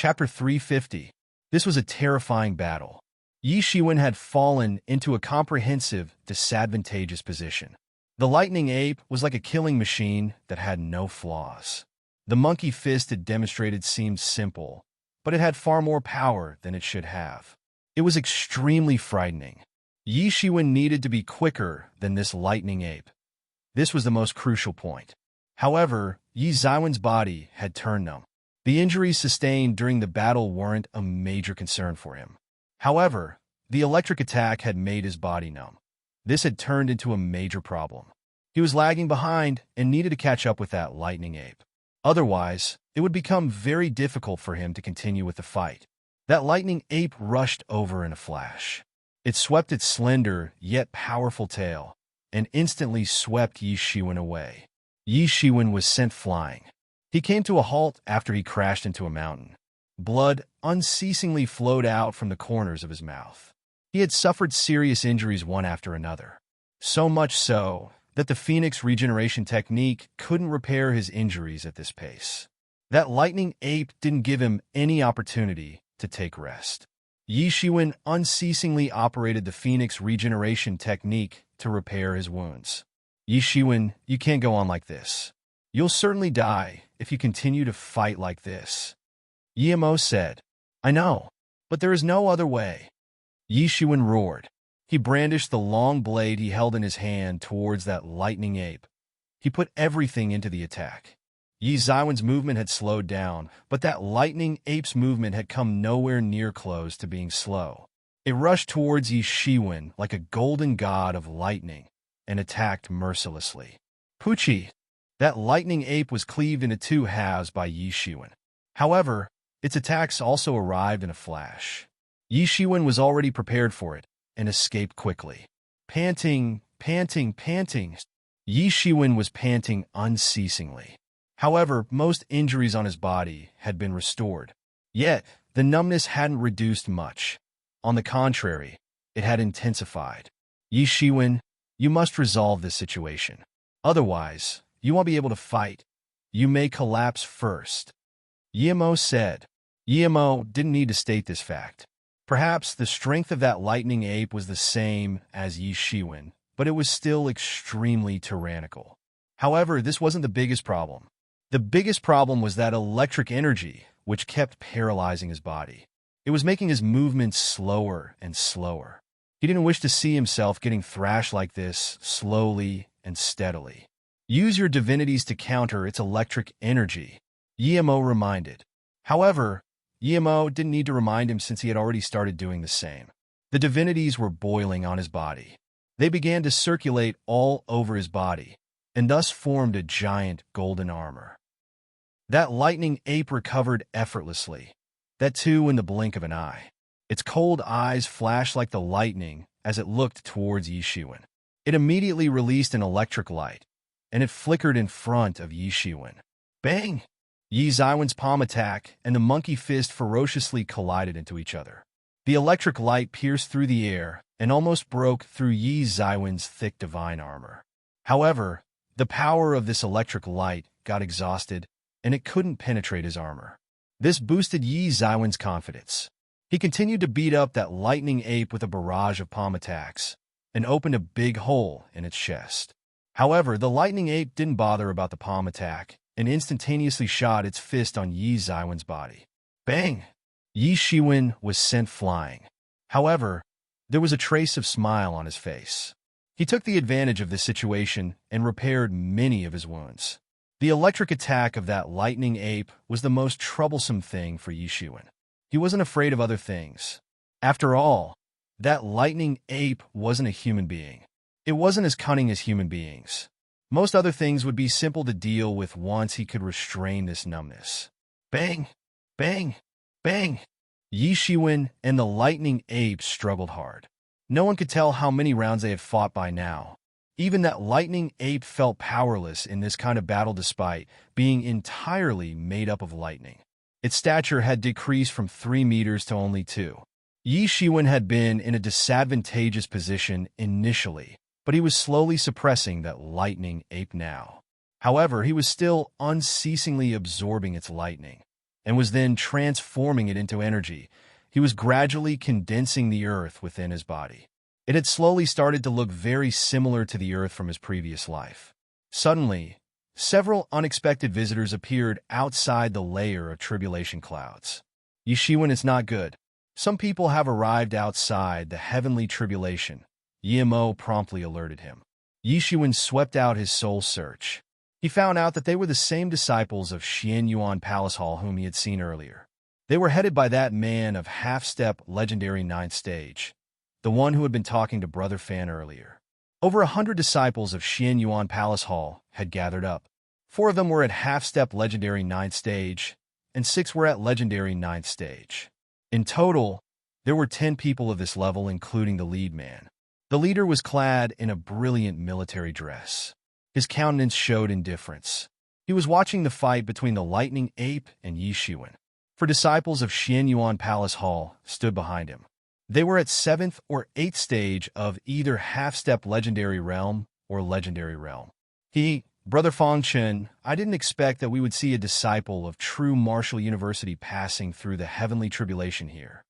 Chapter 350. This was a terrifying battle. Yi Shiwen had fallen into a comprehensive, disadvantageous position. The lightning ape was like a killing machine that had no flaws. The monkey fist it demonstrated seemed simple, but it had far more power than it should have. It was extremely frightening. Yi Shiwen needed to be quicker than this lightning ape. This was the most crucial point. However, Yi Zaiwen's body had turned numb. The injuries sustained during the battle weren't a major concern for him. However, the electric attack had made his body numb. This had turned into a major problem. He was lagging behind and needed to catch up with that lightning ape. Otherwise, it would become very difficult for him to continue with the fight. That lightning ape rushed over in a flash. It swept its slender, yet powerful tail, and instantly swept Yi Shiwen away. Yi Shiwen was sent flying. He came to a halt after he crashed into a mountain. Blood unceasingly flowed out from the corners of his mouth. He had suffered serious injuries one after another. So much so that the Phoenix regeneration technique couldn't repair his injuries at this pace. That lightning ape didn't give him any opportunity to take rest. Yi Shiwen unceasingly operated the Phoenix regeneration technique to repair his wounds. Yi Shiwen, you can't go on like this. You'll certainly die if you continue to fight like this. Yi Mo said. I know, but there is no other way. Yi Shiwen roared. He brandished the long blade he held in his hand towards that lightning ape. He put everything into the attack. Yi Zaiwen's movement had slowed down, but that lightning ape's movement had come nowhere near close to being slow. It rushed towards Yi Shiwen like a golden god of lightning and attacked mercilessly. Poochie! That lightning ape was cleaved into two halves by Yi Shiwen. However, its attacks also arrived in a flash. Yi Shiwen was already prepared for it and escaped quickly. Panting. Yi Shiwen was panting unceasingly. However, most injuries on his body had been restored. Yet, the numbness hadn't reduced much. On the contrary, it had intensified. Yi Shiwen, you must resolve this situation. Otherwise, you won't be able to fight. You may collapse first. Yi Mo said. Yi Mo didn't need to state this fact. Perhaps the strength of that lightning ape was the same as Yi Shiwen, but it was still extremely tyrannical. However, this wasn't the biggest problem. The biggest problem was that electric energy, which kept paralyzing his body. It was making his movements slower and slower. He didn't wish to see himself getting thrashed like this, slowly and steadily. Use your divinities to counter its electric energy, Yi Mo reminded. However, Yi Mo didn't need to remind him since he had already started doing the same. The divinities were boiling on his body. They began to circulate all over his body, and thus formed a giant golden armor. That lightning ape recovered effortlessly, that too in the blink of an eye. Its cold eyes flashed like the lightning as it looked towards Yi Shiwen. It immediately released an electric light, and it flickered in front of Yi Shiwen. Bang! Yi Zaiwen's palm attack and the monkey fist ferociously collided into each other. The electric light pierced through the air and almost broke through Yi Zaiwen's thick divine armor. However, the power of this electric light got exhausted, and it couldn't penetrate his armor. This boosted Yi Zaiwen's confidence. He continued to beat up that lightning ape with a barrage of palm attacks, and opened a big hole in its chest. However, the lightning ape didn't bother about the palm attack, and instantaneously shot its fist on Yi Zaiwen's body. Bang! Yi Shiwen was sent flying. However, there was a trace of smile on his face. He took the advantage of this situation and repaired many of his wounds. The electric attack of that lightning ape was the most troublesome thing for Yi Shiwen. He wasn't afraid of other things. After all, that lightning ape wasn't a human being. It wasn't as cunning as human beings. Most other things would be simple to deal with once he could restrain this numbness. Bang! Bang! Bang! Yi Shiwen and the lightning ape struggled hard. No one could tell how many rounds they had fought by now. Even that lightning ape felt powerless in this kind of battle despite being entirely made up of lightning. Its stature had decreased from 3 meters to only 2. Yi Shiwen had been in a disadvantageous position initially, but he was slowly suppressing that lightning ape now. However, he was still unceasingly absorbing its lightning. and was then transforming it into energy. He was gradually condensing the earth within his body. It had slowly started to look very similar to the earth from his previous life. Suddenly, several unexpected visitors appeared outside the layer of tribulation clouds. Yishiwen is not good. Some people have arrived outside the heavenly tribulation, Yimo promptly alerted him. Yishiwen swept out his soul search. He found out that they were the same disciples of Xian Yuan Palace Hall whom he had seen earlier. They were headed by that man of half-step legendary ninth stage, the one who had been talking to Brother Fan earlier. Over 100 disciples of Xian Yuan Palace Hall had gathered up. 4 of them were at half-step legendary ninth stage, and 6 were at legendary ninth stage. In total, there were 10 people of this level, including the lead man. The leader was clad in a brilliant military dress. His countenance showed indifference. He was watching the fight between the lightning ape and Yishiwen. 4 disciples of Xian Yuan Palace Hall stood behind him. They were at 7th or 8th stage of either half-step legendary realm or legendary realm. Brother Fangchen, I didn't expect that we would see a disciple of true martial university passing through the heavenly tribulation here.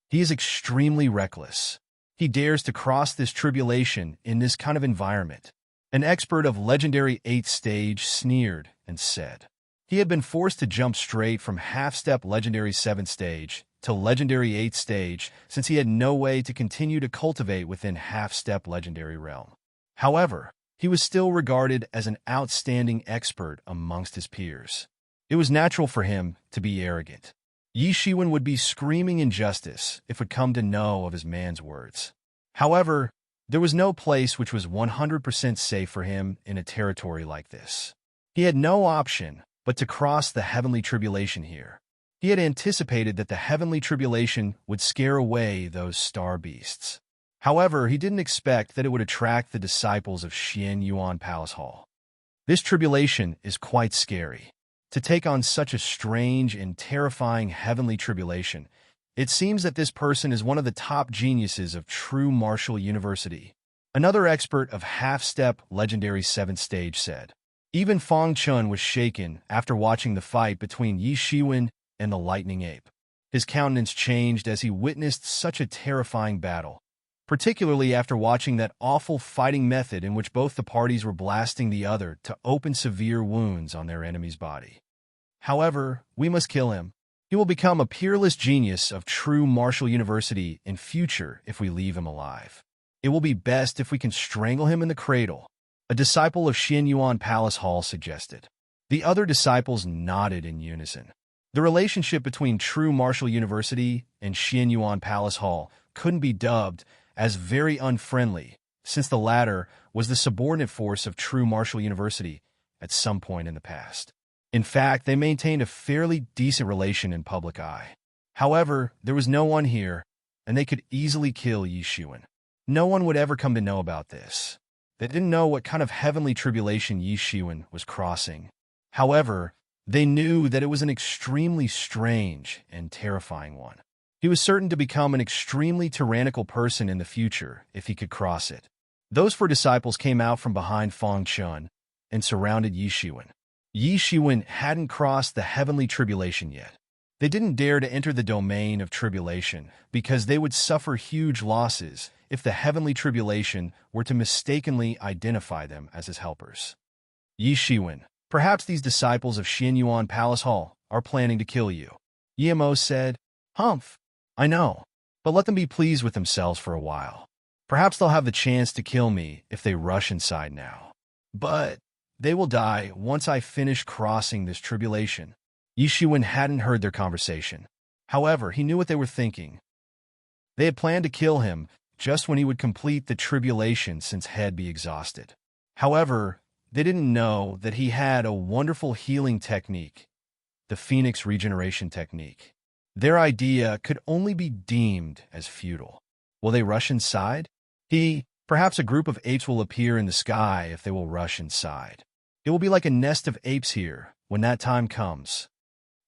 He is extremely reckless. He dares to cross this tribulation in this kind of environment. An expert of legendary 8th stage sneered and said. He had been forced to jump straight from half-step legendary 7th stage to legendary 8th stage since he had no way to continue to cultivate within half-step legendary realm. However, he was still regarded as an outstanding expert amongst his peers. It was natural for him to be arrogant. Yishiwen would be screaming injustice if it come to know of his man's words. However, there was no place which was 100% safe for him in a territory like this. He had no option but to cross the heavenly tribulation here. He had anticipated that the heavenly tribulation would scare away those star beasts. However, he didn't expect that it would attract the disciples of Xian Yuan Palace Hall. This tribulation is quite scary. To take on such a strange and terrifying heavenly tribulation, it seems that this person is one of the top geniuses of true martial university. Another expert of half-step legendary 7th stage said. Even Fang Chun was shaken after watching the fight between Yishiwen and the lightning ape. His countenance changed as he witnessed such a terrifying battle, particularly after watching that awful fighting method in which both the parties were blasting the other to open severe wounds on their enemy's body. However, we must kill him. He will become a peerless genius of true martial university in future if we leave him alive. It will be best if we can strangle him in the cradle, a disciple of Xian Yuan Palace Hall suggested. The other disciples nodded in unison. The relationship between true martial university and Xian Yuan Palace Hall couldn't be dubbed as very unfriendly, since the latter was the subordinate force of true martial university at some point in the past. In fact, they maintained a fairly decent relation in public eye. However, there was no one here, and they could easily kill Yishiwen. No one would ever come to know about this. They didn't know what kind of heavenly tribulation Yishiwen was crossing. However, they knew that it was an extremely strange and terrifying one. He was certain to become an extremely tyrannical person in the future if he could cross it. Those 4 disciples came out from behind Fang Chun and surrounded Yishiwen. Yishiwen hadn't crossed the heavenly tribulation yet. They didn't dare to enter the domain of tribulation because they would suffer huge losses if the heavenly tribulation were to mistakenly identify them as his helpers. Yishiwen, perhaps these disciples of Xian Yuan Palace Hall are planning to kill you. Yimo said, Humph, I know, but let them be pleased with themselves for a while. Perhaps they'll have the chance to kill me if they rush inside now. But they will die once I finish crossing this tribulation. Yishiwen hadn't heard their conversation. However, he knew what they were thinking. They had planned to kill him just when he would complete the tribulation since he'd be exhausted. However, they didn't know that he had a wonderful healing technique, the Phoenix Regeneration Technique. Their idea could only be deemed as futile. Will they rush inside? Perhaps a group of apes will appear in the sky if they will rush inside. It will be like a nest of apes here when that time comes.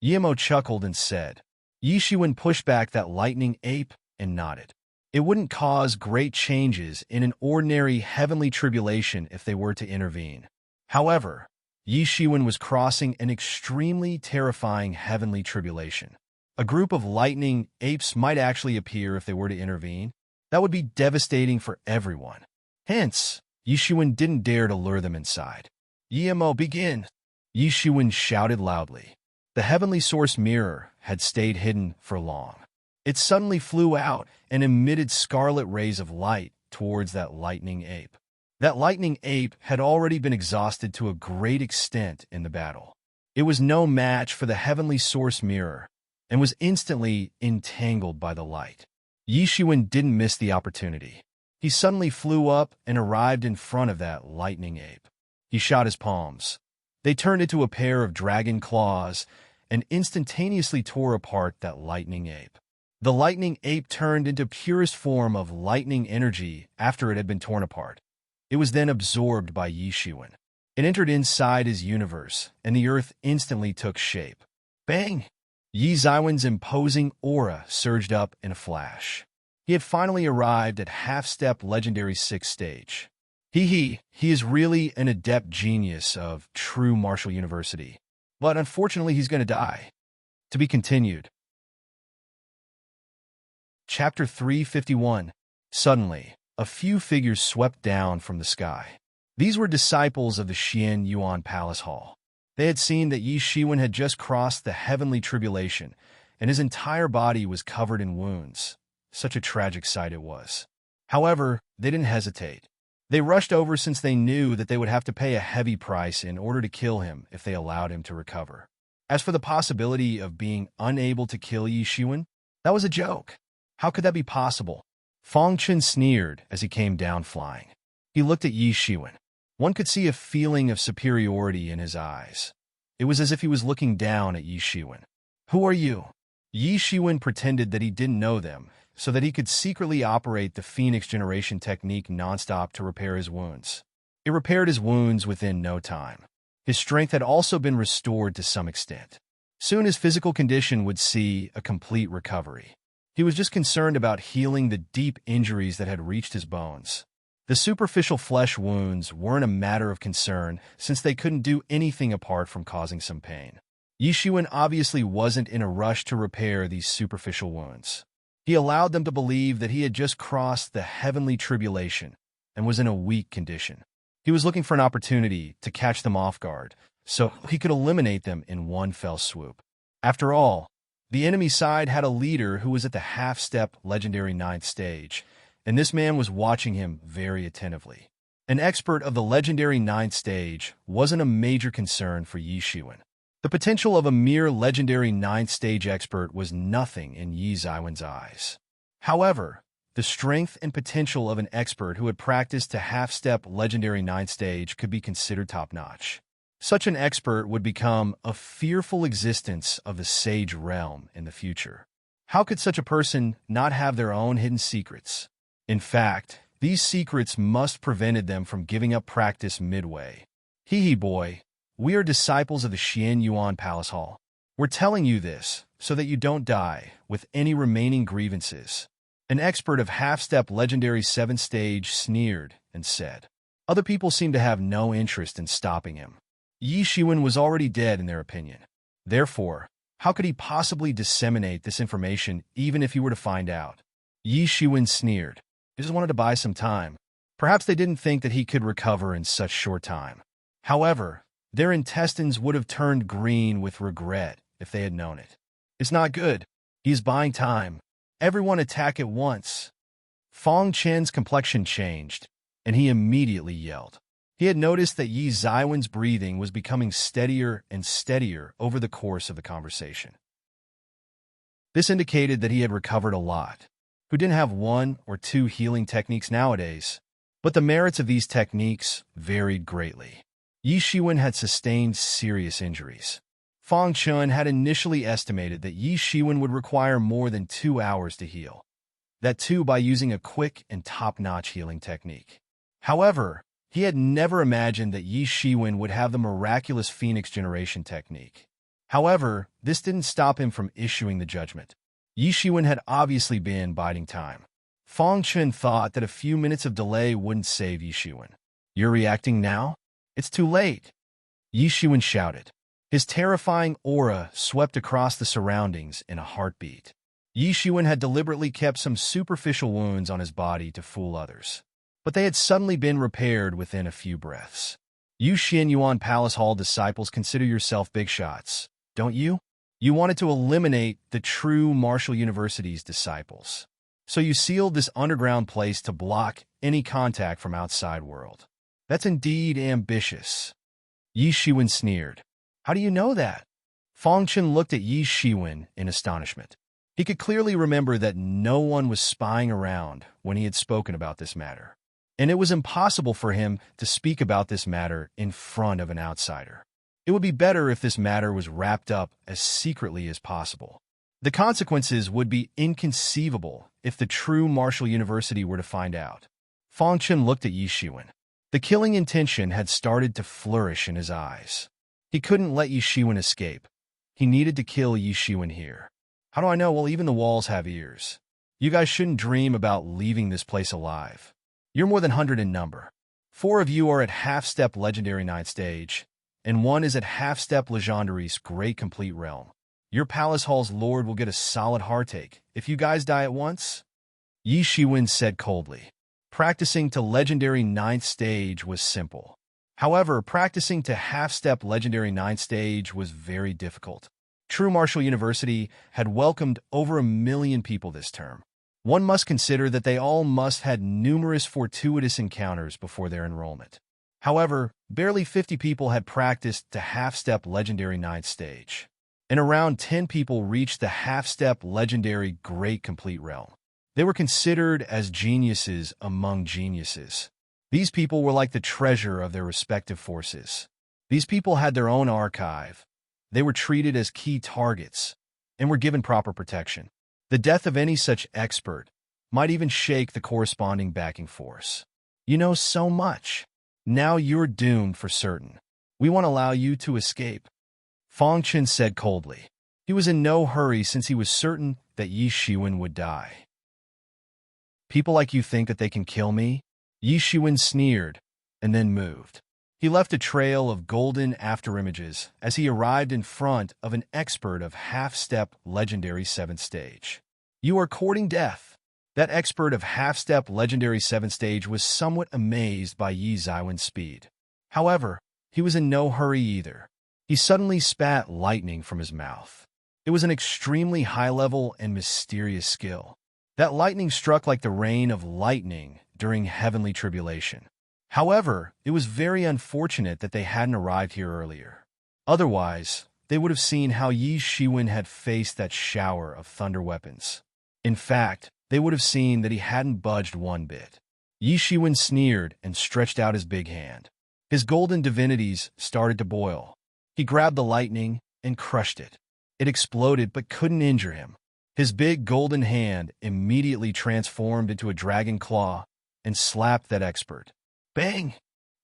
Yimo chuckled and said. Yishiwen pushed back that lightning ape and nodded. It wouldn't cause great changes in an ordinary heavenly tribulation if they were to intervene. However, Yi Shiwen was crossing an extremely terrifying heavenly tribulation. A group of lightning apes might actually appear if they were to intervene. That would be devastating for everyone. Hence, Yi Shiwen didn't dare to lure them inside. "Yimo, begin!" Yi Shiwen shouted loudly. The heavenly source mirror had stayed hidden for long. It suddenly flew out and emitted scarlet rays of light towards that lightning ape. That lightning ape had already been exhausted to a great extent in the battle. It was no match for the heavenly source mirror and was instantly entangled by the light. Yi Shiwen didn't miss the opportunity. He suddenly flew up and arrived in front of that lightning ape. He shot his palms. They turned into a pair of dragon claws and instantaneously tore apart that lightning ape. The lightning ape turned into purest form of lightning energy after it had been torn apart. It was then absorbed by Yi Shiwen. It entered inside his universe, and the earth instantly took shape. Bang! Yi Ziwen's imposing aura surged up in a flash. He had finally arrived at half-step legendary 6th stage. He is really an adept genius of true martial university. But unfortunately, he's going to die. To be continued. Chapter 351. Suddenly, a few figures swept down from the sky. These were disciples of the Xian Yuan Palace Hall. They had seen that Yi Shiwen had just crossed the heavenly tribulation, and his entire body was covered in wounds. Such a tragic sight it was. However, they didn't hesitate. They rushed over since they knew that they would have to pay a heavy price in order to kill him if they allowed him to recover. As for the possibility of being unable to kill Yi Shiwen, that was a joke. How could that be possible? Fang Chen sneered as he came down flying. He looked at Yi Shiwen. One could see a feeling of superiority in his eyes. It was as if he was looking down at Yi Shiwen. "Who are you?" Yi Shiwen pretended that he didn't know them, so that he could secretly operate the Phoenix Generation technique nonstop to repair his wounds. It repaired his wounds within no time. His strength had also been restored to some extent. Soon his physical condition would see a complete recovery. He was just concerned about healing the deep injuries that had reached his bones. The superficial flesh wounds weren't a matter of concern since they couldn't do anything apart from causing some pain. Yi Shiwen obviously wasn't in a rush to repair these superficial wounds. He allowed them to believe that he had just crossed the heavenly tribulation and was in a weak condition. He was looking for an opportunity to catch them off guard so he could eliminate them in one fell swoop. After all, the enemy side had a leader who was at the half-step legendary 9th stage, and this man was watching him very attentively. An expert of the legendary 9th stage wasn't a major concern for Yi Shiwen. The potential of a mere legendary 9th stage expert was nothing in Yi Ziwen's eyes. However, the strength and potential of an expert who had practiced to half-step legendary 9th stage could be considered top-notch. Such an expert would become a fearful existence of the sage realm in the future. How could such a person not have their own hidden secrets? In fact, these secrets must prevented them from giving up practice midway. Boy, we are disciples of the Xian Yuan Palace Hall. We're telling you this so that you don't die with any remaining grievances. An expert of half-step legendary 7th stage sneered and said. Other people seemed to have no interest in stopping him. Yi Shiwen was already dead in their opinion. Therefore, how could he possibly disseminate this information even if he were to find out? Yi Shiwen sneered. He just wanted to buy some time. Perhaps they didn't think that he could recover in such short time. However, their intestines would have turned green with regret if they had known it. It's not good. He's buying time. Everyone attack at once. Fang Chen's complexion changed, and he immediately yelled. He had noticed that Yi Ziwen's breathing was becoming steadier and steadier over the course of the conversation. This indicated that he had recovered a lot. Who didn't have 1 or 2 healing techniques nowadays, but the merits of these techniques varied greatly. Yi Shiwen had sustained serious injuries. Fang Chen had initially estimated that Yi Shiwen would require more than 2 hours to heal, that too by using a quick and top-notch healing technique. However, he had never imagined that Yi Shiwen would have the miraculous Phoenix Generation technique. However, this didn't stop him from issuing the judgment. Yi Shiwen had obviously been biding time. Fang Chen thought that a few minutes of delay wouldn't save Yi Shiwen. You're reacting now? It's too late. Yi Shiwen shouted. His terrifying aura swept across the surroundings in a heartbeat. Yi Shiwen had deliberately kept some superficial wounds on his body to fool others, but they had suddenly been repaired within a few breaths. You Xin Yuan Palace Hall disciples consider yourself big shots, don't you? You wanted to eliminate the true Martial University's disciples. So you sealed this underground place to block any contact from outside world. That's indeed ambitious. Yi Shiwen sneered. How do you know that? Fang Chen looked at Yi Shiwen in astonishment. He could clearly remember that no one was spying around when he had spoken about this matter, and it was impossible for him to speak about this matter in front of an outsider. It would be better if this matter was wrapped up as secretly as possible. The consequences would be inconceivable if the true Martial University were to find out. Fang Chen looked at Yi Shiwen. The killing intention had started to flourish in his eyes. He couldn't let Yi Shiwen escape. He needed to kill Yi Shiwen here. How do I know? Well, even the walls have ears. You guys shouldn't dream about leaving this place alive. You're more than 100 in number. 4 of you are at half-step Legendary 9th stage, and 1 is at half-step Legendary's Great Complete Realm. Your Palace Hall's Lord will get a solid heartache if you guys die at once. Yi Shiwen said coldly. Practicing to Legendary 9th stage was simple. However, practicing to half-step Legendary 9th stage was very difficult. True Martial University had welcomed over 1 million people this term. One must consider that they all must had numerous fortuitous encounters before their enrollment. However, barely 50 people had practiced to half-step Legendary 9th stage, and around 10 people reached the half-step Legendary Great Complete Realm. They were considered as geniuses among geniuses. These people were like the treasure of their respective forces. These people had their own archive. They were treated as key targets and were given proper protection. The death of any such expert might even shake the corresponding backing force. You know so much. Now you're doomed for certain. We won't allow you to escape. Fang Chen said coldly. He was in no hurry since he was certain that Yi Shiwen would die. People like you think that they can kill me? Yi Shiwen sneered and then moved. He left a trail of golden afterimages as he arrived in front of an expert of half-step Legendary 7th stage. You are courting death. That expert of half-step Legendary 7th stage was somewhat amazed by Yi Shiwen's speed. However, he was in no hurry either. He suddenly spat lightning from his mouth. It was an extremely high-level and mysterious skill. That lightning struck like the rain of lightning during heavenly tribulation. However, it was very unfortunate that they hadn't arrived here earlier. Otherwise, they would have seen how Yi Shiwen had faced that shower of thunder weapons. In fact, they would have seen that he hadn't budged one bit. Yi Shiwen sneered and stretched out his big hand. His golden divinities started to boil. He grabbed the lightning and crushed it. It exploded but couldn't injure him. His big golden hand immediately transformed into a dragon claw and slapped that expert. Bang!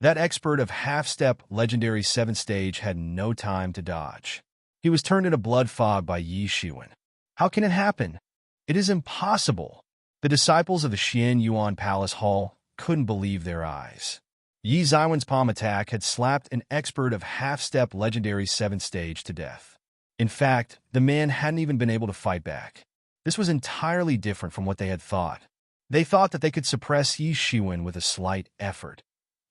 That expert of half-step Legendary 7th stage had no time to dodge. He was turned into blood fog by Yi Shiwen. How can it happen? It is impossible. The disciples of the Xian Yuan Palace Hall couldn't believe their eyes. Yi Shiwen's palm attack had slapped an expert of half-step Legendary 7th stage to death. In fact, the man hadn't even been able to fight back. This was entirely different from what they had thought. They thought that they could suppress Yi Shiwen with a slight effort.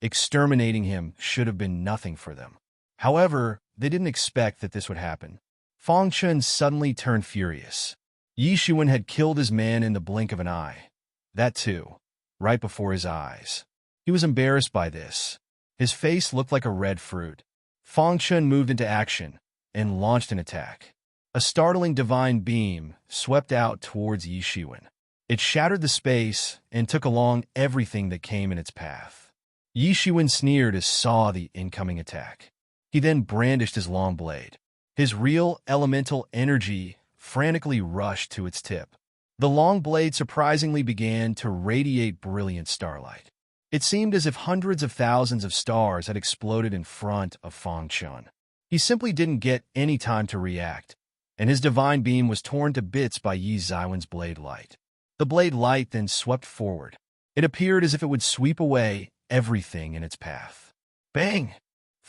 Exterminating him should have been nothing for them. However, they didn't expect that this would happen. Fang Chen suddenly turned furious. Yi Shiwen had killed his man in the blink of an eye. That too, right before his eyes. He was embarrassed by this. His face looked like a red fruit. Fang Chen moved into action and launched an attack. A startling divine beam swept out towards Yi Shiwen. It shattered the space and took along everything that came in its path. Yi Shiwen sneered as saw the incoming attack. He then brandished his long blade. His real elemental energy frantically rushed to its tip. The long blade surprisingly began to radiate brilliant starlight. It seemed as if hundreds of thousands of stars had exploded in front of Fang Chen. He simply didn't get any time to react, and his divine beam was torn to bits by Yi Shiwen's blade light. The blade light then swept forward. It appeared as if it would sweep away everything in its path. Bang!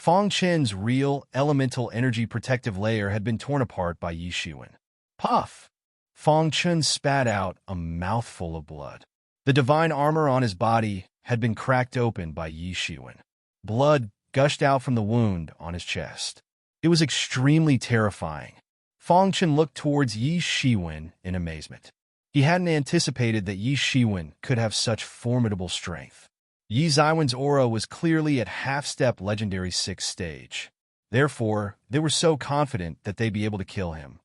Fong Chen's real, elemental energy protective layer had been torn apart by Yi Shiwen. Puff! Fong Chen spat out a mouthful of blood. The divine armor on his body had been cracked open by Yi Shiwen. Blood gushed out from the wound on his chest. It was extremely terrifying. Fong Chen looked towards Yi Shiwen in amazement. He hadn't anticipated that Yi Shiwen could have such formidable strength. Yi Ziwen's aura was clearly at half-step legendary 6th stage. Therefore, they were so confident that they'd be able to kill him.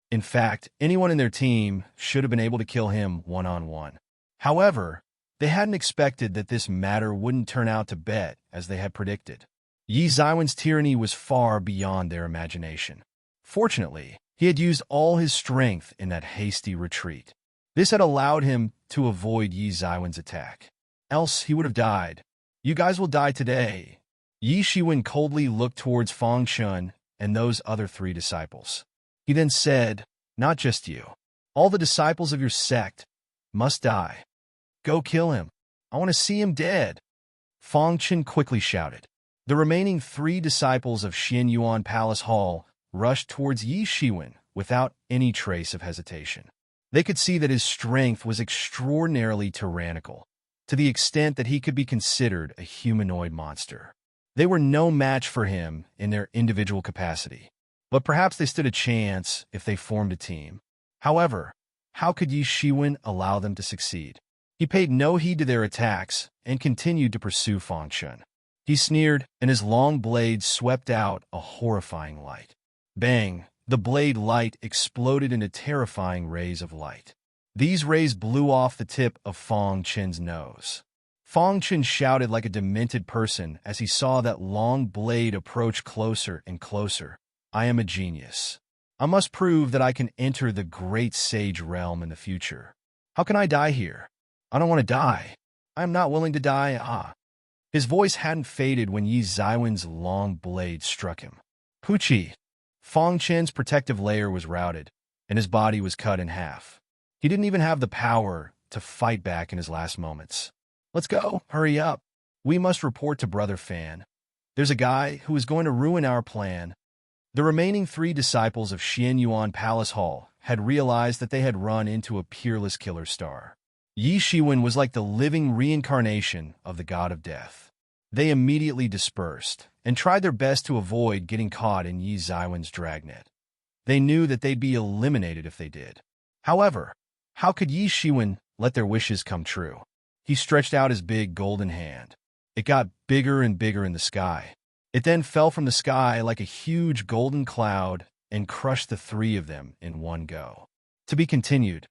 In fact, anyone in their team should have been able to kill him one-on-one. However, they hadn't expected that this matter wouldn't turn out to bet as they had predicted. Yi Ziwen's tyranny was far beyond their imagination. Fortunately, he had used all his strength in that hasty retreat. This had allowed him to avoid Yi Ziwen's attack. Else he would have died. You guys will die today. Yi Shiwen coldly looked towards Fong Chen and those other 3 disciples. He then said, "Not just you. All the disciples of your sect must die. Go kill him. I want to see him dead." Fong Chen quickly shouted. The remaining 3 disciples of Xian Yuan Palace Hall rushed towards Yi Shiwen without any trace of hesitation. They could see that his strength was extraordinarily tyrannical, to the extent that he could be considered a humanoid monster. They were no match for him in their individual capacity, but perhaps they stood a chance if they formed a team. However, how could Yi Shiwen allow them to succeed? He paid no heed to their attacks and continued to pursue Fong Chen. He sneered, and his long blade swept out a horrifying light. Bang! The blade light exploded into terrifying rays of light. These rays blew off the tip of Fong Chen's nose. Fong Chen shouted like a demented person as he saw that long blade approach closer and closer. "I am a genius. I must prove that I can enter the great sage realm in the future. How can I die here? I don't want to die. I am not willing to die. His voice hadn't faded when Yi Ziwen's long blade struck him. Poochie! Fong Chen's protective layer was routed, and his body was cut in half. He didn't even have the power to fight back in his last moments. "Let's go. Hurry up. We must report to Brother Fan. There's a guy who is going to ruin our plan." The remaining 3 disciples of Xian Yuan Palace Hall had realized that they had run into a peerless killer star. Yi Shiwen was like the living reincarnation of the god of death. They immediately dispersed and tried their best to avoid getting caught in Yi Ziwen's dragnet. They knew that they'd be eliminated if they did. However, how could Yi Shiwen let their wishes come true? He stretched out his big golden hand. It got bigger and bigger in the sky. It then fell from the sky like a huge golden cloud and crushed the 3 of them in one go. To be continued.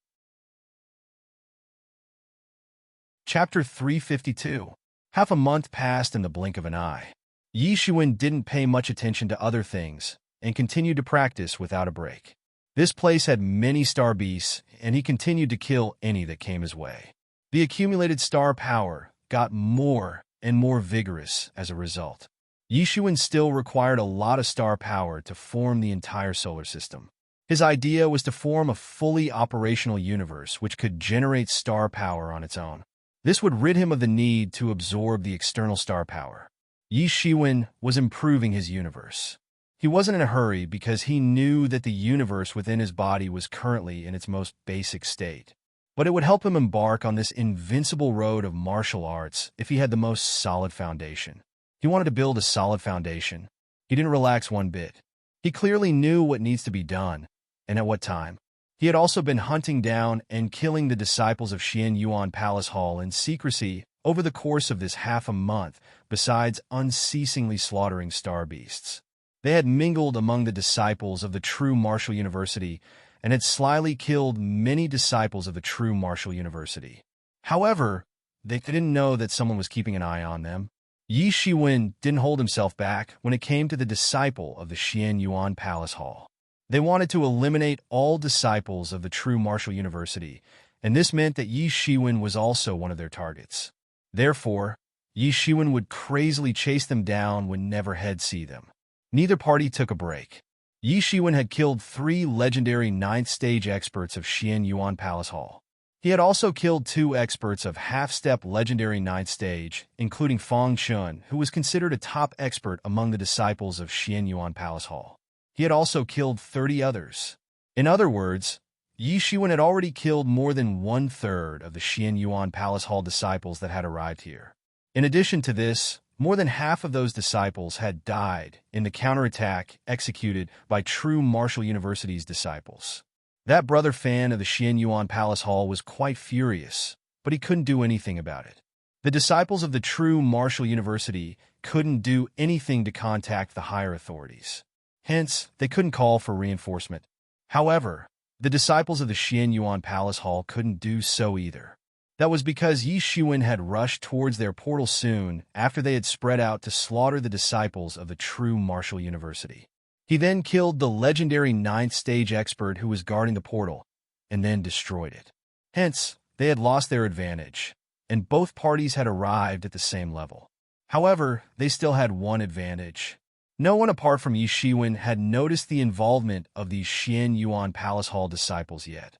Chapter 352. Half a month passed in the blink of an eye. Yi Shiwen didn't pay much attention to other things and continued to practice without a break. This place had many star beasts, and he continued to kill any that came his way. The accumulated star power got more and more vigorous as a result. Yi Shiwen still required a lot of star power to form the entire solar system. His idea was to form a fully operational universe which could generate star power on its own. This would rid him of the need to absorb the external star power. Yi Shiwen was improving his universe. He wasn't in a hurry because he knew that the universe within his body was currently in its most basic state. But it would help him embark on this invincible road of martial arts if he had the most solid foundation. He wanted to build a solid foundation. He didn't relax one bit. He clearly knew what needs to be done, and at what time. He had also been hunting down and killing the disciples of Xian Yuan Palace Hall in secrecy over the course of this half a month, besides unceasingly slaughtering star beasts. They had mingled among the disciples of the true martial university and had slyly killed many disciples of the true martial university. However, they didn't know that someone was keeping an eye on them. Yi Shiwen didn't hold himself back when it came to the disciple of the Xian Yuan Palace Hall. They wanted to eliminate all disciples of the true martial university, and this meant that Yi Shiwen was also one of their targets. Therefore, Yi Shiwen would crazily chase them down whenever he'd see them. Neither party took a break. Yi Shiwen had killed 3 legendary 9th stage experts of Xian Yuan Palace Hall. He had also killed 2 experts of half-step legendary 9th stage, including Feng Shun, who was considered a top expert among the disciples of Xianyuan Palace Hall. He had also killed 30 others. In other words, Yi Shiwen had already killed more than 1/3 of the Xianyuan Palace Hall disciples that had arrived here. In addition to this, more than half of those disciples had died in the counterattack executed by True Martial University's disciples. That brother fan of the Xianyuan Palace Hall was quite furious, but he couldn't do anything about it. The disciples of the True Martial University couldn't do anything to contact the higher authorities. Hence, they couldn't call for reinforcement. However, the disciples of the Xianyuan Palace Hall couldn't do so either. That was because Yi Shiwen had rushed towards their portal soon after they had spread out to slaughter the disciples of the True Martial University. He then killed the legendary 9th stage expert who was guarding the portal, and then destroyed it. Hence, they had lost their advantage, and both parties had arrived at the same level. However, they still had one advantage. No one apart from Yi Shiwen had noticed the involvement of these Xianyuan Palace Hall disciples yet.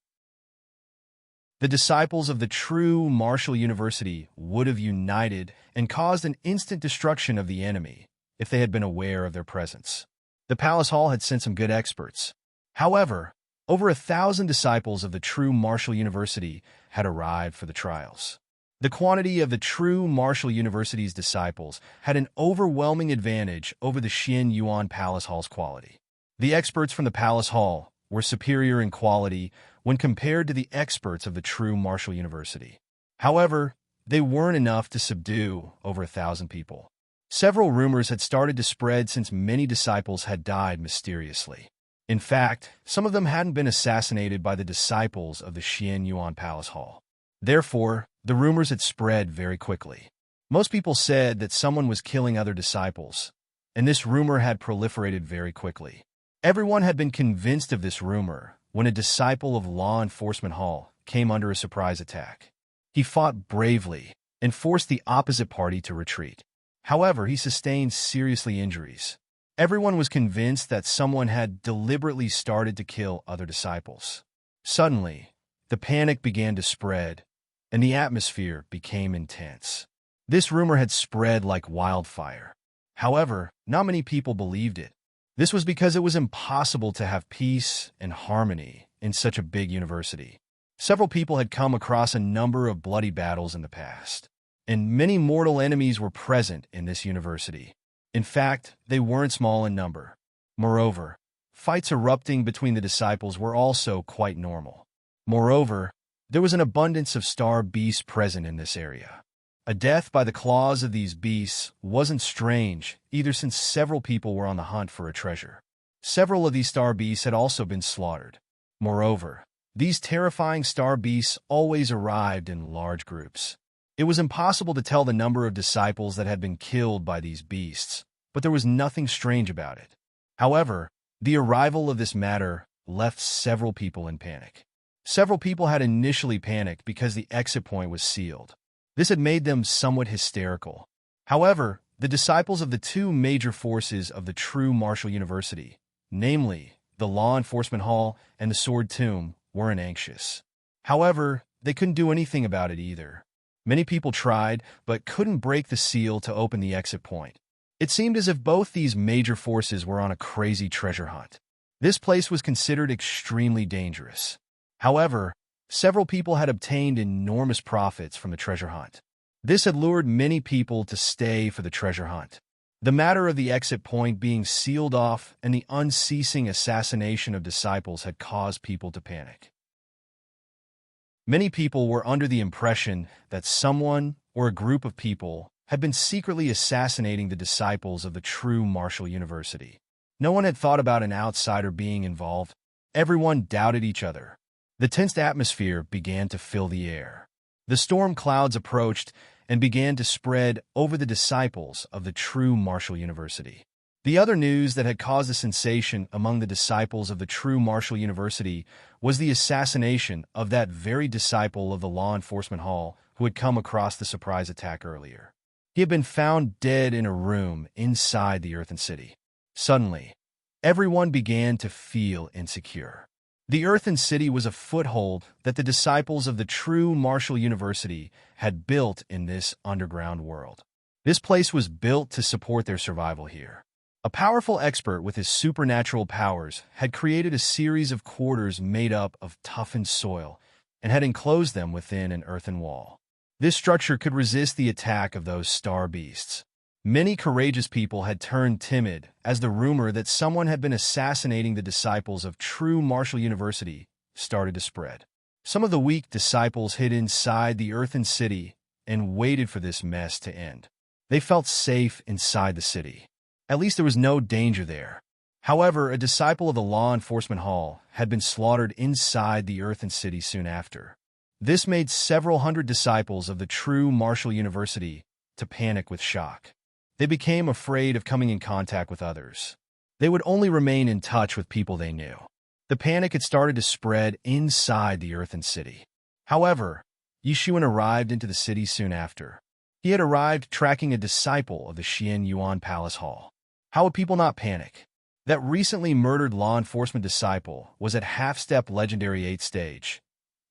The disciples of the True Martial University would have united and caused an instant destruction of the enemy if they had been aware of their presence. The Palace Hall had sent some good experts. However, over 1,000 disciples of the True Martial University had arrived for the trials. The quantity of the True Martial University's disciples had an overwhelming advantage over the Xianyuan Palace Hall's quality. The experts from the Palace Hall were superior in quality when compared to the experts of the True Martial University. However, they weren't enough to subdue over 1,000 people. Several rumors had started to spread since many disciples had died mysteriously. In fact, some of them hadn't been assassinated by the disciples of the Xianyuan Palace Hall. Therefore, the rumors had spread very quickly. Most people said that someone was killing other disciples, and this rumor had proliferated very quickly. Everyone had been convinced of this rumor when a disciple of Law Enforcement Hall came under a surprise attack. He fought bravely and forced the opposite party to retreat. However, he sustained seriously injuries. Everyone was convinced that someone had deliberately started to kill other disciples. Suddenly, the panic began to spread, and the atmosphere became intense. This rumor had spread like wildfire. However, not many people believed it. This was because it was impossible to have peace and harmony in such a big university. Several people had come across a number of bloody battles in the past, and many mortal enemies were present in this university. In fact, they weren't small in number. Moreover, fights erupting between the disciples were also quite normal. Moreover, there was an abundance of star beasts present in this area. A death by the claws of these beasts wasn't strange, either, since several people were on the hunt for a treasure. Several of these star beasts had also been slaughtered. Moreover, these terrifying star beasts always arrived in large groups. It was impossible to tell the number of disciples that had been killed by these beasts, but there was nothing strange about it. However, the arrival of this matter left several people in panic. Several people had initially panicked because the exit point was sealed. This had made them somewhat hysterical. However, the disciples of the 2 major forces of the True Martial University, namely the Law Enforcement Hall and the Sword Tomb, weren't anxious. However, they couldn't do anything about it either. Many people tried, but couldn't break the seal to open the exit point. It seemed as if both these major forces were on a crazy treasure hunt. This place was considered extremely dangerous. However, several people had obtained enormous profits from the treasure hunt. This had lured many people to stay for the treasure hunt. The matter of the exit point being sealed off and the unceasing assassination of disciples had caused people to panic. Many people were under the impression that someone or a group of people had been secretly assassinating the disciples of the True Martial University. No one had thought about an outsider being involved. Everyone doubted each other. The tense atmosphere began to fill the air. The storm clouds approached and began to spread over the disciples of the True Martial University. The other news that had caused a sensation among the disciples of the True Martial University was the assassination of that very disciple of the Law Enforcement Hall who had come across the surprise attack earlier. He had been found dead in a room inside the Earthen City. Suddenly, everyone began to feel insecure. The Earthen City was a foothold that the disciples of the true Martial University had built in this underground world. This place was built to support their survival here. A powerful expert with his supernatural powers had created a series of quarters made up of toughened soil and had enclosed them within an earthen wall. This structure could resist the attack of those star beasts. Many courageous people had turned timid as the rumor that someone had been assassinating the disciples of true Martial University started to spread. Some of the weak disciples hid inside the Earthen City and waited for this mess to end. They felt safe inside the city. At least there was no danger there. However, a disciple of the law enforcement hall had been slaughtered inside the Earthen City soon after. This made several hundred disciples of the true Martial University to panic with shock. They became afraid of coming in contact with others. They would only remain in touch with people they knew. The panic had started to spread inside the Earthen City. However, Yishuan arrived into the city soon after. He had arrived tracking a disciple of the Xian Yuan Palace Hall. How would people not panic? That recently murdered law enforcement disciple was at half-step legendary 8th stage.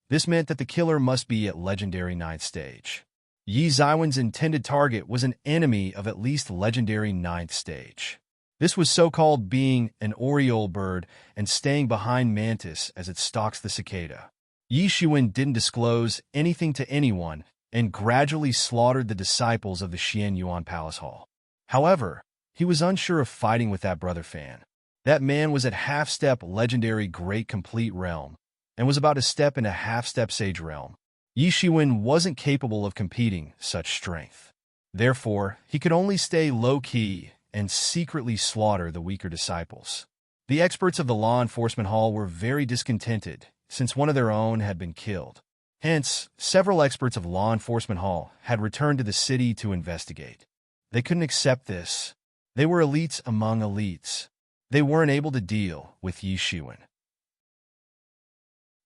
This meant that the killer must be at legendary 9th stage. Yi Zaiwen's intended target was an enemy of at least legendary 9th stage. This was so-called being an oriole bird and staying behind Mantis as it stalks the cicada. Yi Xuan didn't disclose anything to anyone and gradually slaughtered the disciples of the Xian Yuan Palace Hall. However, he was unsure of fighting with that brother fan. That man was at half-step legendary Great Complete Realm and was about to step into half-step Sage Realm. Yi Xuan wasn't capable of competing such strength. Therefore, he could only stay low-key and secretly slaughter the weaker disciples. The experts of the law enforcement hall were very discontented since one of their own had been killed. Hence, several experts of law enforcement hall had returned to the city to investigate. They couldn't accept this. They were elites among elites. They weren't able to deal with Yi Xuan.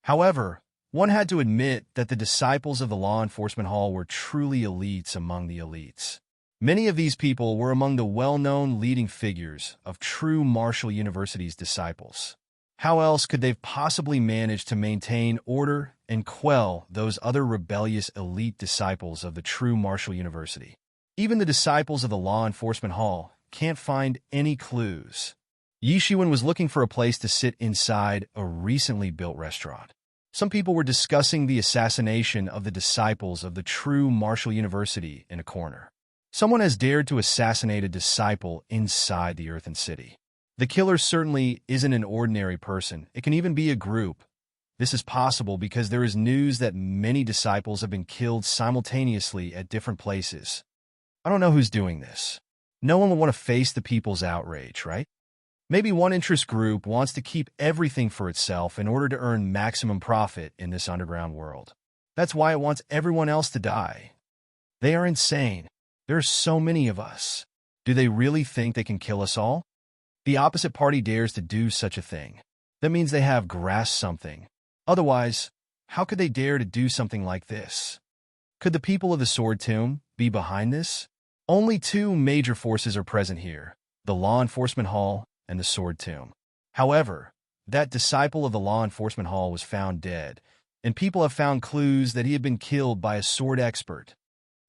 However, one had to admit that the disciples of the law enforcement hall were truly elites among the elites. Many of these people were among the well-known leading figures of true Martial University's disciples. How else could they possibly manage to maintain order and quell those other rebellious elite disciples of the true Martial University? Even the disciples of the law enforcement hall can't find any clues. Yi Xuan was looking for a place to sit inside a recently built restaurant. Some people were discussing the assassination of the disciples of the true Martial University in a corner. Someone has dared to assassinate a disciple inside the Earthen City. The killer certainly isn't an ordinary person. It can even be a group. This is possible because there is news that many disciples have been killed simultaneously at different places. I don't know who's doing this. No one will want to face the people's outrage, right? Maybe one interest group wants to keep everything for itself in order to earn maximum profit in this underground world. That's why it wants everyone else to die. They are insane. There are so many of us. Do they really think they can kill us all? The opposite party dares to do such a thing. That means they have grasped something. Otherwise, how could they dare to do something like this? Could the people of the Sword Tomb be behind this? Only two major forces are present here, the Law Enforcement Hall and the Sword Tomb. However, that disciple of the Law Enforcement Hall was found dead, and people have found clues that he had been killed by a sword expert.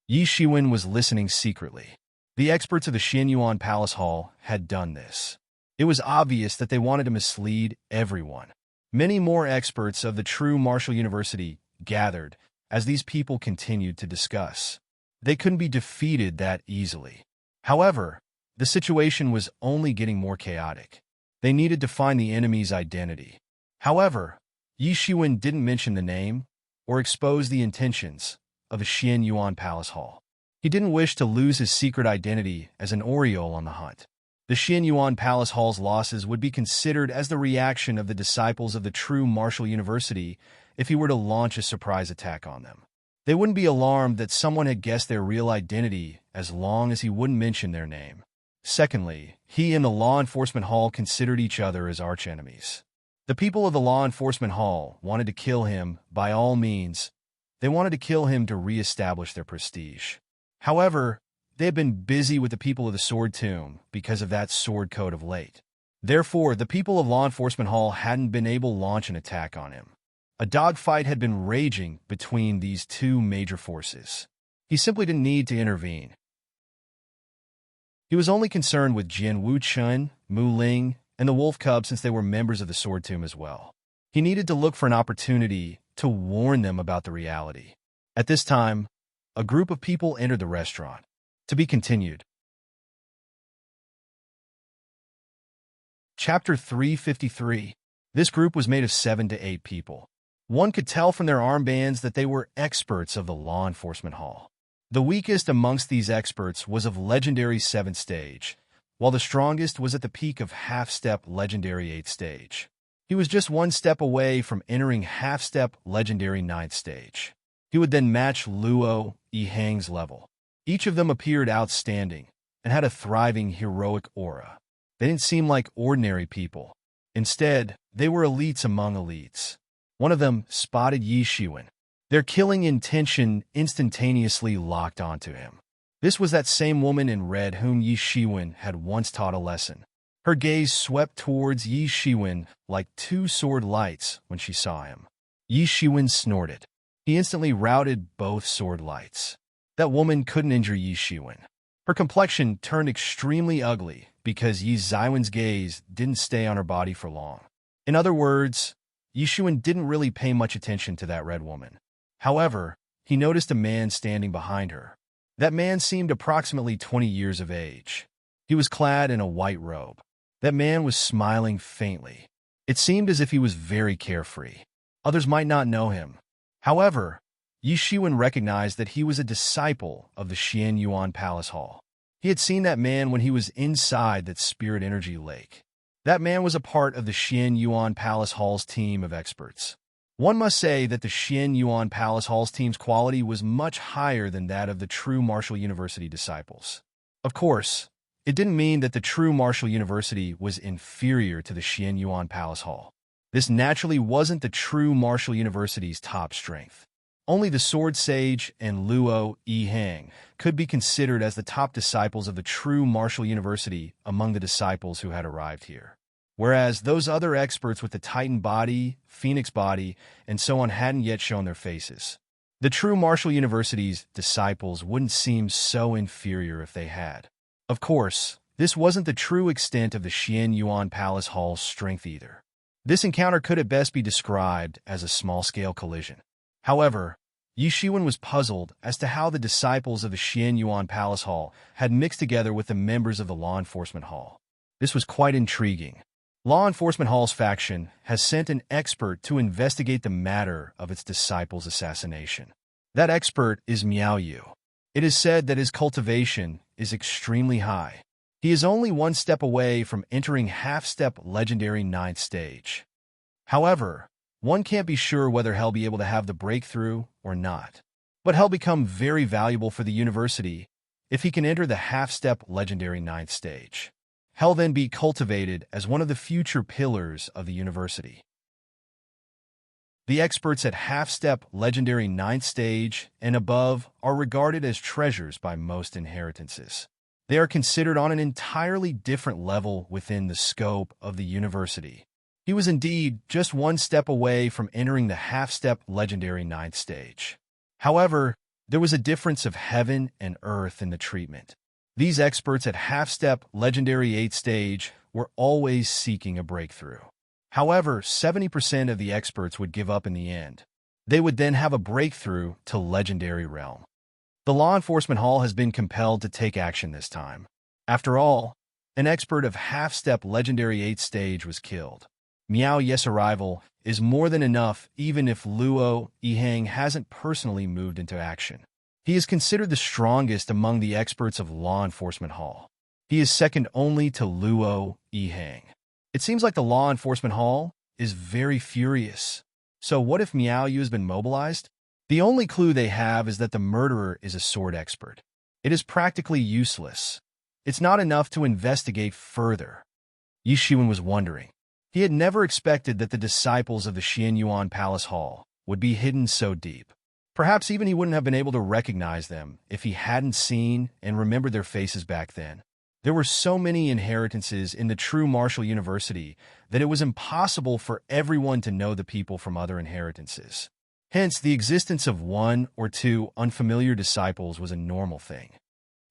Yi Xuan was listening secretly. The experts of the Xian Yuan Palace Hall had done this. It was obvious that they wanted to mislead everyone. Many more experts of the true Martial University gathered as these people continued to discuss. They couldn't be defeated that easily. However, the situation was only getting more chaotic. They needed to find the enemy's identity. However, Yi Xuan didn't mention the name or expose the intentions of the Xian Yuan Palace Hall. He didn't wish to lose his secret identity as an oriole on the hunt. The Xian Yuan Palace Hall's losses would be considered as the reaction of the disciples of the true Martial University if he were to launch a surprise attack on them. They wouldn't be alarmed that someone had guessed their real identity as long as he wouldn't mention their name. Secondly, he and the Law Enforcement Hall considered each other as archenemies. The people of the Law Enforcement Hall wanted to kill him by all means. They wanted to kill him to re-establish their prestige. However, they had been busy with the people of the Sword Tomb because of that sword code of late. Therefore, the people of Law Enforcement Hall hadn't been able to launch an attack on him. A dogfight had been raging between these two major forces. He simply didn't need to intervene. He was only concerned with Jian Wu-chun, Mu Ling, and the Wolf Cub since they were members of the Sword Tomb as well. He needed to look for an opportunity to warn them about the reality. At this time, a group of people entered the restaurant. To be continued. Chapter 353. This group was made of 7 to 8 people. One could tell from their armbands that they were experts of the Law Enforcement Hall. The weakest amongst these experts was of legendary 7th stage, while the strongest was at the peak of half-step legendary 8th stage. He was just 1 step away from entering half-step legendary 9th stage. He would then match Luo Yihang's level. Each of them appeared outstanding and had a thriving heroic aura. They didn't seem like ordinary people. Instead, they were elites among elites. One of them spotted Yi Shiwen. Their killing intention instantaneously locked onto him. This was that same woman in red whom Yi Shiwen had once taught a lesson. Her gaze swept towards Yi Shiwen like 2 sword lights when she saw him. Yi Shiwen snorted. He instantly routed both sword lights. That woman couldn't injure Yi Shiwen. Her complexion turned extremely ugly because Yi Xiwen's gaze didn't stay on her body for long. In other words, Yi Shiwen didn't really pay much attention to that red woman. However, he noticed a man standing behind her. That man seemed approximately 20 years of age. He was clad in a white robe. That man was smiling faintly. It seemed as if he was very carefree. Others might not know him. However, Yi Shiwen recognized that he was a disciple of the Xian Yuan Palace Hall. He had seen that man when he was inside that spirit energy lake. That man was a part of the Xian Yuan Palace Hall's team of experts. One must say that the Xian Yuan Palace Hall's team's quality was much higher than that of the true Martial University disciples. Of course, it didn't mean that the true Martial University was inferior to the Xian Yuan Palace Hall. This naturally wasn't the true Martial University's top strength. Only the Sword Sage and Luo Yihang could be considered as the top disciples of the true Martial University among the disciples who had arrived here. Whereas those other experts with the Titan body, Phoenix body, and so on hadn't yet shown their faces. The true Martial University's disciples wouldn't seem so inferior if they had. Of course, this wasn't the true extent of the Xian Yuan Palace Hall's strength either. This encounter could at best be described as a small-scale collision. However, Yi Shiwen was puzzled as to how the disciples of the Xian Yuan Palace Hall had mixed together with the members of the Law Enforcement Hall. This was quite intriguing. Law Enforcement Hall's faction has sent an expert to investigate the matter of its disciples' assassination. That expert is Miao Yu. It is said that his cultivation is extremely high. He is only 1 step away from entering half-step legendary 9th stage. However, one can't be sure whether he'll be able to have the breakthrough or not. But he'll become very valuable for the university if he can enter the half-step legendary 9th stage. He'll then be cultivated as one of the future pillars of the university. The experts at half-step legendary 9th stage and above are regarded as treasures by most inheritances. They are considered on an entirely different level within the scope of the university. He was indeed just 1 step away from entering the half-step legendary 9th stage. However, there was a difference of heaven and earth in the treatment. These experts at half-step legendary 8th stage were always seeking a breakthrough. However, 70% of the experts would give up in the end. They would then have a breakthrough to legendary realm. The Law Enforcement Hall has been compelled to take action this time. After all, an expert of half-step legendary 8th stage was killed. Miao Yu's arrival is more than enough even if Luo Yihang hasn't personally moved into action. He is considered the strongest among the experts of Law Enforcement Hall. He is second only to Luo Yihang. It seems like the Law Enforcement Hall is very furious. So what if Miao Yu has been mobilized? The only clue they have is that the murderer is a sword expert. It is practically useless. It's not enough to investigate further. Yi Shiwen was wondering. He had never expected that the disciples of the Xian Yuan Palace Hall would be hidden so deep. Perhaps even he wouldn't have been able to recognize them if he hadn't seen and remembered their faces back then. There were so many inheritances in the true martial university that it was impossible for everyone to know the people from other inheritances. Hence, the existence of one or two unfamiliar disciples was a normal thing.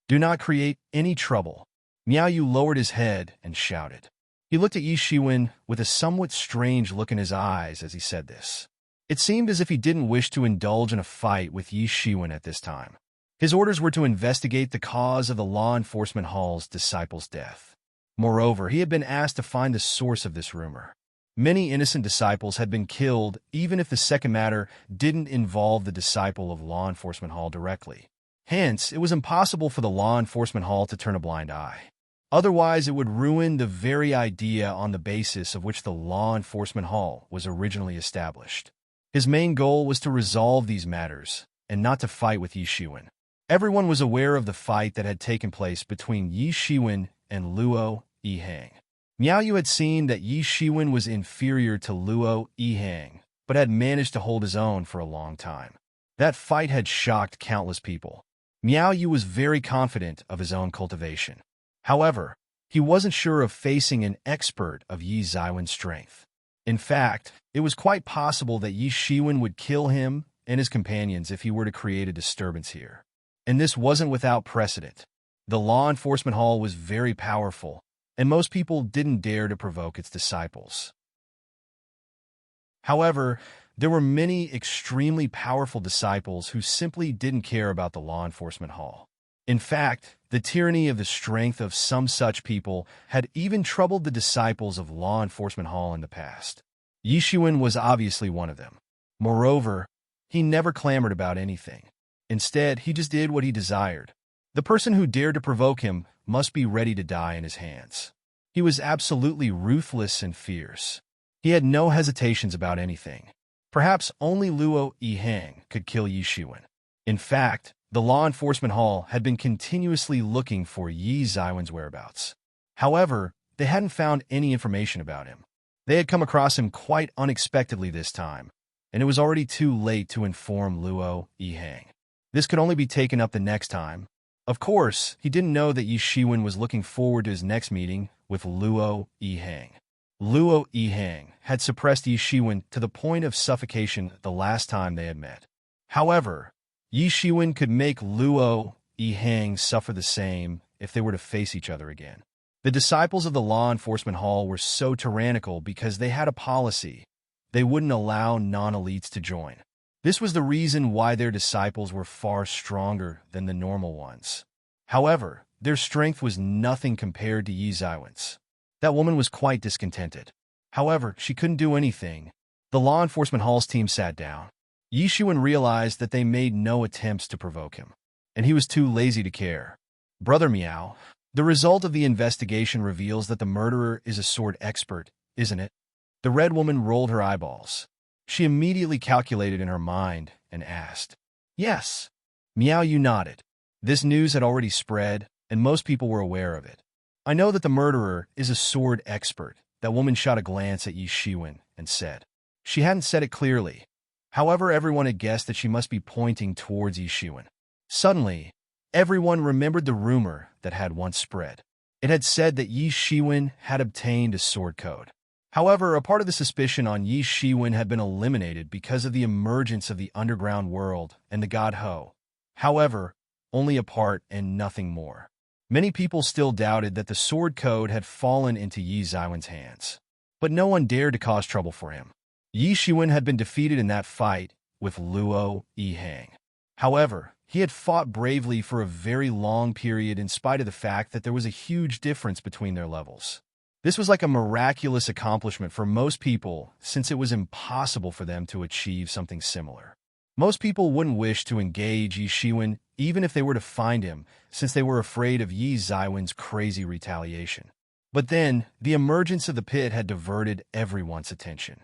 Do not create any trouble. Miao Yu lowered his head and shouted. He looked at Yi Shiwen with a somewhat strange look in his eyes as he said this. It seemed as if he didn't wish to indulge in a fight with Yi Shiwen at this time. His orders were to investigate the cause of the law enforcement hall's disciple's death. Moreover, he had been asked to find the source of this rumor. Many innocent disciples had been killed, even if the second matter didn't involve the disciple of law enforcement hall directly. Hence, it was impossible for the law enforcement hall to turn a blind eye. Otherwise, it would ruin the very idea on the basis of which the law enforcement hall was originally established. His main goal was to resolve these matters, and not to fight with Yi Shiwen. Everyone was aware of the fight that had taken place between Yi Shiwen and Luo Yihang. Miao Yu had seen that Yi Shiwen was inferior to Luo Yihang, but had managed to hold his own for a long time. That fight had shocked countless people. Miao Yu was very confident of his own cultivation. However, he wasn't sure of facing an expert of Yi Ziwen's strength. In fact, it was quite possible that Yi Shiwen would kill him and his companions if he were to create a disturbance here. And this wasn't without precedent. The law enforcement hall was very powerful, and most people didn't dare to provoke its disciples. However, there were many extremely powerful disciples who simply didn't care about the law enforcement hall. In fact, the tyranny of the strength of some such people had even troubled the disciples of law enforcement hall in the past. Yi Shiwen was obviously one of them. Moreover, he never clamored about anything. Instead, he just did what he desired. The person who dared to provoke him must be ready to die in his hands. He was absolutely ruthless and fierce. He had no hesitations about anything. Perhaps only Luo Yihang could kill Yi Shiwen. In fact, the law enforcement hall had been continuously looking for Yi Ziwen's whereabouts. However, they hadn't found any information about him. They had come across him quite unexpectedly this time, and it was already too late to inform Luo Yihang. This could only be taken up the next time. Of course, he didn't know that Yi Shiwen was looking forward to his next meeting with Luo Yihang. Luo Yihang had suppressed Yi Shiwen to the point of suffocation the last time they had met. However, Yi Shiwen could make Luo Yihang suffer the same if they were to face each other again. The disciples of the law enforcement hall were so tyrannical because they had a policy. They wouldn't allow non-elites to join. This was the reason why their disciples were far stronger than the normal ones. However, their strength was nothing compared to Yi Ziwen's. That woman was quite discontented. However, she couldn't do anything. The law enforcement hall's team sat down. Yi Shiwen realized that they made no attempts to provoke him, and he was too lazy to care. Brother Miao, the result of the investigation reveals that the murderer is a sword expert, isn't it? The red woman rolled her eyeballs. She immediately calculated in her mind and asked. Yes. Miao Yu nodded. This news had already spread, and most people were aware of it. I know that the murderer is a sword expert. That woman shot a glance at Yi Shiwen and said. She hadn't said it clearly. However, everyone had guessed that she must be pointing towards Yi Shiwen. Suddenly, everyone remembered the rumor that had once spread. It had said that Yi Shiwen had obtained a sword code. However, a part of the suspicion on Yi Shiwen had been eliminated because of the emergence of the underground world and the god Ho. However, only a part and nothing more. Many people still doubted that the sword code had fallen into Yi Ziwen's hands. But no one dared to cause trouble for him. Yi Shiwen had been defeated in that fight with Luo Yihang. However, he had fought bravely for a very long period in spite of the fact that there was a huge difference between their levels. This was like a miraculous accomplishment for most people since it was impossible for them to achieve something similar. Most people wouldn't wish to engage Yi Shiwen even if they were to find him, since they were afraid of Yi Ziwen's crazy retaliation. But then, the emergence of the pit had diverted everyone's attention.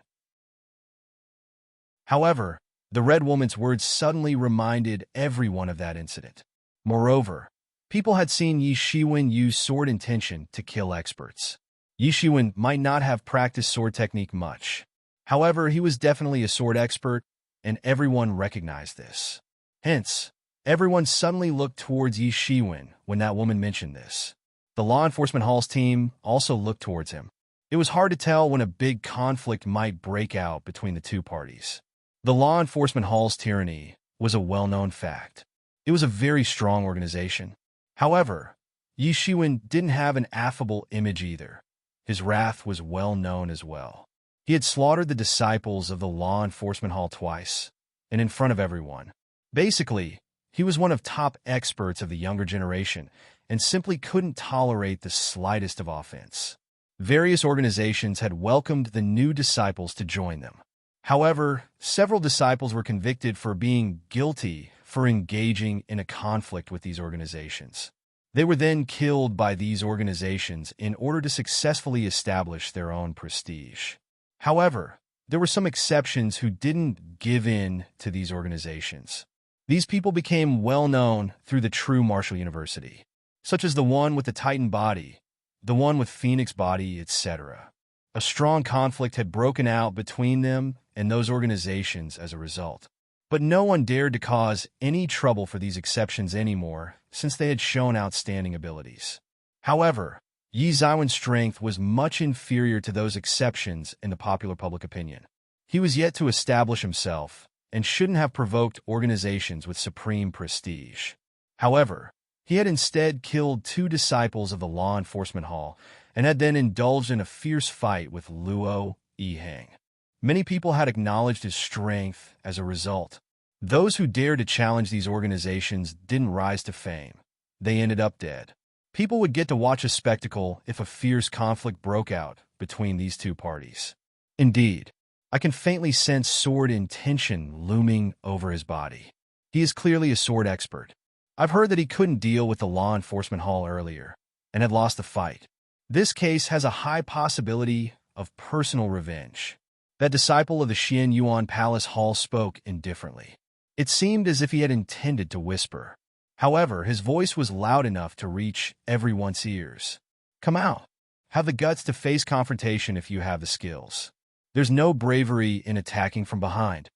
However, the Red Woman's words suddenly reminded everyone of that incident. Moreover, people had seen Yi Shiwen use sword intention to kill experts. Yi Shiwen might not have practiced sword technique much. However, he was definitely a sword expert, and everyone recognized this. Hence, everyone suddenly looked towards Yi Shiwen when that woman mentioned this. The law enforcement hall's team also looked towards him. It was hard to tell when a big conflict might break out between the two parties. The law enforcement hall's tyranny was a well-known fact. It was a very strong organization. However, Yi Shiwen didn't have an affable image either. His wrath was well known as well. He had slaughtered the disciples of the law enforcement hall twice, and in front of everyone. Basically, he was one of top experts of the younger generation and simply couldn't tolerate the slightest of offense. Various organizations had welcomed the new disciples to join them. However, several disciples were convicted for being guilty for engaging in a conflict with these organizations. They were then killed by these organizations in order to successfully establish their own prestige. However, there were some exceptions who didn't give in to these organizations. These people became well known through the true martial university, such as the one with the Titan body, the one with Phoenix body, etc. A strong conflict had broken out between them and those organizations as a result. But no one dared to cause any trouble for these exceptions anymore, since they had shown outstanding abilities. However, Yi Xiwen's strength was much inferior to those exceptions in the popular public opinion. He was yet to establish himself, and shouldn't have provoked organizations with supreme prestige. However, he had instead killed 2 disciples of the law enforcement hall, and had then indulged in a fierce fight with Luo Yiheng. Many people had acknowledged his strength as a result. Those who dared to challenge these organizations didn't rise to fame. They ended up dead. People would get to watch a spectacle if a fierce conflict broke out between these two parties. Indeed, I can faintly sense sword intention looming over his body. He is clearly a sword expert. I've heard that he couldn't deal with the law enforcement hall earlier, and had lost the fight. This case has a high possibility of personal revenge. That disciple of the Xian Yuan Palace Hall spoke indifferently. It seemed as if he had intended to whisper. However, his voice was loud enough to reach everyone's ears. Come out. Have the guts to face confrontation if you have the skills. There's no bravery in attacking from behind.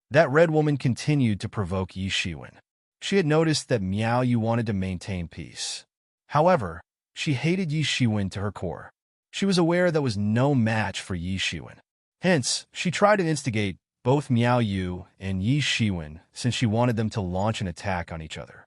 That red woman continued to provoke Yi Shiwen. She had noticed that Miao Yu wanted to maintain peace. However, she hated Yi Shiwen to her core. She was aware that was no match for Yi Shiwen. Hence, she tried to instigate both Miao Yu and Yi Shiwen since she wanted them to launch an attack on each other.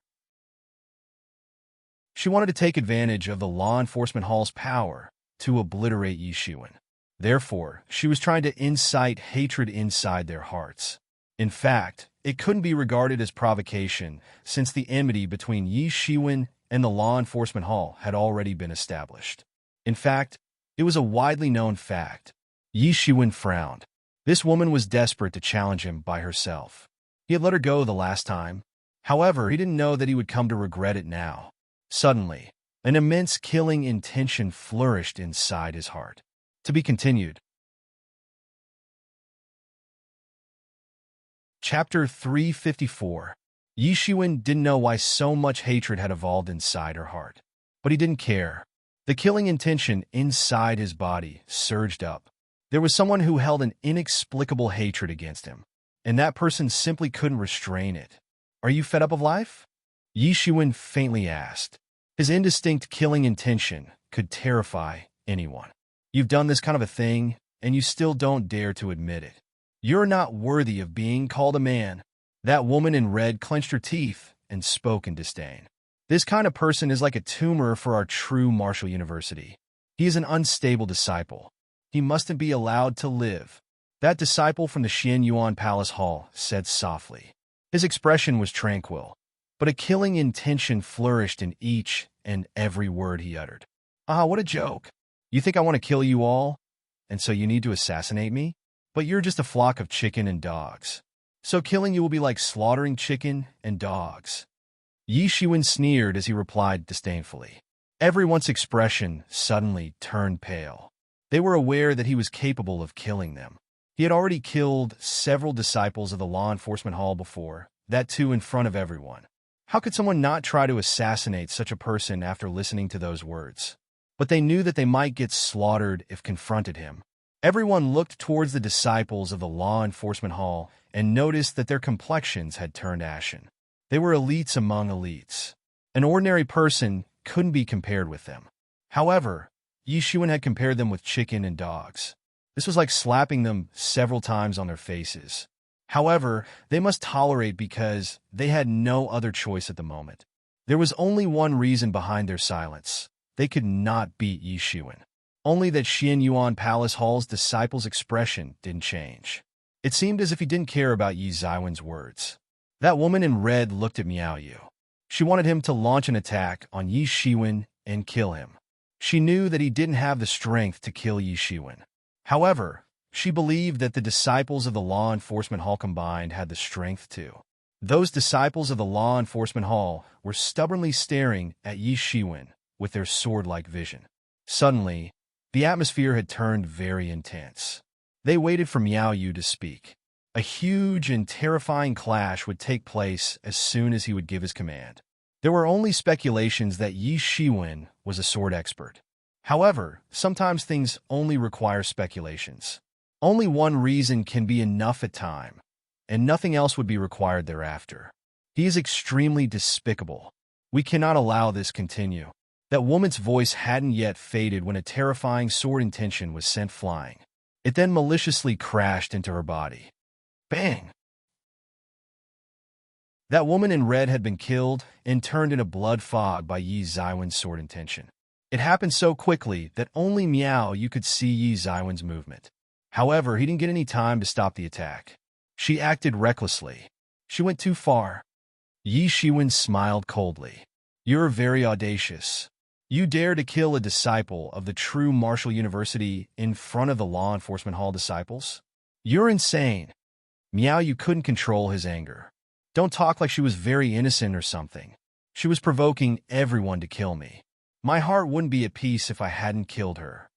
She wanted to take advantage of the law enforcement hall's power to obliterate Yi Shiwen. Therefore, she was trying to incite hatred inside their hearts. In fact, it couldn't be regarded as provocation since the enmity between Yi Shiwen and the law enforcement hall had already been established. In fact, it was a widely known fact. Yi Shiwen frowned. This woman was desperate to challenge him by herself. He had let her go the last time. However, he didn't know that he would come to regret it now. Suddenly, an immense killing intention flourished inside his heart. To be continued. Chapter 354. Yi Shiwen didn't know why so much hatred had evolved inside her heart. But he didn't care. The killing intention inside his body surged up. There was someone who held an inexplicable hatred against him, and that person simply couldn't restrain it. Are you fed up of life? Yi Shiwen faintly asked. His indistinct killing intention could terrify anyone. You've done this kind of a thing, and you still don't dare to admit it. You're not worthy of being called a man. That woman in red clenched her teeth and spoke in disdain. This kind of person is like a tumor for our true martial university. He is an unstable disciple. He mustn't be allowed to live. That disciple from the Xian Yuan Palace Hall said softly. His expression was tranquil, but a killing intention flourished in each and every word he uttered. Ah, what a joke. You think I want to kill you all? And so you need to assassinate me? But you're just a flock of chicken and dogs. So killing you will be like slaughtering chicken and dogs. Yi Shiwen sneered as he replied disdainfully. Everyone's expression suddenly turned pale. They were aware that he was capable of killing them. He had already killed several disciples of the law enforcement hall before, that too in front of everyone. How could someone not try to assassinate such a person after listening to those words? But they knew that they might get slaughtered if confronted him. Everyone looked towards the disciples of the law enforcement hall and noticed that their complexions had turned ashen. They were elites among elites. An ordinary person couldn't be compared with them. However, Yi Xuan had compared them with chicken and dogs. This was like slapping them several times on their faces. However, they must tolerate because they had no other choice at the moment. There was only one reason behind their silence. They could not beat Yi Xuan. Only that Xian Yuan Palace Hall's disciple's expression didn't change. It seemed as if he didn't care about Yi Zaiwen's words. That woman in red looked at Miao Yu. She wanted him to launch an attack on Yi Xuan and kill him. She knew that he didn't have the strength to kill Yi Xuan. However, she believed that the disciples of the law enforcement hall combined had the strength to. Those disciples of the law enforcement hall were stubbornly staring at Yi Xuan with their sword-like vision. Suddenly, the atmosphere had turned very intense. They waited for Miao Yu to speak. A huge and terrifying clash would take place as soon as he would give his command. There were only speculations that Yi Xuan was a sword expert. However, sometimes things only require speculations. Only one reason can be enough at time, and nothing else would be required thereafter. He is extremely despicable. We cannot allow this continue. That woman's voice hadn't yet faded when a terrifying sword intention was sent flying. It then maliciously crashed into her body. Bang! That woman in red had been killed and turned into blood fog by Yi Zaiwen's sword intention. It happened so quickly that only Miao Yu could see Yi Zaiwen's movement. However, he didn't get any time to stop the attack. She acted recklessly. She went too far. Yi Xuan smiled coldly. You're very audacious. You dare to kill a disciple of the true martial university in front of the law enforcement hall disciples? You're insane. Miao Yu couldn't control his anger. Don't talk like she was very innocent or something. She was provoking everyone to kill me. My heart wouldn't be at peace if I hadn't killed her.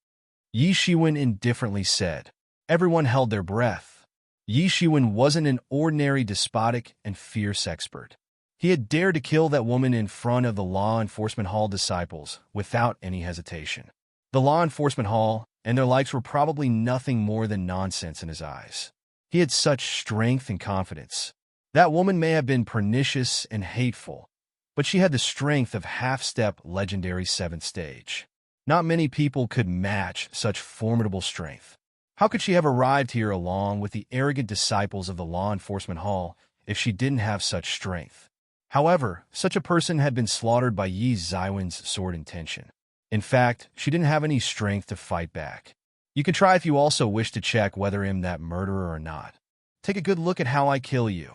Yi Xuan indifferently said. Everyone held their breath. Yi Xuan wasn't an ordinary despotic and fierce expert. He had dared to kill that woman in front of the law enforcement hall disciples without any hesitation. The law enforcement hall and their likes were probably nothing more than nonsense in his eyes. He had such strength and confidence. That woman may have been pernicious and hateful, but she had the strength of half-step legendary 7th stage. Not many people could match such formidable strength. How could she have arrived here along with the arrogant disciples of the law enforcement hall if she didn't have such strength? However, such a person had been slaughtered by Yi Zaiwen's sword intention. In fact, she didn't have any strength to fight back. You can try if you also wish to check whether I'm that murderer or not. Take a good look at how I kill you.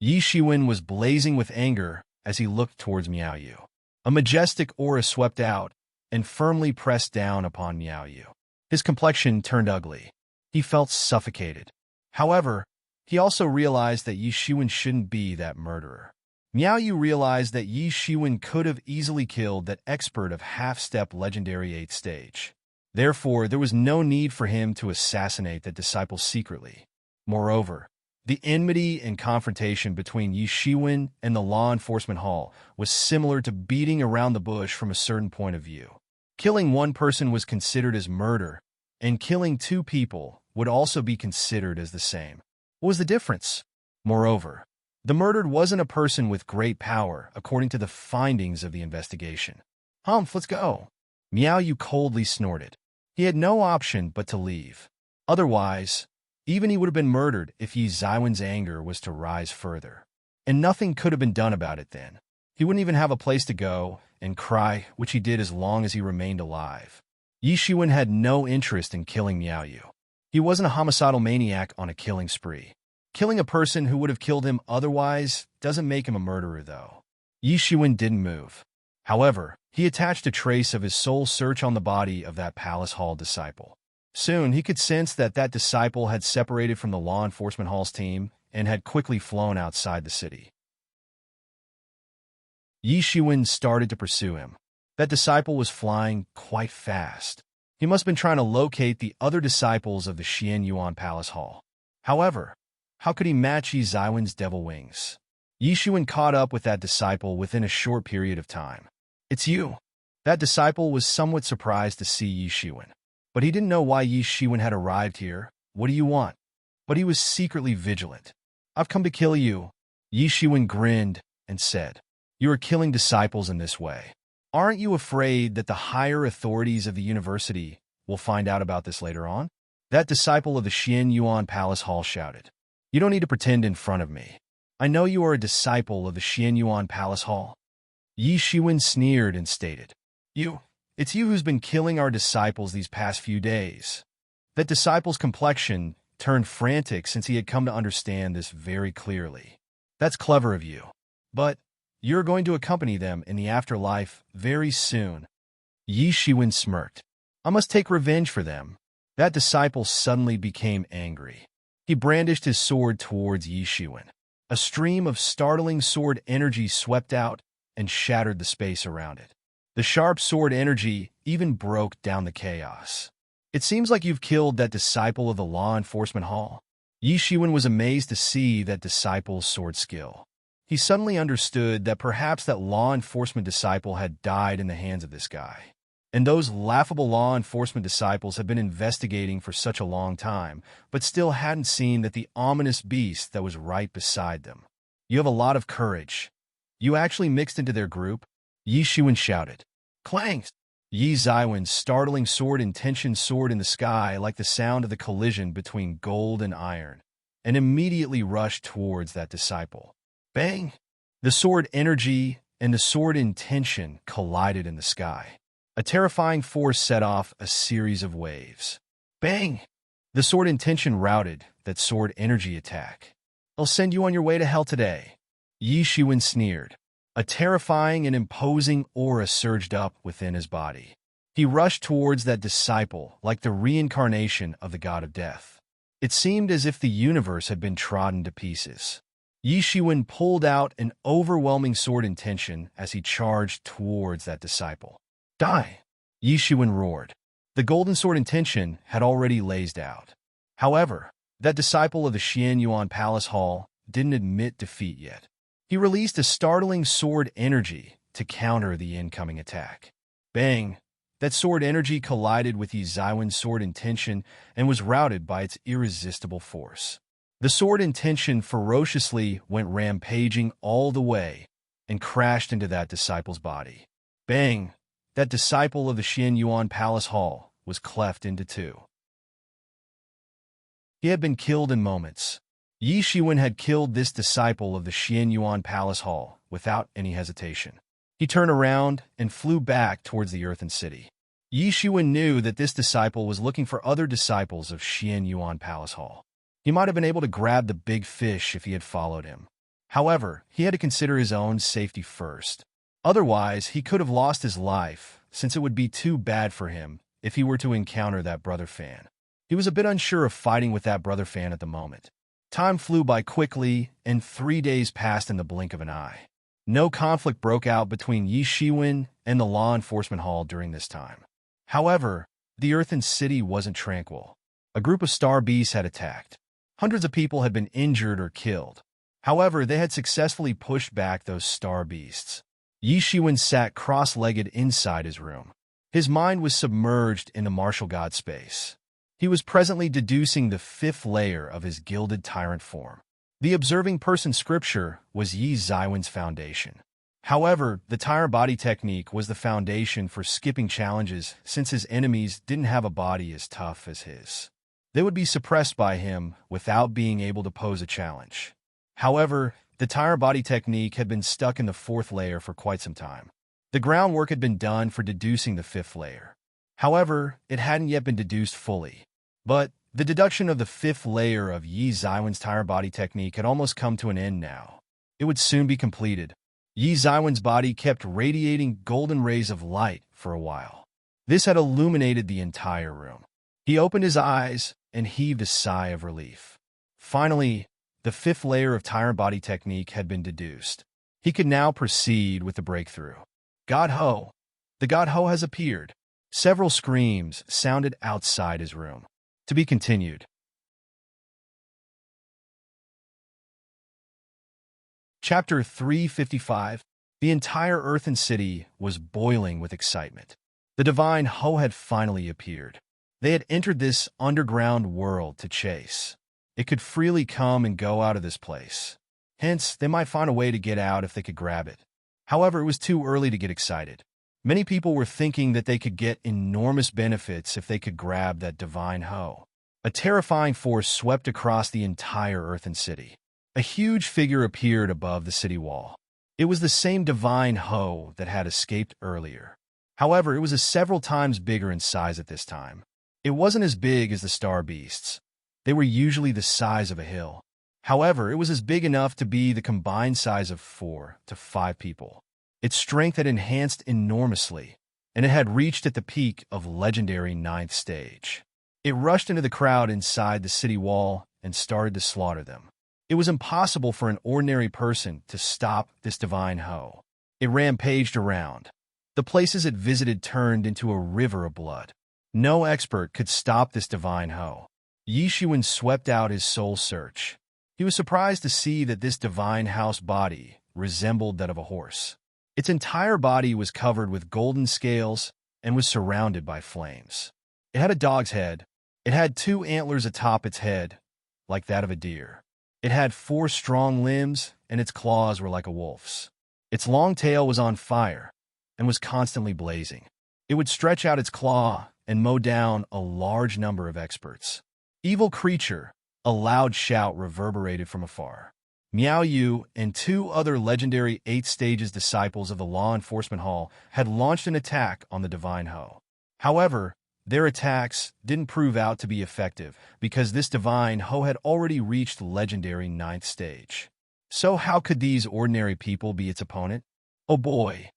Yi Xuan was blazing with anger as he looked towards Miao Yu. A majestic aura swept out and firmly pressed down upon Miao Yu. His complexion turned ugly. He felt suffocated. However, he also realized that Yi Xuan shouldn't be that murderer. Miao Yu realized that Yi Xuan could have easily killed that expert of half-step legendary 8th stage. Therefore, there was no need for him to assassinate that disciple secretly. Moreover, the enmity and confrontation between Yi Xuan and the law enforcement hall was similar to beating around the bush from a certain point of view. Killing one person was considered as murder, and killing 2 people would also be considered as the same. What was the difference? Moreover, the murdered wasn't a person with great power, according to the findings of the investigation. Humph, let's go. Miao Yu coldly snorted. He had no option but to leave. Otherwise, even he would have been murdered if Yi Zaiwen's anger was to rise further. And nothing could have been done about it then. He wouldn't even have a place to go and cry, which he did as long as he remained alive. Yi Xuan had no interest in killing Miao Yu. He wasn't a homicidal maniac on a killing spree. Killing a person who would have killed him otherwise doesn't make him a murderer, though. Yi Xuan didn't move. However, he attached a trace of his soul search on the body of that palace hall disciple. Soon, he could sense that that disciple had separated from the law enforcement hall's team and had quickly flown outside the city. Yi Xuan started to pursue him. That disciple was flying quite fast. He must have been trying to locate the other disciples of the Xian Yuan Palace Hall. However, how could he match Yi Zaiwen's devil wings? Yi Xuan caught up with that disciple within a short period of time. It's you. That disciple was somewhat surprised to see Yi Xuan. But he didn't know why Yi Xuan had arrived here. What do you want? But he was secretly vigilant. I've come to kill you. Yi Xuan grinned and said, You are killing disciples in this way. Aren't you afraid that the higher authorities of the university will find out about this later on? That disciple of the Xian Yuan Palace Hall shouted. You don't need to pretend in front of me. I know you are a disciple of the Xian Yuan Palace Hall. Yi Shiwen sneered and stated, It's you who's been killing our disciples these past few days. That disciple's complexion turned frantic since he had come to understand this very clearly. That's clever of you. But you're going to accompany them in the afterlife very soon. Yi Shiwen smirked. I must take revenge for them. That disciple suddenly became angry. He brandished his sword towards Yi Shiwen. A stream of startling sword energy swept out and shattered the space around it. The sharp sword energy even broke down the chaos. It seems like you've killed that disciple of the law enforcement hall. Yi Shiwen was amazed to see that disciple's sword skill. He suddenly understood that perhaps that law enforcement disciple had died in the hands of this guy. And those laughable law enforcement disciples had been investigating for such a long time, but still hadn't seen that the ominous beast that was right beside them. You have a lot of courage. You actually mixed into their group? Yi Shiwen shouted. Clang! Yi Zaiwen's startling sword intention soared in the sky like the sound of the collision between gold and iron, and immediately rushed towards that disciple. Bang! The sword energy and the sword intention collided in the sky. A terrifying force set off a series of waves. Bang! The sword intention routed that sword energy attack. I'll send you on your way to hell today. Yi Shiwen sneered. A terrifying and imposing aura surged up within his body. He rushed towards that disciple like the reincarnation of the god of death. It seemed as if the universe had been trodden to pieces. Yi Shiwen pulled out an overwhelming sword intention as he charged towards that disciple. Die! Yi Shiwen roared. The golden sword intention had already blazed out. However, that disciple of the Xian Yuan Palace Hall didn't admit defeat yet. He released a startling sword energy to counter the incoming attack. Bang! That sword energy collided with Yi Zaiwen's sword intention and was routed by its irresistible force. The sword intention ferociously went rampaging all the way and crashed into that disciple's body. Bang! That disciple of the Xian Yuan Palace Hall was cleft into two. He had been killed in moments. Yi Shiwen had killed this disciple of the Xian Yuan Palace Hall without any hesitation. He turned around and flew back towards the Earthen City. Yi Shiwen knew that this disciple was looking for other disciples of Xian Yuan Palace Hall. He might have been able to grab the big fish if he had followed him. However, he had to consider his own safety first. Otherwise, he could have lost his life, since it would be too bad for him if he were to encounter that brother fan. He was a bit unsure of fighting with that brother fan at the moment. Time flew by quickly, and 3 days passed in the blink of an eye. No conflict broke out between Yi Shiwen and the law enforcement hall during this time. However, the Earthen City wasn't tranquil. A group of star beasts had attacked. Hundreds of people had been injured or killed. However, they had successfully pushed back those star beasts. Yi Shiwen sat cross-legged inside his room. His mind was submerged in the martial god space. He was presently deducing the 5th layer of his gilded tyrant form. The observing person scripture was Yi Zaiwen's foundation. However, the tyrant body technique was the foundation for skipping challenges since his enemies didn't have a body as tough as his. They would be suppressed by him without being able to pose a challenge. However, the tyrant body technique had been stuck in the 4th layer for quite some time. The groundwork had been done for deducing the 5th layer. However, it hadn't yet been deduced fully. But the deduction of the 5th layer of Yi Zaiwen's tyrant body technique had almost come to an end now. It would soon be completed. Yi Zaiwen's body kept radiating golden rays of light for a while. This had illuminated the entire room. He opened his eyes and heaved a sigh of relief. Finally, the 5th layer of tyrant body technique had been deduced. He could now proceed with the breakthrough. God Ho! The God Ho has appeared. Several screams sounded outside his room. To be continued. Chapter 355. The entire Earthen City was boiling with excitement. The divine Ho had finally appeared. They had entered this underground world to chase. It could freely come and go out of this place. Hence, they might find a way to get out if they could grab it. However, it was too early to get excited. Many people were thinking that they could get enormous benefits if they could grab that divine hoe. A terrifying force swept across the entire earthen city. A huge figure appeared above the city wall. It was the same divine hoe that had escaped earlier. However, it was several times bigger in size at this time. It wasn't as big as the star beasts. They were usually the size of a hill. However, it was as big enough to be the combined size of 4 to 5 people. Its strength had enhanced enormously, and it had reached at the peak of legendary 9th stage. It rushed into the crowd inside the city wall and started to slaughter them. It was impossible for an ordinary person to stop this divine hoe. It rampaged around. The places it visited turned into a river of blood. No expert could stop this divine hoe. Yishuan swept out his soul search. He was surprised to see that this divine house body resembled that of a horse. Its entire body was covered with golden scales and was surrounded by flames. It had a dog's head. It had 2 antlers atop its head, like that of a deer. It had 4 strong limbs, and its claws were like a wolf's. Its long tail was on fire and was constantly blazing. It would stretch out its claw and mow down a large number of experts. Evil creature, a loud shout reverberated from afar. Miao Yu and 2 other legendary 8th stages disciples of the Law Enforcement Hall had launched an attack on the divine hoe. However, their attacks didn't prove out to be effective because this divine hoe had already reached legendary 9th stage. So how could these ordinary people be its opponent? Oh boy,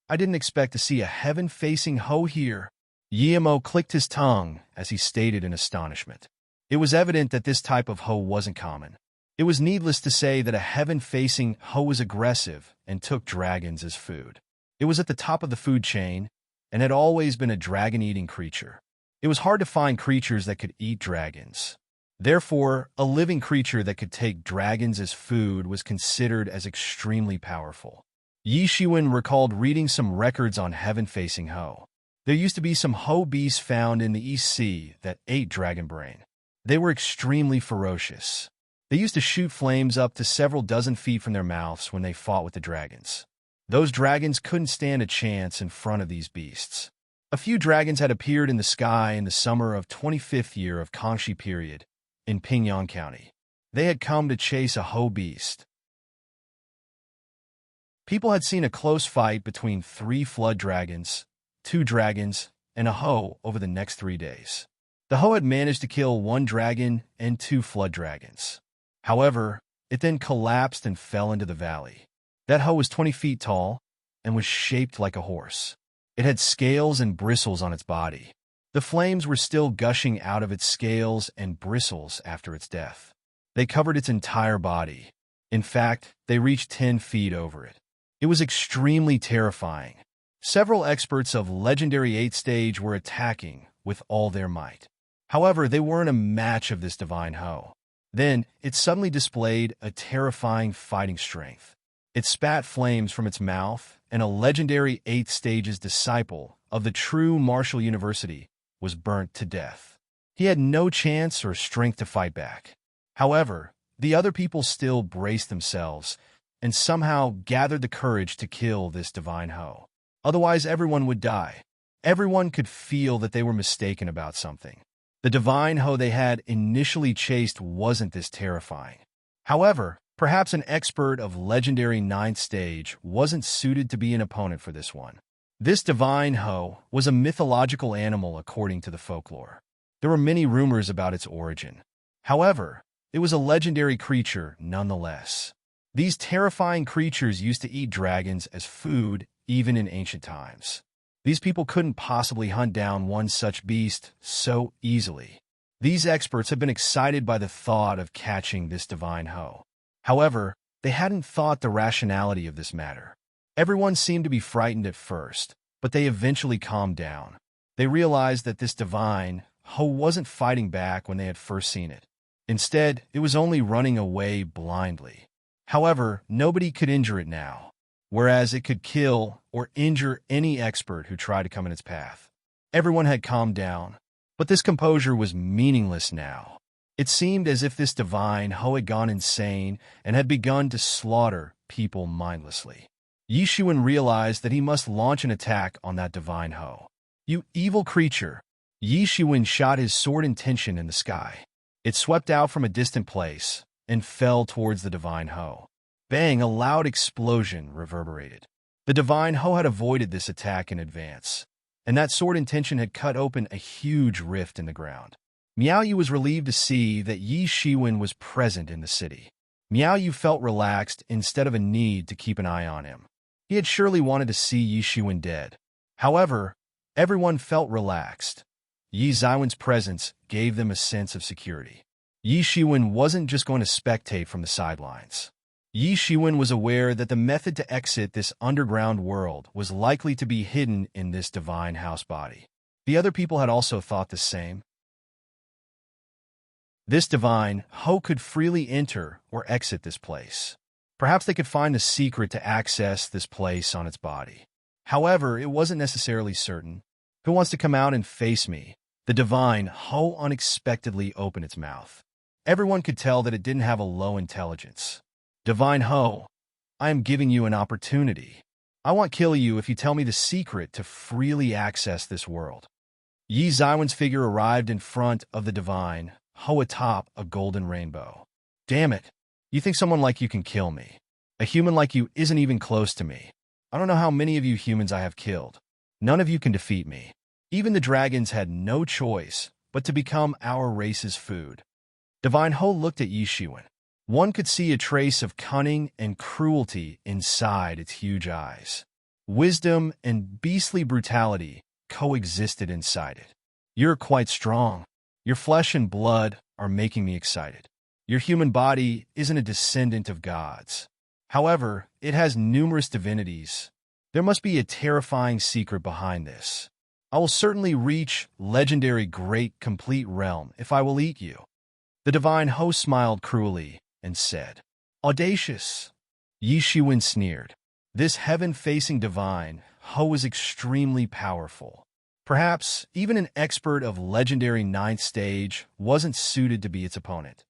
I didn't expect to see a heaven-facing hoe here. Yimo clicked his tongue as he stated in astonishment. It was evident that this type of hoe wasn't common. It was needless to say that a heaven-facing hoe was aggressive and took dragons as food. It was at the top of the food chain and had always been a dragon-eating creature. It was hard to find creatures that could eat dragons. Therefore, a living creature that could take dragons as food was considered as extremely powerful. Yi Shiwen recalled reading some records on heaven-facing hoe. There used to be some hoe beasts found in the East Sea that ate dragon brain. They were extremely ferocious. They used to shoot flames up to several dozen feet from their mouths when they fought with the dragons. Those dragons couldn't stand a chance in front of these beasts. A few dragons had appeared in the sky in the summer of 25th year of Kangxi period in Pingyang County. They had come to chase a hoe beast. People had seen a close fight between 3 flood dragons, 2 dragons, and a hoe over the next 3 days. The hoe had managed to kill 1 dragon and 2 flood dragons. However, it then collapsed and fell into the valley. That hoe was 20 feet tall and was shaped like a horse. It had scales and bristles on its body. The flames were still gushing out of its scales and bristles after its death. They covered its entire body. In fact, they reached 10 feet over it. It was extremely terrifying. Several experts of legendary 8th stage were attacking with all their might. However, they weren't a match of this divine hoe. Then, it suddenly displayed a terrifying fighting strength. It spat flames from its mouth, and a legendary 8th stage's disciple of the true martial university was burnt to death. He had no chance or strength to fight back. However, the other people still braced themselves and somehow gathered the courage to kill this divine hoe. Otherwise, everyone would die. Everyone could feel that they were mistaken about something. The divine hoe they had initially chased wasn't this terrifying. However, perhaps an expert of legendary 9th stage wasn't suited to be an opponent for this one. This divine hoe was a mythological animal according to the folklore. There were many rumors about its origin. However, it was a legendary creature nonetheless. These terrifying creatures used to eat dragons as food even in ancient times. These people couldn't possibly hunt down one such beast so easily. These experts had been excited by the thought of catching this divine hoe. However, they hadn't thought the rationality of this matter. Everyone seemed to be frightened at first, but they eventually calmed down. They realized that this divine hoe wasn't fighting back when they had first seen it. Instead, it was only running away blindly. However, nobody could injure it now, whereas it could kill or injure any expert who tried to come in its path. Everyone had calmed down, but this composure was meaningless now. It seemed as if this divine hoe had gone insane and had begun to slaughter people mindlessly. Yi Xuan realized that he must launch an attack on that divine Ho. "You evil creature!" Yi Xuan shot his sword intention in the sky. It swept out from a distant place and fell towards the divine Ho. Bang! A loud explosion reverberated. The divine Ho had avoided this attack in advance, and that sword intention had cut open a huge rift in the ground. Miao Yu was relieved to see that Yi Shiwen was present in the city. Miao Yu felt relaxed instead of a need to keep an eye on him. He had surely wanted to see Yi Shiwen dead. However, everyone felt relaxed. Yi Xiwen's presence gave them a sense of security. Yi Shiwen wasn't just going to spectate from the sidelines. Yi Shiwen was aware that the method to exit this underground world was likely to be hidden in this divine house body. The other people had also thought the same. This divine Ho could freely enter or exit this place. Perhaps they could find the secret to access this place on its body. However, it wasn't necessarily certain. "Who wants to come out and face me?" The divine Ho unexpectedly opened its mouth. Everyone could tell that it didn't have a low intelligence. "Divine Ho, I am giving you an opportunity. I won't kill you if you tell me the secret to freely access this world." Yi Xiwen's figure arrived in front of the divine Ho atop a golden rainbow. "Damn it. You think someone like you can kill me? A human like you isn't even close to me. I don't know how many of you humans I have killed. None of you can defeat me." Even the dragons had no choice but to become our race's food. Divine Ho looked at Yi Shiwen. One could see a trace of cunning and cruelty inside its huge eyes. Wisdom and beastly brutality coexisted inside it. "You're quite strong. Your flesh and blood are making me excited. Your human body isn't a descendant of gods. However, it has numerous divinities. There must be a terrifying secret behind this. I will certainly reach legendary great complete realm if I will eat you." The divine Ho smiled cruelly and said, "Audacious." Yi Shiwen sneered. This heaven-facing divine Ho was extremely powerful. Perhaps even an expert of legendary 9th stage wasn't suited to be its opponent.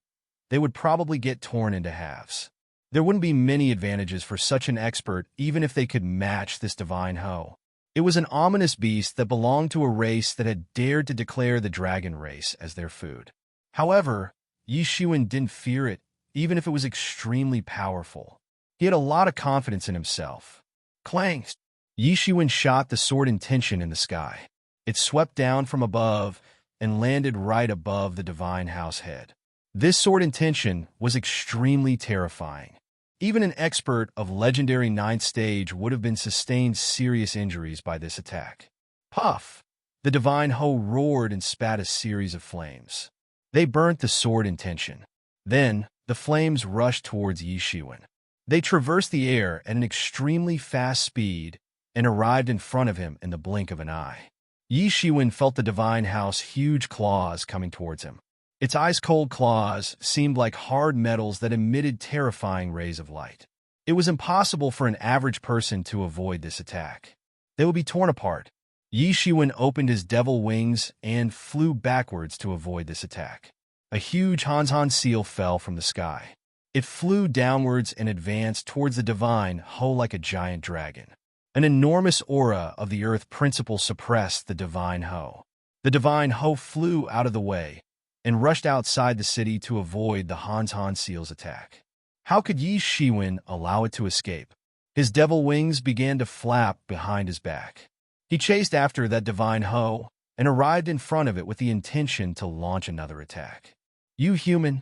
They would probably get torn into halves. There wouldn't be many advantages for such an expert even if they could match this divine Ho. It was an ominous beast that belonged to a race that had dared to declare the dragon race as their food. However, Yi Shiwen didn't fear it, even if it was extremely powerful. He had a lot of confidence in himself. Clang! Yi Shiwen shot the sword intention in the sky. It swept down from above and landed right above the divine house head. This sword intention was extremely terrifying. Even an expert of legendary 9th stage would have been sustained serious injuries by this attack. Puff! The divine Ho roared and spat a series of flames. They burnt the sword intention. Then, the flames rushed towards Yi Shiwen. They traversed the air at an extremely fast speed and arrived in front of him in the blink of an eye. Yi Shiwen felt the divine house's huge claws coming towards him. Its ice-cold claws seemed like hard metals that emitted terrifying rays of light. It was impossible for an average person to avoid this attack. They would be torn apart. Yi Shiwen opened his devil wings and flew backwards to avoid this attack. A huge Hanzhan seal fell from the sky. It flew downwards and advanced towards the divine Ho like a giant dragon. An enormous aura of the earth principle suppressed the divine Ho. The divine Ho flew out of the way and rushed outside the city to avoid the Hanzhan seal's attack. How could Yi Shiwen allow it to escape? His devil wings began to flap behind his back. He chased after that divine Ho and arrived in front of it with the intention to launch another attack. "You human!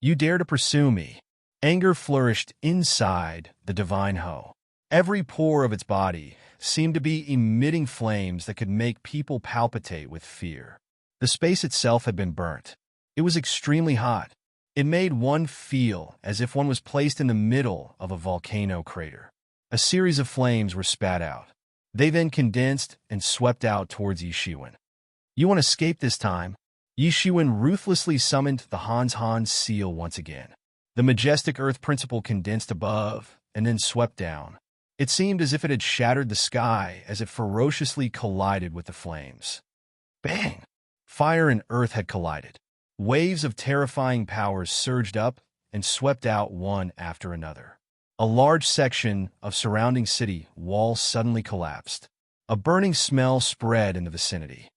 You dare to pursue me!" Anger flourished inside the divine Ho. Every pore of its body seemed to be emitting flames that could make people palpitate with fear. The space itself had been burnt. It was extremely hot. It made one feel as if one was placed in the middle of a volcano crater. A series of flames were spat out. They then condensed and swept out towards Yi Shiwen. "You want to escape this time?" Yi Shiwen ruthlessly summoned the Hanzhan seal once again. The majestic earth principle condensed above and then swept down. It seemed as if it had shattered the sky as it ferociously collided with the flames. Bang! Fire and earth had collided. Waves of terrifying powers surged up and swept out one after another. A large section of surrounding city walls suddenly collapsed. A burning smell spread in the vicinity.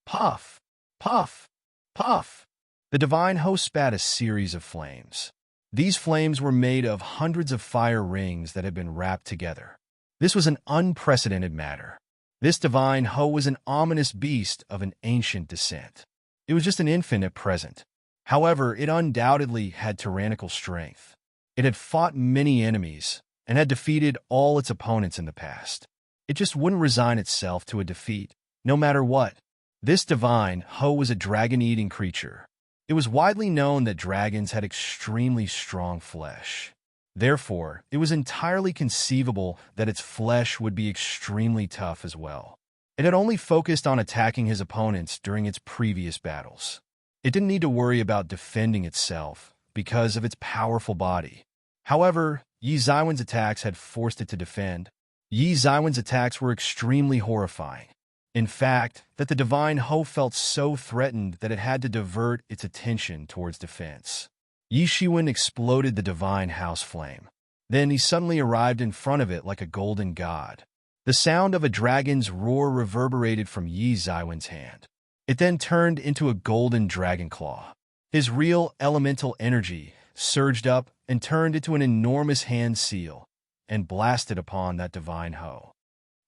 Puff! Puff! Puff! The divine host spat a series of flames. These flames were made of hundreds of fire rings that had been wrapped together. This was an unprecedented matter. This divine hoe was an ominous beast of an ancient descent. It was just an infant at present. However, it undoubtedly had tyrannical strength. It had fought many enemies and had defeated all its opponents in the past. It just wouldn't resign itself to a defeat, no matter what. This divine hoe was a dragon-eating creature. It was widely known that dragons had extremely strong flesh. Therefore, it was entirely conceivable that its flesh would be extremely tough as well. It had only focused on attacking his opponents during its previous battles. It didn't need to worry about defending itself because of its powerful body. However, Yi Zaiwen's attacks had forced it to defend. Yi Zaiwen's attacks were extremely horrifying. In fact, that the divine hoe felt so threatened that it had to divert its attention towards defense. Yi Shiwen exploded the divine house flame. Then he suddenly arrived in front of it like a golden god. The sound of a dragon's roar reverberated from Yi Zaiwen's hand. It then turned into a golden dragon claw. His real elemental energy surged up and turned into an enormous hand seal and blasted upon that divine hoe.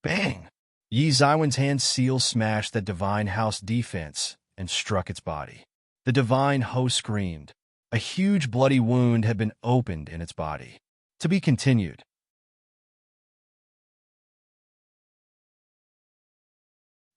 Bang! Yi Zaiwen's hand seal smashed that divine house defense and struck its body. The divine hoe screamed. A huge bloody wound had been opened in its body. To be continued.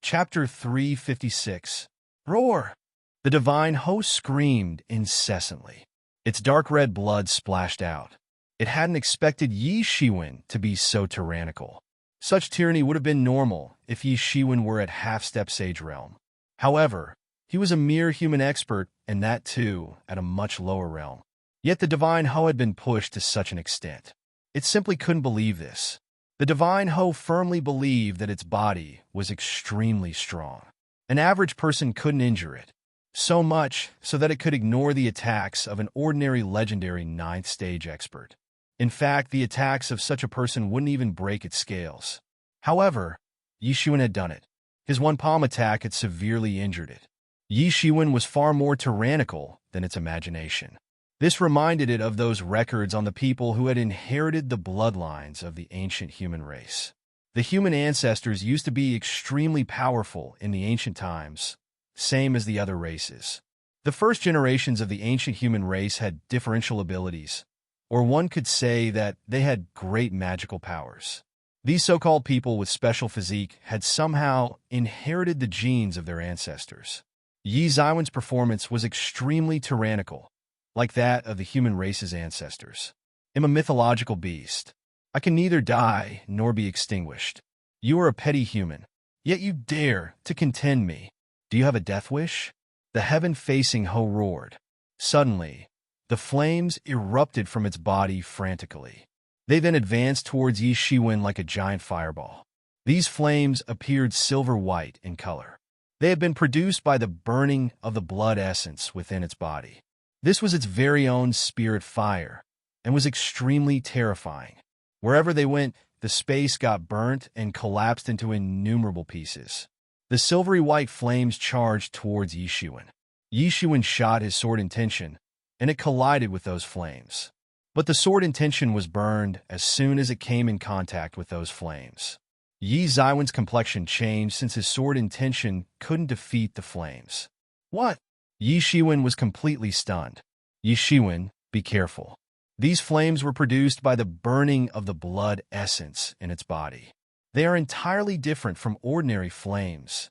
Chapter 356. Roar! The divine host screamed incessantly. Its dark red blood splashed out. It hadn't expected Yi Shiwen to be so tyrannical. Such tyranny would have been normal if Yi Shiwen were at half-step sage realm. However, he was a mere human expert, and that too at a much lower realm. Yet the divine hoe had been pushed to such an extent. It simply couldn't believe this. The divine hoe firmly believed that its body was extremely strong. An average person couldn't injure it. So much so that it could ignore the attacks of an ordinary legendary 9th stage expert. In fact, the attacks of such a person wouldn't even break its scales. However, Yi Shiwen had done it. His one-palm attack had severely injured it. Yi Shiwen was far more tyrannical than its imagination. This reminded it of those records on the people who had inherited the bloodlines of the ancient human race. The human ancestors used to be extremely powerful in the ancient times, same as the other races. The first generations of the ancient human race had differential abilities, or one could say that they had great magical powers. These so-called people with special physique had somehow inherited the genes of their ancestors. Yi Zaiwen's performance was extremely tyrannical, like that of the human race's ancestors. I'm a mythological beast. I can neither die nor be extinguished. You are a petty human, yet you dare to contend me. Do you have a death wish? The heaven-facing hoe roared. Suddenly, the flames erupted from its body frantically. They then advanced towards Yi Shiwen like a giant fireball. These flames appeared silver-white in color. They had been produced by the burning of the blood essence within its body. This was its very own spirit fire, and was extremely terrifying. Wherever they went, the space got burnt and collapsed into innumerable pieces. The silvery white flames charged towards Yi Shiwen. Yi Shiwen shot his sword intention, and it collided with those flames. But the sword intention was burned as soon as it came in contact with those flames. Yi Zaiwen's complexion changed since his sword intention couldn't defeat the flames. What? Yi Shiwen was completely stunned. Yi Shiwen, be careful. These flames were produced by the burning of the blood essence in its body. They are entirely different from ordinary flames.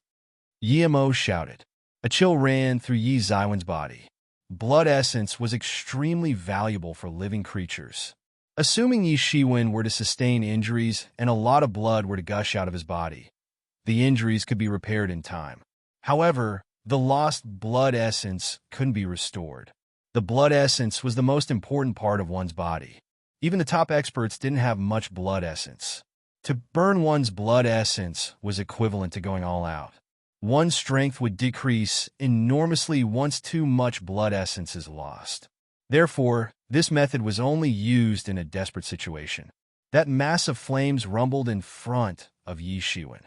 Yi Mo shouted. A chill ran through Yi Zaiwen's body. Blood essence was extremely valuable for living creatures. Assuming Yi Shiwen were to sustain injuries and a lot of blood were to gush out of his body, the injuries could be repaired in time. However, the lost blood essence couldn't be restored. The blood essence was the most important part of one's body. Even the top experts didn't have much blood essence. To burn one's blood essence was equivalent to going all out. One's strength would decrease enormously once too much blood essence is lost. Therefore, This method was only used in a desperate situation. That mass of flames rumbled in front of Yi Shiwen.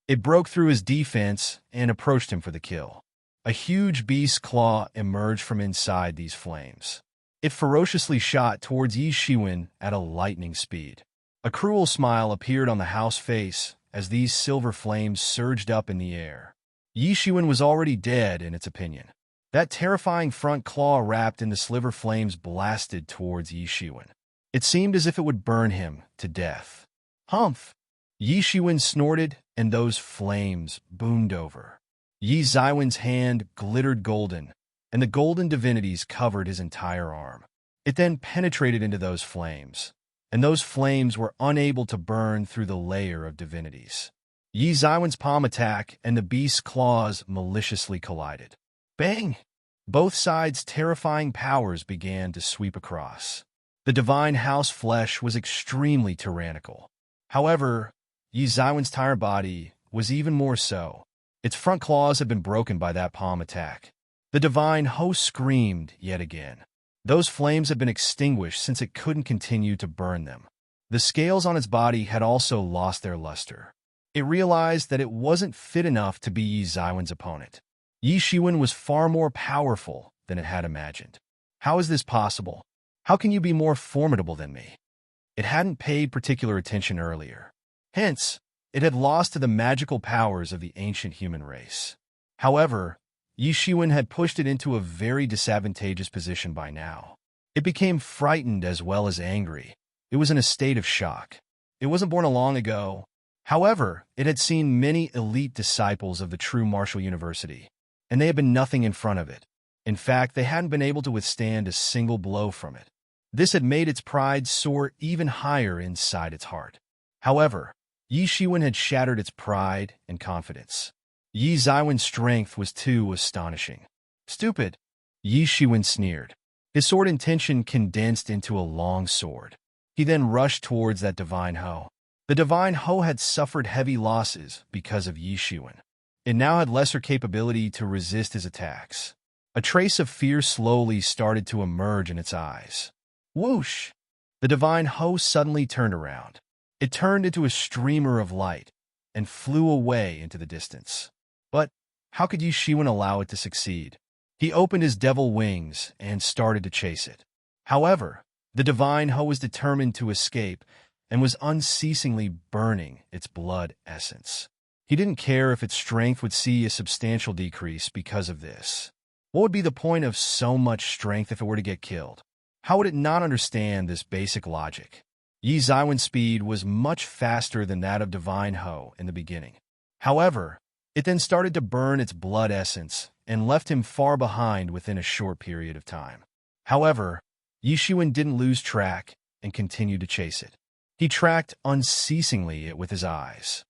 It broke through his defense and approached him for the kill. A huge beast's claw emerged from inside these flames. It ferociously shot towards Yi Shiwen at a lightning speed. A cruel smile appeared on the house's face as these silver flames surged up in the air. Yi Shiwen was already dead, in its opinion. That terrifying front claw wrapped in the sliver flames blasted towards Yi Shiwen. It seemed as if it would burn him to death. Humph! Yi Shiwen snorted, and those flames boomed over. Yi Zaiwen's hand glittered golden, and the golden divinities covered his entire arm. It then penetrated into those flames, and those flames were unable to burn through the layer of divinities. Yi Zaiwen's palm attack and the beast's claws maliciously collided. Bang! Both sides' terrifying powers began to sweep across. The divine house flesh was extremely tyrannical. However, Yi Zaiwen's entire body was even more so. Its front claws had been broken by that palm attack. The divine host screamed yet again. Those flames had been extinguished since it couldn't continue to burn them. The scales on its body had also lost their luster. It realized that it wasn't fit enough to be Yi Zaiwen's opponent. Yi Shiwen was far more powerful than it had imagined. How is this possible? How can you be more formidable than me? It hadn't paid particular attention earlier. Hence, it had lost to the magical powers of the ancient human race. However, Yi Shiwen had pushed it into a very disadvantageous position by now. It became frightened as well as angry. It was in a state of shock. It wasn't born long ago. However, it had seen many elite disciples of the true martial university, and they had been nothing in front of it. In fact, they hadn't been able to withstand a single blow from it. This had made its pride soar even higher inside its heart. However, Yi Shiwen had shattered its pride and confidence. Yi Zaiwen's strength was too astonishing. Stupid! Yi Shiwen sneered. His sword intention condensed into a long sword. He then rushed towards that divine Ho. The divine Ho had suffered heavy losses because of Yi Shiwen. It now had lesser capability to resist his attacks. A trace of fear slowly started to emerge in its eyes. Whoosh! The divine Ho suddenly turned around. It turned into a streamer of light and flew away into the distance. But how could Yi Shiwen allow it to succeed? He opened his devil wings and started to chase it. However, the divine Ho was determined to escape and was unceasingly burning its blood essence. He didn't care if its strength would see a substantial decrease because of this. What would be the point of so much strength if it were to get killed? How would it not understand this basic logic? Yi Zaiwen's speed was much faster than that of divine Ho in the beginning. However, it then started to burn its blood essence and left him far behind within a short period of time. However, Yi Shiwen didn't lose track and continued to chase it. He tracked unceasingly it with his eyes.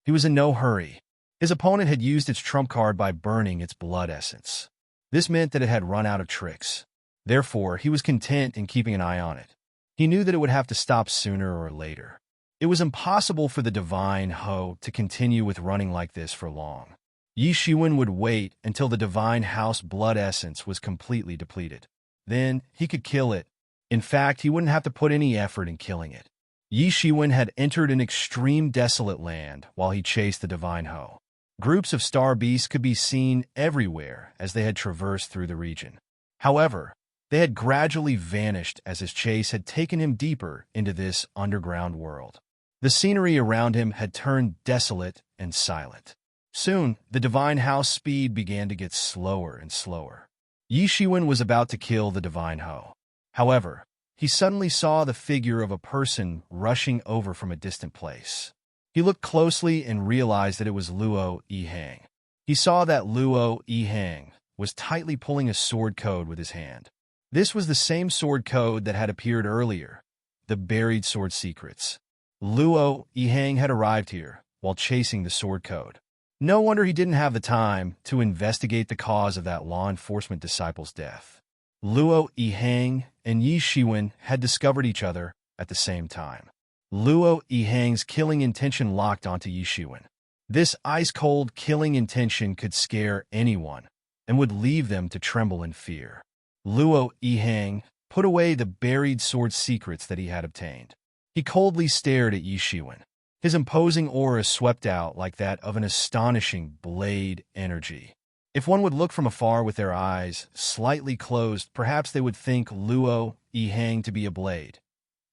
He was in no hurry. His opponent had used its trump card by burning its blood essence. This meant that it had run out of tricks. Therefore, he was content in keeping an eye on it. He knew that it would have to stop sooner or later. It was impossible for the divine Ho to continue with running like this for long. Yi Shiwen would wait until the divine house blood essence was completely depleted. Then, he could kill it. In fact, he wouldn't have to put any effort in killing it. Yi Shiwen had entered an extreme desolate land while he chased the divine Ho. Groups of star beasts could be seen everywhere as they had traversed through the region. However, they had gradually vanished as his chase had taken him deeper into this underground world. The scenery around him had turned desolate and silent. Soon, the divine house speed began to get slower and slower. Yi Shiwen was about to kill the divine Ho. However, he suddenly saw the figure of a person rushing over from a distant place. He looked closely and realized that it was Luo Yihang. He saw that Luo Yihang was tightly pulling a sword code with his hand. This was the same sword code that had appeared earlier, the buried sword secrets. Luo Yihang had arrived here while chasing the sword code. No wonder he didn't have the time to investigate the cause of that law enforcement disciple's death. Luo Yihang and Yi Shiwen had discovered each other at the same time. Luo Yihang's killing intention locked onto Yi Shiwen. This ice-cold killing intention could scare anyone, and would leave them to tremble in fear. Luo Yihang put away the buried sword secrets that he had obtained. He coldly stared at Yi Shiwen. His imposing aura swept out like that of an astonishing blade energy. If one would look from afar with their eyes slightly closed, perhaps they would think Luo Yihang to be a blade,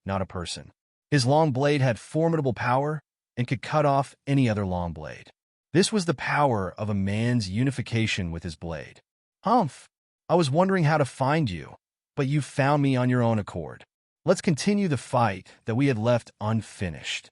not a person. His long blade had formidable power and could cut off any other long blade. This was the power of a man's unification with his blade. Humph! I was wondering how to find you, but you found me on your own accord. Let's continue the fight that we had left unfinished.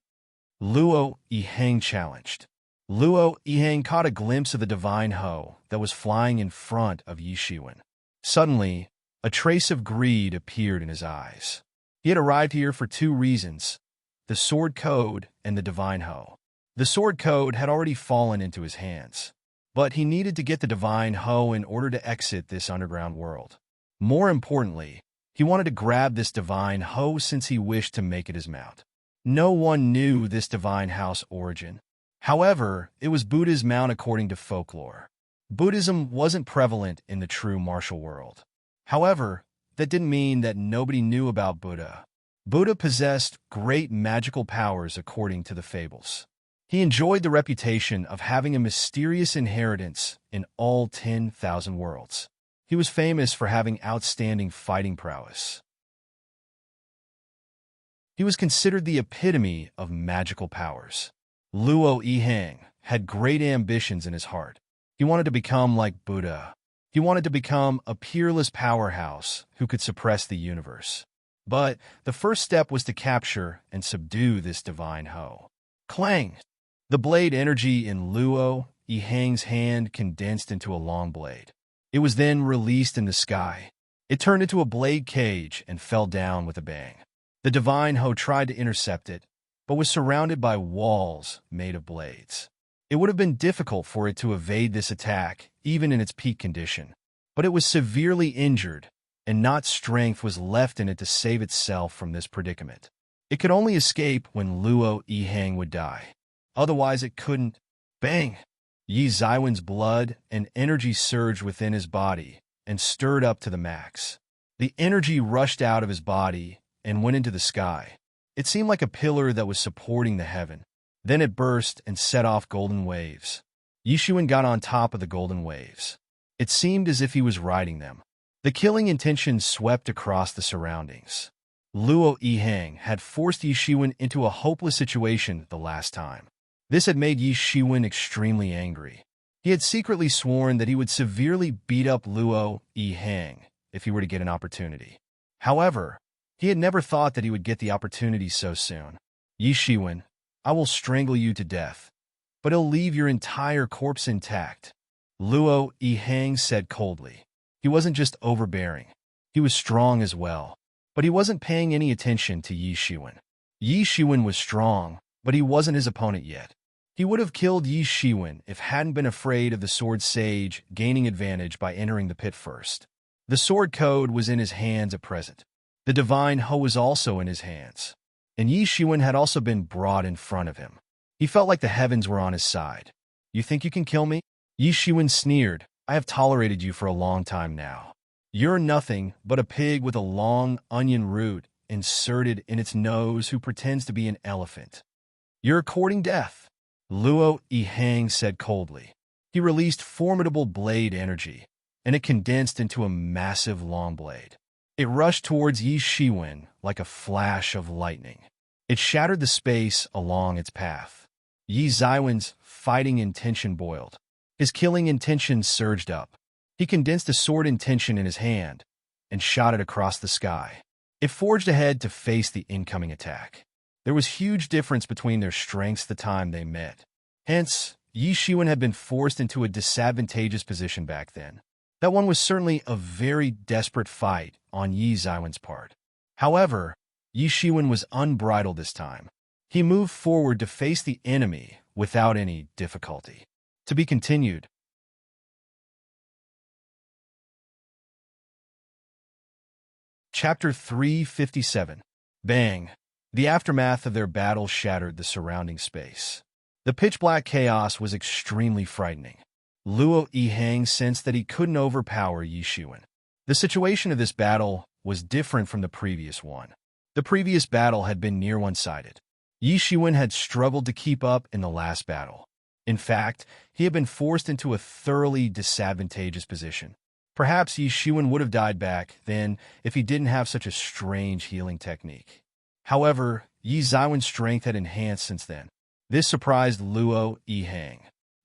Luo Yihang challenged. Luo Yihang caught a glimpse of the divine Ho that was flying in front of Yi Shiwen. Suddenly, a trace of greed appeared in his eyes. He had arrived here for two reasons: the sword code and the divine Ho. The sword code had already fallen into his hands, but he needed to get the divine Ho in order to exit this underground world. More importantly, he wanted to grab this divine Ho since he wished to make it his mount. No one knew this divine house origin. However, it was Buddha's mount according to folklore. Buddhism wasn't prevalent in the true martial world. However, that didn't mean that nobody knew about Buddha. Buddha possessed great magical powers according to the fables. He enjoyed the reputation of having a mysterious inheritance in all 10,000 worlds. He was famous for having outstanding fighting prowess. He was considered the epitome of magical powers. Luo Yihang had great ambitions in his heart. He wanted to become like Buddha. He wanted to become a peerless powerhouse who could suppress the universe. But the first step was to capture and subdue this divine Ho. Clang! The blade energy in Luo Yihang's hand condensed into a long blade. It was then released in the sky. It turned into a blade cage and fell down with a bang. The divine Ho tried to intercept it, but was surrounded by walls made of blades. It would have been difficult for it to evade this attack, even in its peak condition. But it was severely injured, and not strength was left in it to save itself from this predicament. It could only escape when Luo Yihang would die. Otherwise it couldn't. Bang! Yi Zaiwen's blood and energy surged within his body and stirred up to the max. The energy rushed out of his body and went into the sky. It seemed like a pillar that was supporting the heaven. Then it burst and set off golden waves. Yi Shiwen got on top of the golden waves. It seemed as if he was riding them. The killing intention swept across the surroundings. Luo Yihang had forced Yi Shiwen into a hopeless situation the last time. This had made Yi Shiwen extremely angry. He had secretly sworn that he would severely beat up Luo Yihang if he were to get an opportunity. However, he had never thought that he would get the opportunity so soon. Yi Shiwen, I will strangle you to death, but he'll leave your entire corpse intact. Luo Yihang said coldly. He wasn't just overbearing. He was strong as well, but he wasn't paying any attention to Yi Shiwen. Yi Shiwen was strong, but he wasn't his opponent yet. He would have killed Yi Shiwen if hadn't been afraid of the sword sage gaining advantage by entering the pit first. The sword code was in his hands at present. The divine Ho was also in his hands, and Yi Shiwen had also been brought in front of him. He felt like the heavens were on his side. You think you can kill me? Yi Shiwen sneered. I have tolerated you for a long time now. You're nothing but a pig with a long onion root inserted in its nose who pretends to be an elephant. You're courting death, Luo Yihang said coldly. He released formidable blade energy, and it condensed into a massive long blade. It rushed towards Yi Shiwen like a flash of lightning. It shattered the space along its path. Yi Zaiwen's fighting intention boiled. His killing intention surged up. He condensed a sword intention in his hand and shot it across the sky. It forged ahead to face the incoming attack. There was huge difference between their strengths the time they met. Hence, Yi Shiwen had been forced into a disadvantageous position back then. That one was certainly a very desperate fight on Yi Zaiwen's part. However, Yi Shiwen was unbridled this time. He moved forward to face the enemy without any difficulty. To be continued. Chapter 357. Bang! The aftermath of their battle shattered the surrounding space. The pitch-black chaos was extremely frightening. Luo Yihang sensed that he couldn't overpower Yi Shiwen. The situation of this battle was different from the previous one. The previous battle had been near one-sided. Yi Shiwen had struggled to keep up in the last battle. In fact, he had been forced into a thoroughly disadvantageous position. Perhaps Yi Shiwen would have died back then if he didn't have such a strange healing technique. However, Yi Zaiwen's strength had enhanced since then. This surprised Luo Yihang.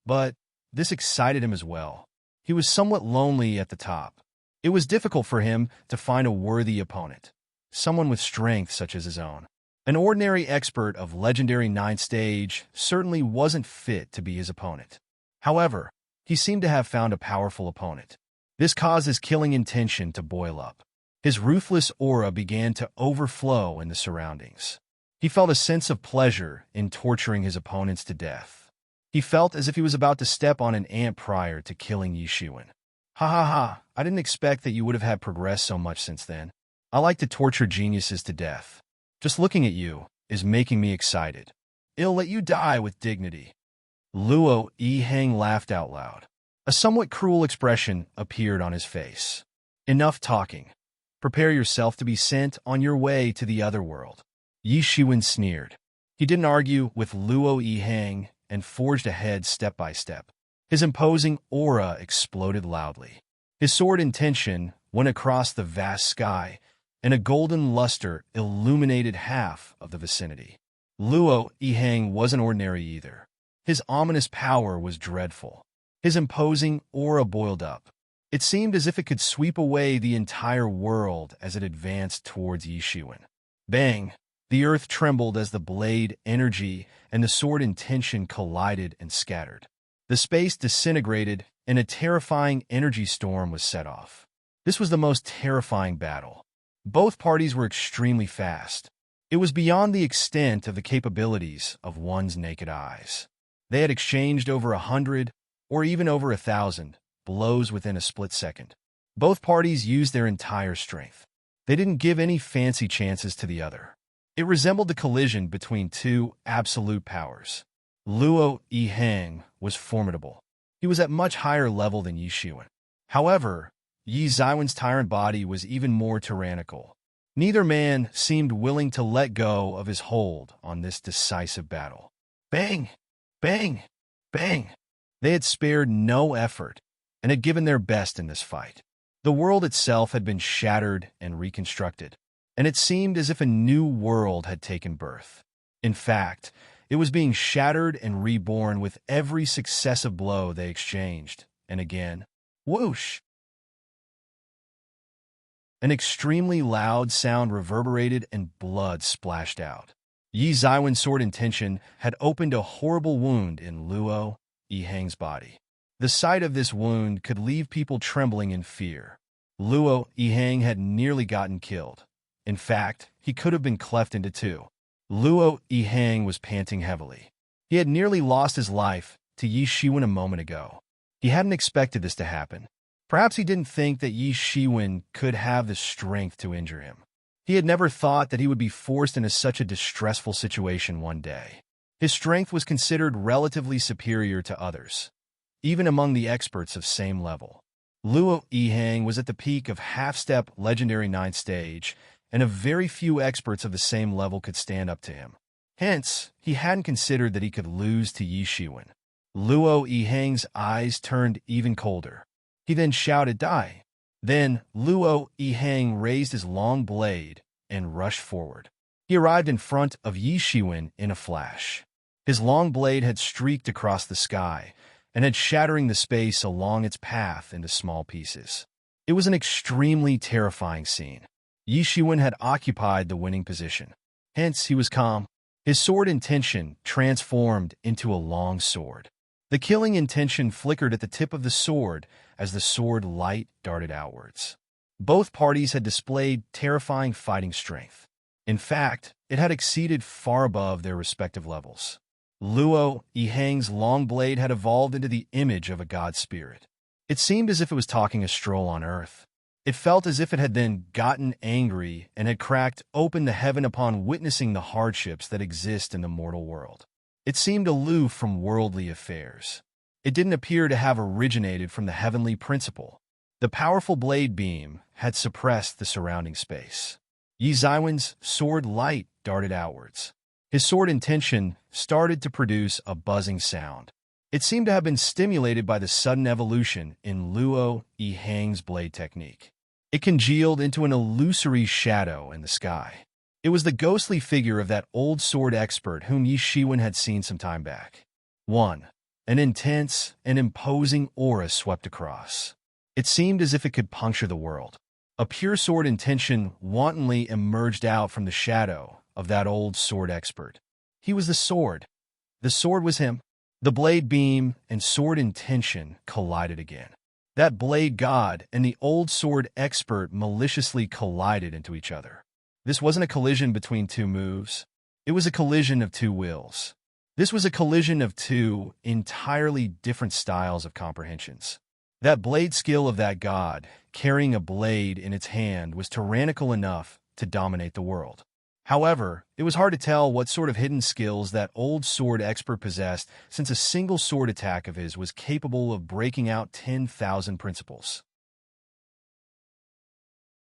But this excited him as well. He was somewhat lonely at the top. It was difficult for him to find a worthy opponent, someone with strength such as his own. An ordinary expert of legendary 9th stage certainly wasn't fit to be his opponent. However, he seemed to have found a powerful opponent. This caused his killing intention to boil up. His ruthless aura began to overflow in the surroundings. He felt a sense of pleasure in torturing his opponents to death. He felt as if he was about to step on an ant prior to killing Yi Shiwen. Ha ha ha, I didn't expect that you would have had progressed so much since then. I like to torture geniuses to death. Just looking at you is making me excited. I'll let you die with dignity. Luo Yihang laughed out loud. A somewhat cruel expression appeared on his face. Enough talking. Prepare yourself to be sent on your way to the other world. Yi Shiwen sneered. He didn't argue with Luo Yihang and forged ahead step by step. His imposing aura exploded loudly. His sword intention went across the vast sky, and a golden luster illuminated half of the vicinity. Luo Yihang wasn't ordinary either. His ominous power was dreadful. His imposing aura boiled up. It seemed as if it could sweep away the entire world as it advanced towards Yi Shiwen. Bang! The earth trembled as the blade energy and the sword intention collided and scattered. The space disintegrated, and a terrifying energy storm was set off. This was the most terrifying battle. Both parties were extremely fast. It was beyond the extent of the capabilities of one's naked eyes. They had exchanged over 100, or even over 1,000, blows within a split second. Both parties used their entire strength. They didn't give any fancy chances to the other. It resembled the collision between two absolute powers. Luo Yihang was formidable. He was at much higher level than Yi Shiwen. However, Yi Zaiwen's tyrant body was even more tyrannical. Neither man seemed willing to let go of his hold on this decisive battle. Bang! Bang! Bang! They had spared no effort and had given their best in this fight. The world itself had been shattered and reconstructed, and it seemed as if a new world had taken birth. In fact, it was being shattered and reborn with every successive blow they exchanged, and again, whoosh! An extremely loud sound reverberated and blood splashed out. Yi Zaiwen's sword intention had opened a horrible wound in Luo Yihang's body. The sight of this wound could leave people trembling in fear. Luo Yihang had nearly gotten killed. In fact, he could have been cleft into two. Luo Yihang was panting heavily. He had nearly lost his life to Yi Shiwen a moment ago. He hadn't expected this to happen. Perhaps he didn't think that Yi Shiwen could have the strength to injure him. He had never thought that he would be forced into such a distressful situation one day. His strength was considered relatively superior to others, even among the experts of same level. Luo Yihang was at the peak of half-step legendary 9th stage, and a very few experts of the same level could stand up to him. Hence, he hadn't considered that he could lose to Yi Shiwen. Luo Yihang's eyes turned even colder. He then shouted, "Die!" Then, Luo Yihang raised his long blade and rushed forward. He arrived in front of Yi Shiwen in a flash. His long blade had streaked across the sky and had shattering the space along its path into small pieces. It was an extremely terrifying scene. Yi Shiwen had occupied the winning position. Hence, he was calm. His sword intention transformed into a long sword. The killing intention flickered at the tip of the sword as the sword light darted outwards. Both parties had displayed terrifying fighting strength. In fact, it had exceeded far above their respective levels. Luo Yihang's long blade had evolved into the image of a god spirit. It seemed as if it was taking a stroll on earth. It felt as if it had then gotten angry and had cracked open the heaven upon witnessing the hardships that exist in the mortal world. It seemed aloof from worldly affairs. It didn't appear to have originated from the heavenly principle. The powerful blade beam had suppressed the surrounding space. Yi Zaiwen's sword light darted outwards. His sword intention started to produce a buzzing sound. It seemed to have been stimulated by the sudden evolution in Luo Yihang's blade technique. It congealed into an illusory shadow in the sky. It was the ghostly figure of that old sword expert whom Yi Shiwen had seen some time back. 1. An intense and imposing aura swept across. It seemed as if it could puncture the world. A pure sword intention wantonly emerged out from the shadow of that old sword expert. He was the sword. The sword was him. The blade beam and sword intention collided again. That blade god and the old sword expert maliciously collided into each other. This wasn't a collision between two moves. It was a collision of two wills. This was a collision of two entirely different styles of comprehensions. That blade skill of that god, carrying a blade in its hand, was tyrannical enough to dominate the world. However, it was hard to tell what sort of hidden skills that old sword expert possessed, since a single sword attack of his was capable of breaking out 10,000 principles.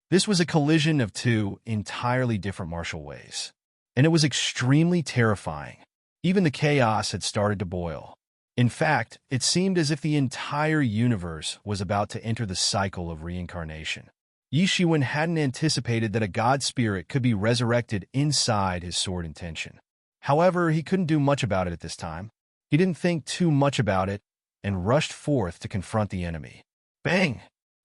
This was a collision of two entirely different martial ways, and it was extremely terrifying. Even the chaos had started to boil. In fact, it seemed as if the entire universe was about to enter the cycle of reincarnation. Yi Shiwen hadn't anticipated that a god spirit could be resurrected inside his sword intention. However, he couldn't do much about it at this time. He didn't think too much about it and rushed forth to confront the enemy. Bang!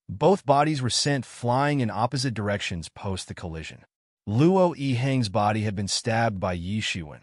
Both bodies were sent flying in opposite directions post the collision. Luo Yihang's body had been stabbed by Yi Shiwen.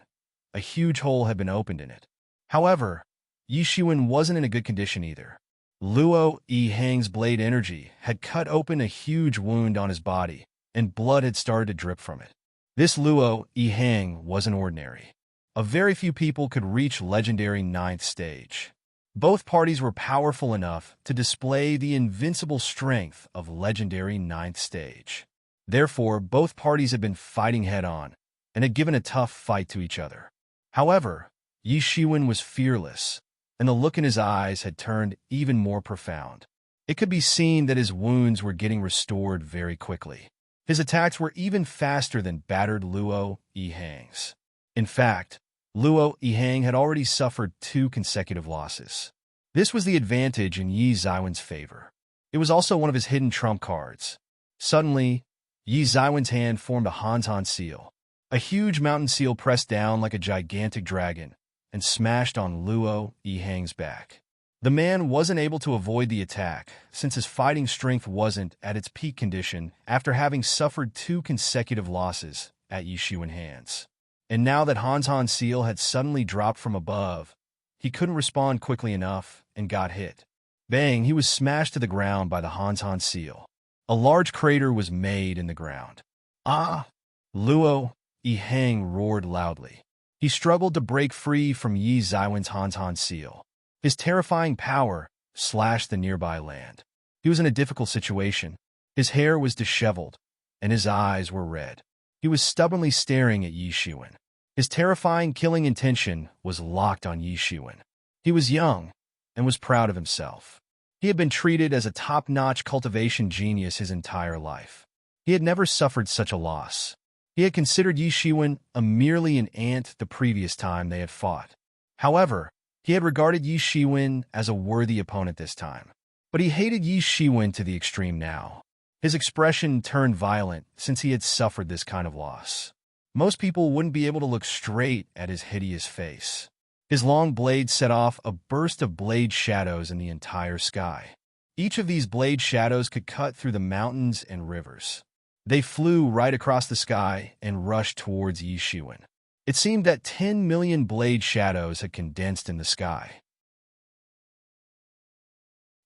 A huge hole had been opened in it. However, Yi Shiwen wasn't in a good condition either. Luo Yihang's blade energy had cut open a huge wound on his body, and blood had started to drip from it. This Luo Yihang wasn't ordinary. A very few people could reach legendary 9th stage. Both parties were powerful enough to display the invincible strength of legendary 9th stage. Therefore, both parties had been fighting head-on and had given a tough fight to each other. However, Yi Shiwen was fearless, and the look in his eyes had turned even more profound. It could be seen that his wounds were getting restored very quickly. His attacks were even faster than battered Luo Yihang's. In fact, Luo Yihang had already suffered 2 consecutive losses. This was the advantage in Yi Zaiwen's favor. It was also one of his hidden trump cards. Suddenly, Yi Zaiwen's hand formed a Hanzhan seal. A huge mountain seal pressed down like a gigantic dragon and smashed on Luo Yihang's back. The man wasn't able to avoid the attack, since his fighting strength wasn't at its peak condition after having suffered 2 consecutive losses at Yi Shiwen's hands. And now that Hanzhan seal had suddenly dropped from above, he couldn't respond quickly enough and got hit. Bang, he was smashed to the ground by the Hanzhan seal. A large crater was made in the ground. Ah! Luo Yihang roared loudly. He struggled to break free from Yi Zaiwen's Hanzhan seal. His terrifying power slashed the nearby land. He was in a difficult situation. His hair was disheveled, and his eyes were red. He was stubbornly staring at Yi Shiwen. His terrifying killing intention was locked on Yi Shiwen. He was young and was proud of himself. He had been treated as a top-notch cultivation genius his entire life. He had never suffered such a loss. He had considered Yi Shiwen merely an ant the previous time they had fought. However, he had regarded Yi Shiwen as a worthy opponent this time. But he hated Yi Shiwen to the extreme now. His expression turned violent since he had suffered this kind of loss. Most people wouldn't be able to look straight at his hideous face. His long blade set off a burst of blade shadows in the entire sky. Each of these blade shadows could cut through the mountains and rivers. They flew right across the sky and rushed towards Yi Shiwen. It seemed that 10 million blade shadows had condensed in the sky.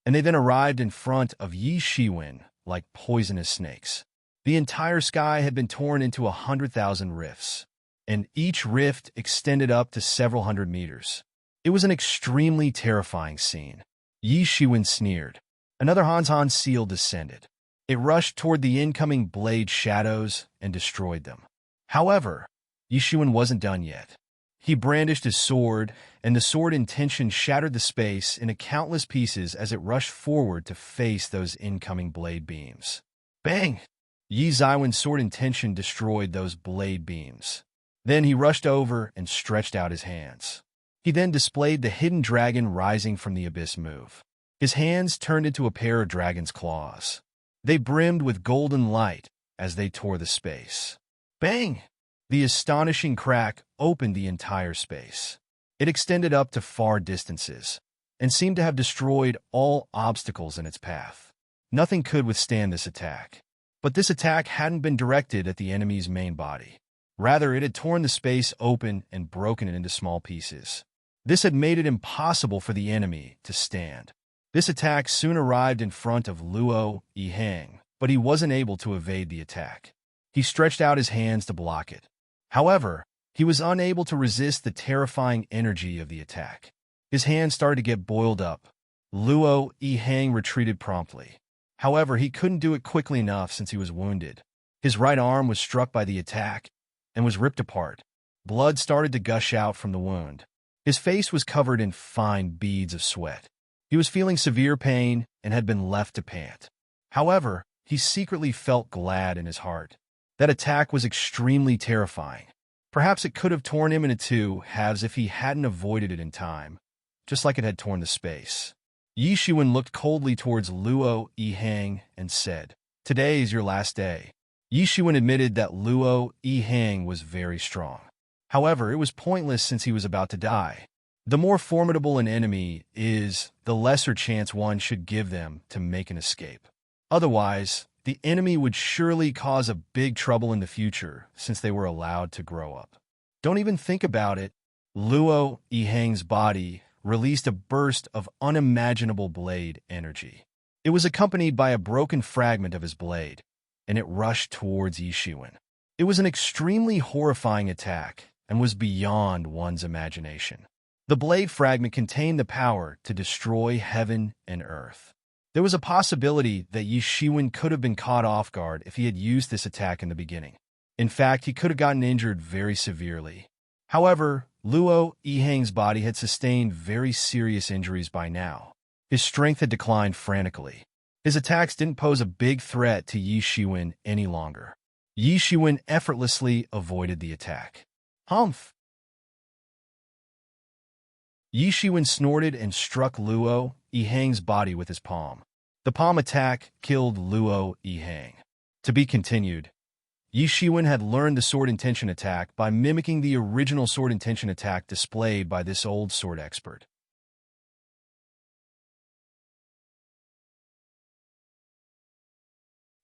And they then arrived in front of Yi Shiwen like poisonous snakes. The entire sky had been torn into 100,000 rifts, and each rift extended up to several hundred meters. It was an extremely terrifying scene. Yi Shiwen sneered. Another Hanzhan seal descended. It rushed toward the incoming blade shadows and destroyed them. However, Yi Shiwen wasn't done yet. He brandished his sword, and the sword intention shattered the space into countless pieces as it rushed forward to face those incoming blade beams. Bang! Yi Zaiwen's sword intention destroyed those blade beams. Then he rushed over and stretched out his hands. He then displayed the hidden dragon rising from the abyss move. His hands turned into a pair of dragon's claws. They brimmed with golden light as they tore the space. Bang! The astonishing crack opened the entire space. It extended up to far distances and seemed to have destroyed all obstacles in its path. Nothing could withstand this attack. But this attack hadn't been directed at the enemy's main body. Rather, it had torn the space open and broken it into small pieces. This had made it impossible for the enemy to stand. This attack soon arrived in front of Luo Yihang, but he wasn't able to evade the attack. He stretched out his hands to block it. However, he was unable to resist the terrifying energy of the attack. His hands started to get boiled up. Luo Yihang retreated promptly. However, he couldn't do it quickly enough since he was wounded. His right arm was struck by the attack and was ripped apart. Blood started to gush out from the wound. His face was covered in fine beads of sweat. He was feeling severe pain and had been left to pant. However, he secretly felt glad in his heart. That attack was extremely terrifying. Perhaps it could have torn him into two halves if he hadn't avoided it in time, just like it had torn the space. Yi Shiwen looked coldly towards Luo Yihang and said, "Today is your last day." Yi Shiwen admitted that Luo Yihang was very strong. However, it was pointless since he was about to die. The more formidable an enemy is, the lesser chance one should give them to make an escape. Otherwise, the enemy would surely cause a big trouble in the future since they were allowed to grow up. Don't even think about it. Luo Yihang's body released a burst of unimaginable blade energy. It was accompanied by a broken fragment of his blade, and it rushed towards Yi Shiwen. It was an extremely horrifying attack and was beyond one's imagination. The blade fragment contained the power to destroy heaven and earth. There was a possibility that Yi Shiwen could have been caught off guard if he had used this attack in the beginning. In fact, he could have gotten injured very severely. However, Luo Yihang's body had sustained very serious injuries by now. His strength had declined frantically. His attacks didn't pose a big threat to Yi Shiwen any longer. Yi Shiwen effortlessly avoided the attack. Humph! Yi Shiwen snorted and struck Luo Yihang's body with his palm. The palm attack killed Luo Yihang. To be continued. Yi Shiwen had learned the sword intention attack by mimicking the original sword intention attack displayed by this old sword expert.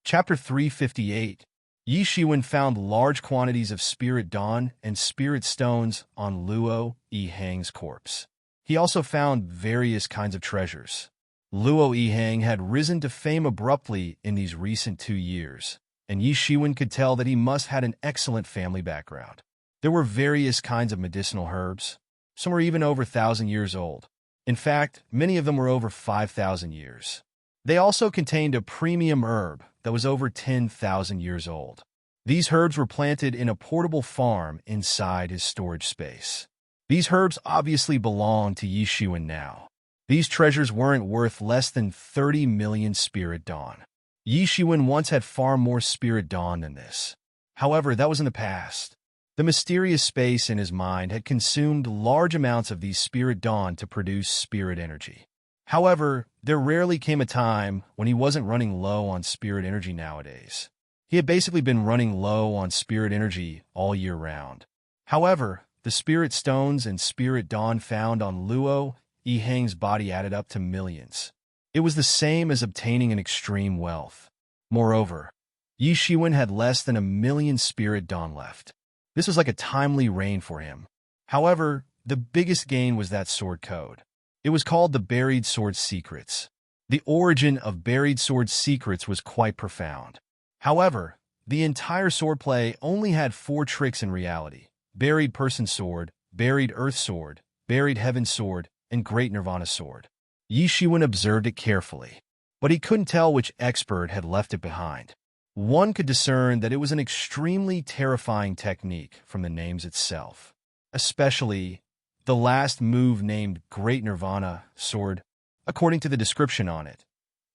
Chapter 358. Yi Shiwen found large quantities of spirit dawn and spirit stones on Luo Yihang's corpse. He also found various kinds of treasures. Luo Yihang had risen to fame abruptly in these recent 2 years, and Yi Shiwen could tell that he must have had an excellent family background. There were various kinds of medicinal herbs. Some were even over 1,000 years old. In fact, many of them were over 5,000 years. They also contained a premium herb that was over 10,000 years old. These herbs were planted in a portable farm inside his storage space. These herbs obviously belonged to Yi Shiwen now. These treasures weren't worth less than 30 million spirit dawn. Yi Shiwen once had far more spirit dawn than this. However, that was in the past. The mysterious space in his mind had consumed large amounts of these spirit dawn to produce spirit energy. However, there rarely came a time when he wasn't running low on spirit energy nowadays. He had basically been running low on spirit energy all year round. However, the spirit stones and spirit dawn found on Luo Yihang's body added up to millions. It was the same as obtaining an extreme wealth. Moreover, Yi Shiwen had less than 1 million spirit dawn left. This was like a timely reign for him. However, the biggest gain was that sword code. It was called the Buried Sword Secrets. The origin of Buried Sword Secrets was quite profound. However, the entire swordplay only had 4 tricks in reality: Buried Person Sword, Buried Earth Sword, Buried Heaven Sword, and Great Nirvana Sword. Yi Shiwen observed it carefully, but he couldn't tell which expert had left it behind. One could discern that it was an extremely terrifying technique from the names itself. especially the last move named Great Nirvana Sword. According to the description on it,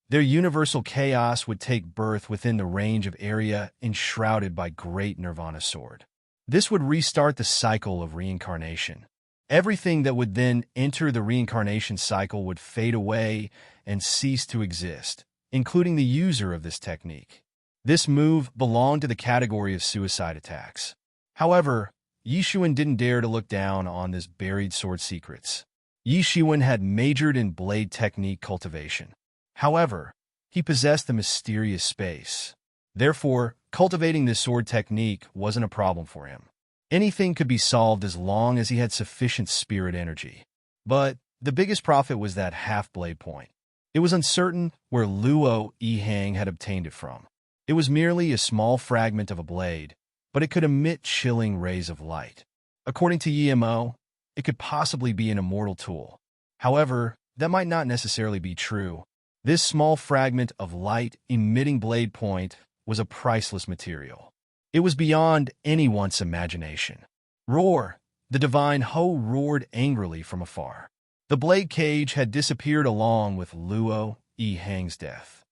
their universal chaos would take birth within the range of area enshrouded by Great Nirvana Sword. This would restart the cycle of reincarnation. Everything that would then enter the reincarnation cycle would fade away and cease to exist, including the user of this technique. This move belonged to the category of suicide attacks. However, Yi Shiwen didn't dare to look down on this buried sword secrets. Yi Shiwen had majored in blade technique cultivation. However, he possessed the mysterious space. Therefore, cultivating this sword technique wasn't a problem for him. Anything could be solved as long as he had sufficient spirit energy. But the biggest profit was that half-blade point. It was uncertain where Luo Yihang had obtained it from. It was merely a small fragment of a blade, but it could emit chilling rays of light. According to Yimo, it could possibly be an immortal tool. However, that might not necessarily be true. This small fragment of light-emitting blade point was a priceless material. It was beyond anyone's imagination. Roar! The divine Ho roared angrily from afar. The blade cage had disappeared along with Luo Yihang's death.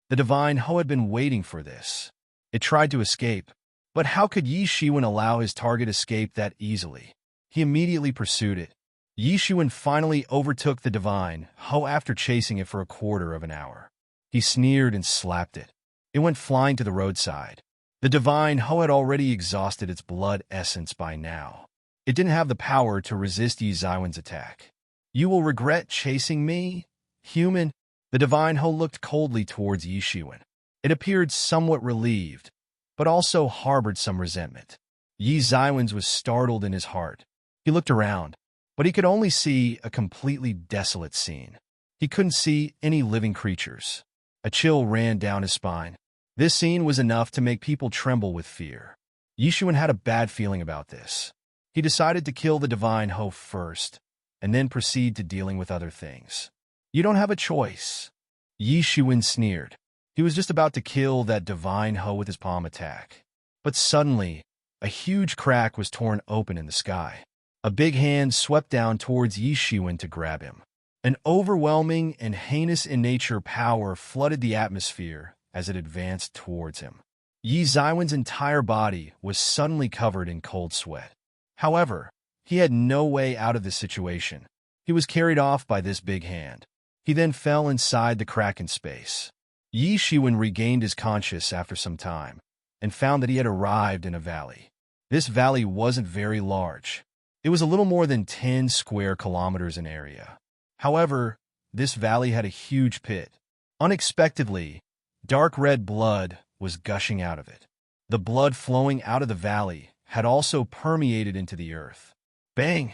The divine Ho had been waiting for this. It tried to escape, but how could Yi Shiwen allow his target escape that easily? He immediately pursued it. Yi Shiwen finally overtook the divine Ho after chasing it for a quarter of an hour. He sneered and slapped it. It went flying to the roadside. The divine Ho had already exhausted its blood essence by now. It didn't have the power to resist Yi Ziwen's attack. You will regret chasing me, human. The divine Ho looked coldly towards Yi Shiwen. It appeared somewhat relieved, but also harbored some resentment. Yi Ziwen's was startled in his heart. He looked around, but he could only see a completely desolate scene. He couldn't see any living creatures. A chill ran down his spine. This scene was enough to make people tremble with fear. Yi Shiwen had a bad feeling about this. He decided to kill the divine Ho first, and then proceed to dealing with other things. You don't have a choice. Yi Shiwen sneered. He was just about to kill that divine Ho with his palm attack. But suddenly, a huge crack was torn open in the sky. A big hand swept down towards Yi Shiwen to grab him. An overwhelming and heinous in nature power flooded the atmosphere as it advanced towards him. Yi Ziwen's entire body was suddenly covered in cold sweat. However, he had no way out of this situation. He was carried off by this big hand. He then fell inside the crack in space. Yi Shiwen regained his conscience after some time and found that he had arrived in a valley. This valley wasn't very large. It was a little more than 10 square kilometers in area. However, this valley had a huge pit. Unexpectedly, dark red blood was gushing out of it. The blood flowing out of the valley had also permeated into the earth. Bang!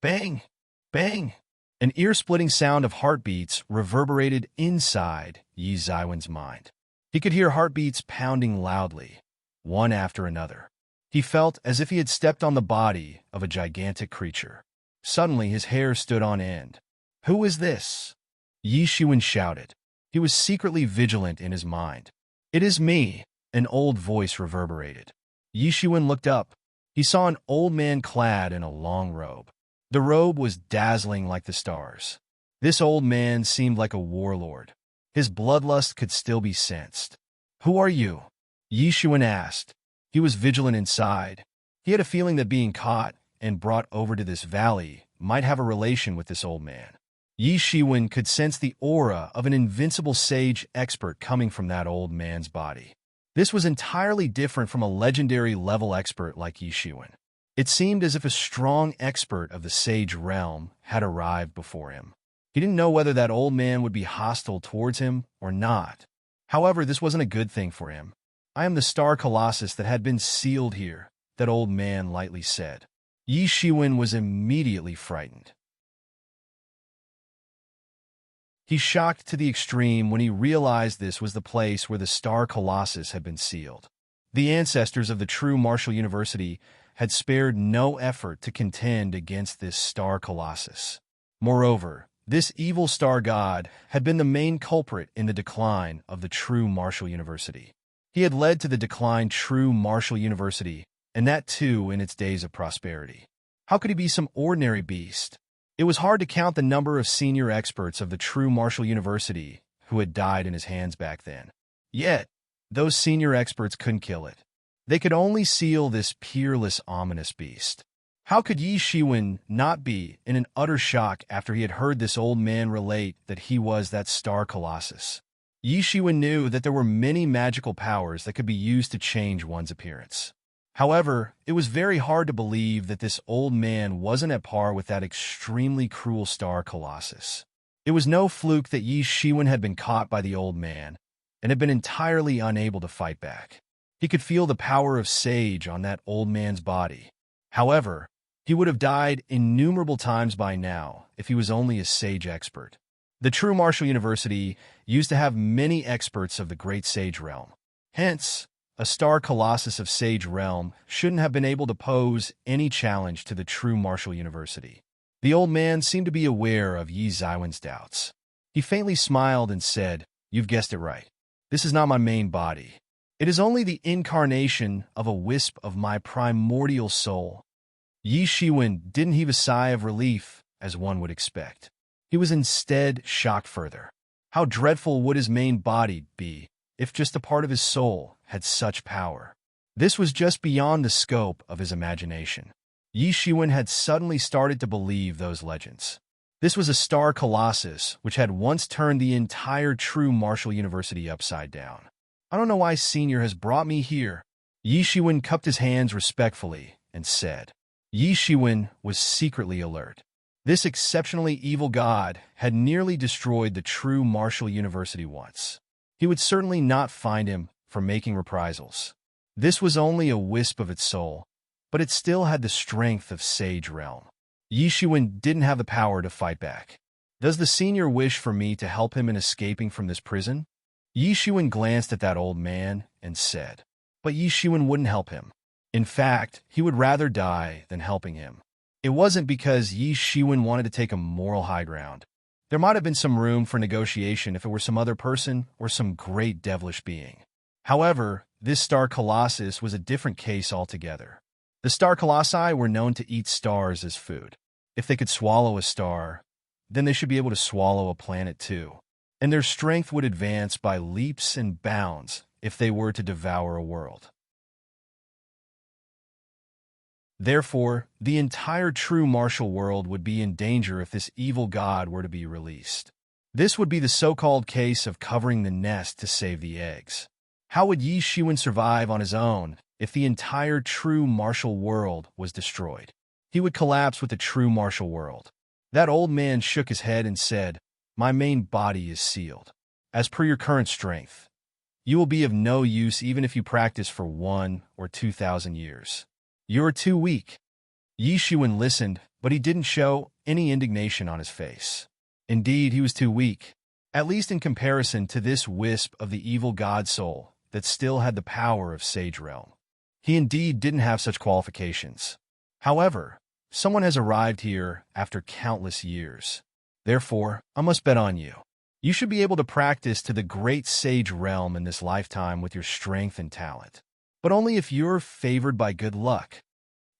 Bang! Bang! An ear-splitting sound of heartbeats reverberated inside Yi Ziwen's mind. He could hear heartbeats pounding loudly, one after another. He felt as if he had stepped on the body of a gigantic creature. Suddenly, his hair stood on end. Who is this? Yi Shiwen shouted. He was secretly vigilant in his mind. It is me, an old voice reverberated. Yi Shiwen looked up. He saw an old man clad in a long robe. The robe was dazzling like the stars. This old man seemed like a warlord. His bloodlust could still be sensed. Who are you? Yi Shiwen asked. He was vigilant inside. He had a feeling that being caught and brought over to this valley might have a relation with this old man. Yi Shiwen could sense the aura of an invincible sage expert coming from that old man's body. This was entirely different from a legendary level expert like Yi Shiwen. It seemed as if a strong expert of the sage realm had arrived before him. He didn't know whether that old man would be hostile towards him or not. However, this wasn't a good thing for him. I am the star colossus that had been sealed here, that old man lightly said. Yi Shiwen was immediately frightened. He shocked to the extreme when he realized this was the place where the star colossus had been sealed. The ancestors of the true martial university had spared no effort to contend against this star colossus. Moreover, this evil star god had been the main culprit in the decline of the true martial university. He had led to the declined true martial university and that too in its days of prosperity. How could he be some ordinary beast? It was hard to count the number of senior experts of the true martial university who had died in his hands back then. Yet, those senior experts couldn't kill it. They could only seal this peerless, ominous beast. How could Yi Shiwen not be in an utter shock after he had heard this old man relate that he was that star colossus? Yi Shiwen knew that there were many magical powers that could be used to change one's appearance. However, it was very hard to believe that this old man wasn't at par with that extremely cruel star colossus. It was no fluke that Yi Shiwen had been caught by the old man and had been entirely unable to fight back. He could feel the power of sage on that old man's body. However, he would have died innumerable times by now if he was only a sage expert. The true martial university used to have many experts of the great sage realm. Hence, a star colossus of sage realm shouldn't have been able to pose any challenge to the true martial university. The old man seemed to be aware of Yi Xiwen's doubts. He faintly smiled and said, "You've guessed it right. This is not my main body. It is only the incarnation of a wisp of my primordial soul." Yi Shiwen didn't heave a sigh of relief, as one would expect. He was instead shocked further. How dreadful would his main body be if just a part of his soul had such power? This was just beyond the scope of his imagination. Yi Shiwen had suddenly started to believe those legends. This was a star colossus which had once turned the entire true martial university upside down. "I don't know why Senior has brought me here." Yi Shiwen cupped his hands respectfully and said. Yi Shiwen was secretly alert. This exceptionally evil god had nearly destroyed the true martial university once. He would certainly not find him for making reprisals. This was only a wisp of its soul, but it still had the strength of sage realm. Yi Shiwen didn't have the power to fight back. "Does the senior wish for me to help him in escaping from this prison?" Yi Shiwen glanced at that old man and said. But Yi Shiwen wouldn't help him. In fact, he would rather die than helping him. It wasn't because Yi Shiwen wanted to take a moral high ground. There might have been some room for negotiation if it were some other person or some great devilish being. However, this star colossus was a different case altogether. The star colossi were known to eat stars as food. If they could swallow a star, then they should be able to swallow a planet too. And their strength would advance by leaps and bounds if they were to devour a world. Therefore, the entire true martial world would be in danger if this evil god were to be released. This would be the so-called case of covering the nest to save the eggs. How would Yi Shiwen survive on his own if the entire true martial world was destroyed? He would collapse with the true martial world. That old man shook his head and said, "My main body is sealed. As per your current strength, you will be of no use even if you practice for 1 or 2,000 years. You're too weak." Yi Shiwen listened, but he didn't show any indignation on his face. Indeed, he was too weak, at least in comparison to this wisp of the evil god soul that still had the power of Sage Realm. He indeed didn't have such qualifications. However, someone has arrived here after countless years. Therefore, I must bet on you. You should be able to practice to the great Sage Realm in this lifetime with your strength and talent. But only if you're favored by good luck.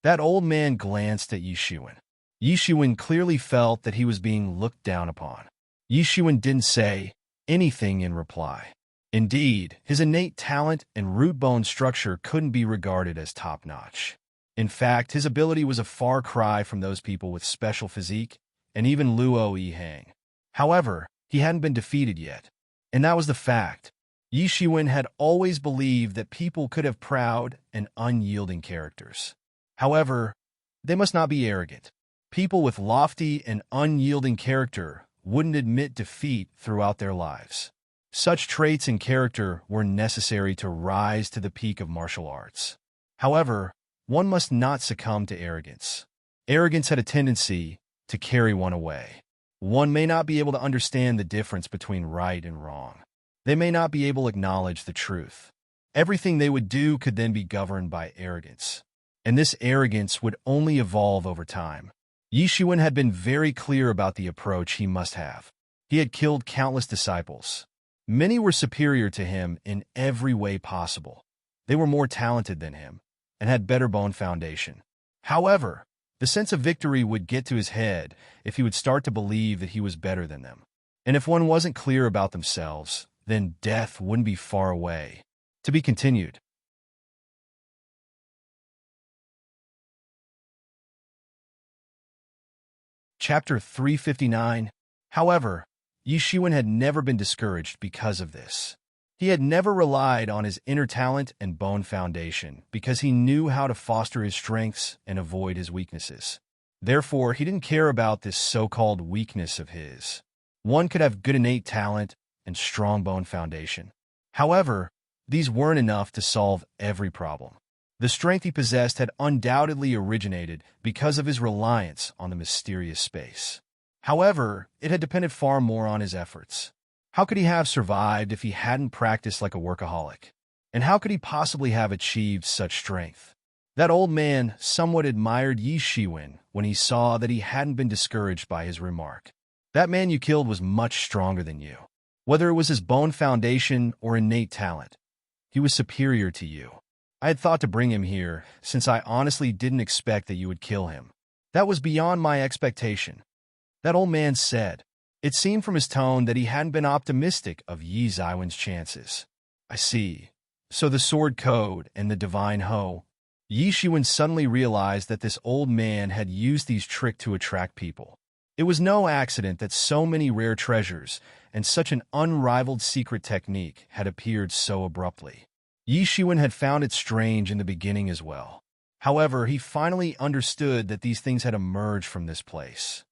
That old man glanced at Yi Shiwen. Yi Shiwen clearly felt that he was being looked down upon. Yi Shiwen didn't say anything in reply. Indeed, his innate talent and root bone structure couldn't be regarded as top-notch. In fact, his ability was a far cry from those people with special physique and even Luo Yihang. However, he hadn't been defeated yet, and that was the fact. Yi Shiwen had always believed that people could have proud and unyielding characters. However, they must not be arrogant. People with lofty and unyielding character wouldn't admit defeat throughout their lives. Such traits and character were necessary to rise to the peak of martial arts. However, one must not succumb to arrogance. Arrogance had a tendency to carry one away. One may not be able to understand the difference between right and wrong. They may not be able to acknowledge the truth. Everything they would do could then be governed by arrogance. And this arrogance would only evolve over time. Yi Shiwen had been very clear about the approach he must have. He had killed countless disciples. Many were superior to him in every way possible. They were more talented than him, and had better bone foundation. However, the sense of victory would get to his head if he would start to believe that he was better than them. And if one wasn't clear about themselves, then death wouldn't be far away. To be continued. Chapter 359. However, Yi Shiwen had never been discouraged because of this. He had never relied on his inner talent and bone foundation because he knew how to foster his strengths and avoid his weaknesses. Therefore, he didn't care about this so-called weakness of his. One could have good innate talent and strong bone foundation. However, these weren't enough to solve every problem. The strength he possessed had undoubtedly originated because of his reliance on the mysterious space. However, it had depended far more on his efforts. How could he have survived if he hadn't practiced like a workaholic? And how could he possibly have achieved such strength? That old man somewhat admired Yi Shiwen when he saw that he hadn't been discouraged by his remark. That man you killed was much stronger than you. Whether it was his bone foundation or innate talent, he was superior to you. I had thought to bring him here, since I honestly didn't expect that you would kill him. That was beyond my expectation. That old man said. It seemed from his tone that he hadn't been optimistic of Yi Ziwen's chances. I see. So the sword code and the divine hoe. Yi Shiwen suddenly realized that this old man had used these tricks to attract people. It was no accident that so many rare treasures and such an unrivaled secret technique had appeared so abruptly. Yi Shiwen had found it strange in the beginning as well. However, he finally understood that these things had emerged from this place.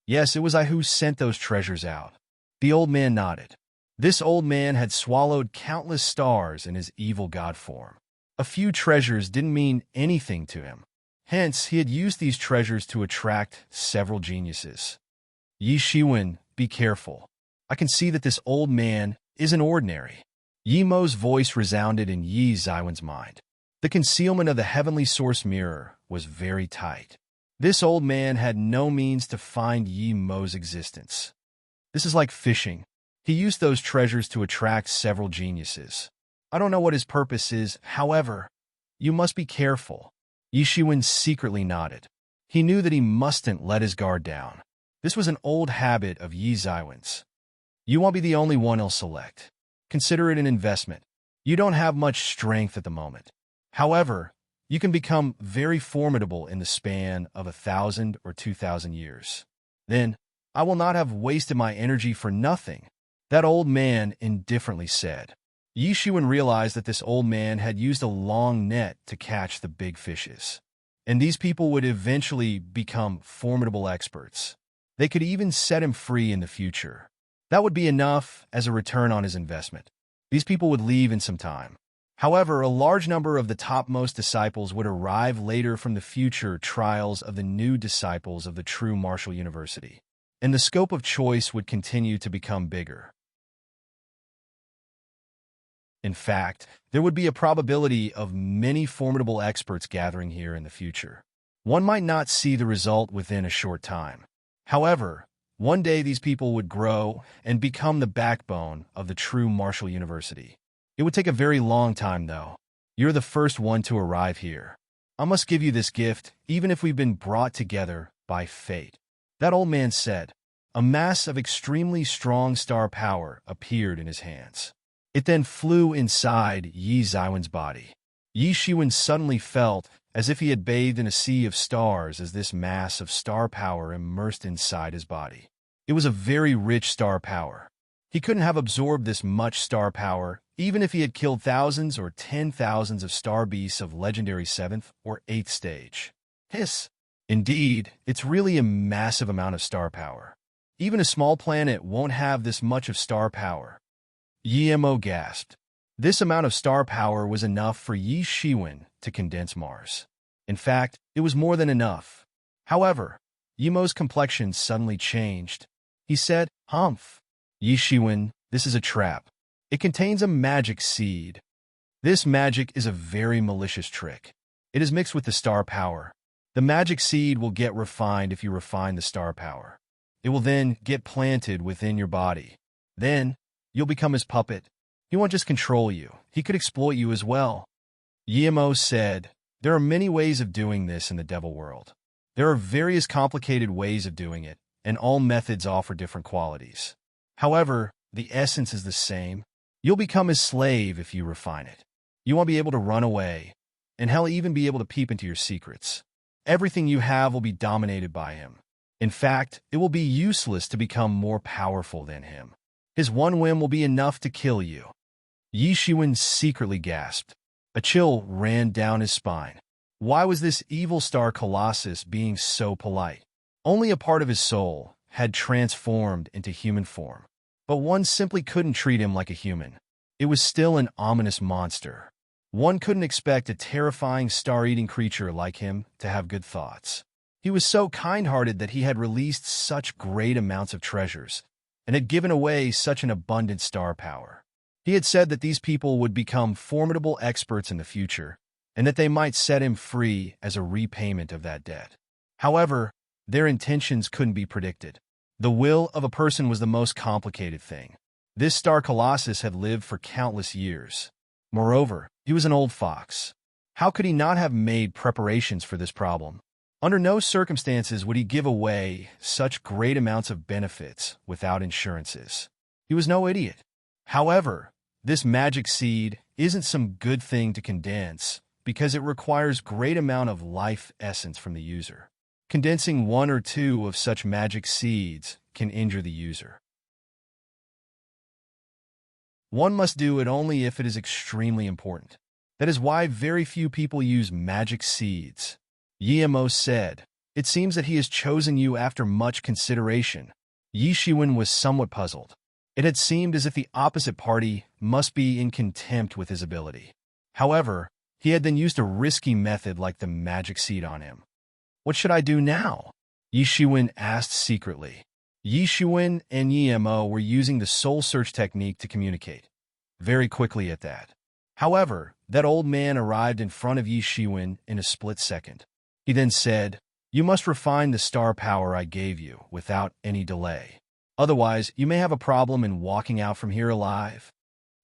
Yes, it was I who sent those treasures out. The old man nodded. This old man had swallowed countless stars in his evil god form. A few treasures didn't mean anything to him. Hence, he had used these treasures to attract several geniuses. Yi Shiwen, be careful. I can see that this old man isn't ordinary. Yi Mo's voice resounded in Yi Ziwen's mind. The concealment of the heavenly source mirror was very tight. This old man had no means to find Yi Mo's existence. This is like fishing. He used those treasures to attract several geniuses. I don't know what his purpose is, however, you must be careful. Yi Shiwen secretly nodded. He knew that he mustn't let his guard down. This was an old habit of Yi Ziwen's. You won't be the only one he'll select. Consider it an investment. You don't have much strength at the moment. However, you can become very formidable in the span of 1,000 or 2,000 years. Then, I will not have wasted my energy for nothing, that old man indifferently said. Yi Shiwen realized that this old man had used a long net to catch the big fishes. And these people would eventually become formidable experts. They could even set him free in the future. That would be enough as a return on his investment. These people would leave in some time. However, a large number of the topmost disciples would arrive later from the future trials of the new disciples of the true Martial University. And the scope of choice would continue to become bigger. In fact, there would be a probability of many formidable experts gathering here in the future. One might not see the result within a short time. However, one day these people would grow and become the backbone of the true Martial University. It would take a very long time, though. You're the first one to arrive here. I must give you this gift, even if we've been brought together by fate. That old man said. A mass of extremely strong star power appeared in his hands. It then flew inside Yi Ziwen's body. Yi Shiwen suddenly felt as if he had bathed in a sea of stars as this mass of star power immersed inside his body. It was a very rich star power. He couldn't have absorbed this much star power even if he had killed thousands or 10,000s of star beasts of legendary 7th or 8th stage. Hiss! Indeed, it's really a massive amount of star power. Even a small planet won't have this much of star power. Yi Mo gasped. This amount of star power was enough for Yi Shiwen to condense Mars. In fact, it was more than enough. However, Yi Mo's complexion suddenly changed. He said, Humph. Yi Shiwen, this is a trap. It contains a magic seed. This magic is a very malicious trick. It is mixed with the star power. The magic seed will get refined if you refine the star power. It will then get planted within your body. Then, you'll become his puppet. He won't just control you. He could exploit you as well. Yi Mo said, There are many ways of doing this in the devil world. There are various complicated ways of doing it, and all methods offer different qualities. However, the essence is the same. You'll become his slave if you refine it. You won't be able to run away, and he'll even be able to peep into your secrets. Everything you have will be dominated by him. In fact, it will be useless to become more powerful than him. His one whim will be enough to kill you. Yi Shiwen secretly gasped. A chill ran down his spine. Why was this evil star colossus being so polite? Only a part of his soul had transformed into human form, but one simply couldn't treat him like a human. It was still an ominous monster. One couldn't expect a terrifying star-eating creature like him to have good thoughts. He was so kind-hearted that he had released such great amounts of treasures and had given away such an abundant star power. He had said that these people would become formidable experts in the future and that they might set him free as a repayment of that debt. However, their intentions couldn't be predicted. The will of a person was the most complicated thing. This star colossus had lived for countless years. Moreover, he was an old fox. How could he not have made preparations for this problem? Under no circumstances would he give away such great amounts of benefits without insurances. He was no idiot. However, this magic seed isn't some good thing to condense because it requires great amount of life essence from the user. Condensing one or two of such magic seeds can injure the user. One must do it only if it is extremely important. That is why very few people use magic seeds. Yimo said, "It seems that he has chosen you after much consideration." Yi Shiwen was somewhat puzzled. It had seemed as if the opposite party must be in contempt with his ability. However, he had then used a risky method like the magic seed on him. What should I do now? Yi Shiwen asked secretly. Yi Shiwen and Yimo were using the soul search technique to communicate. Very quickly at that. However, that old man arrived in front of Yi Shiwen in a split second. He then said, "You must refine the star power I gave you without any delay. Otherwise, you may have a problem in walking out from here alive."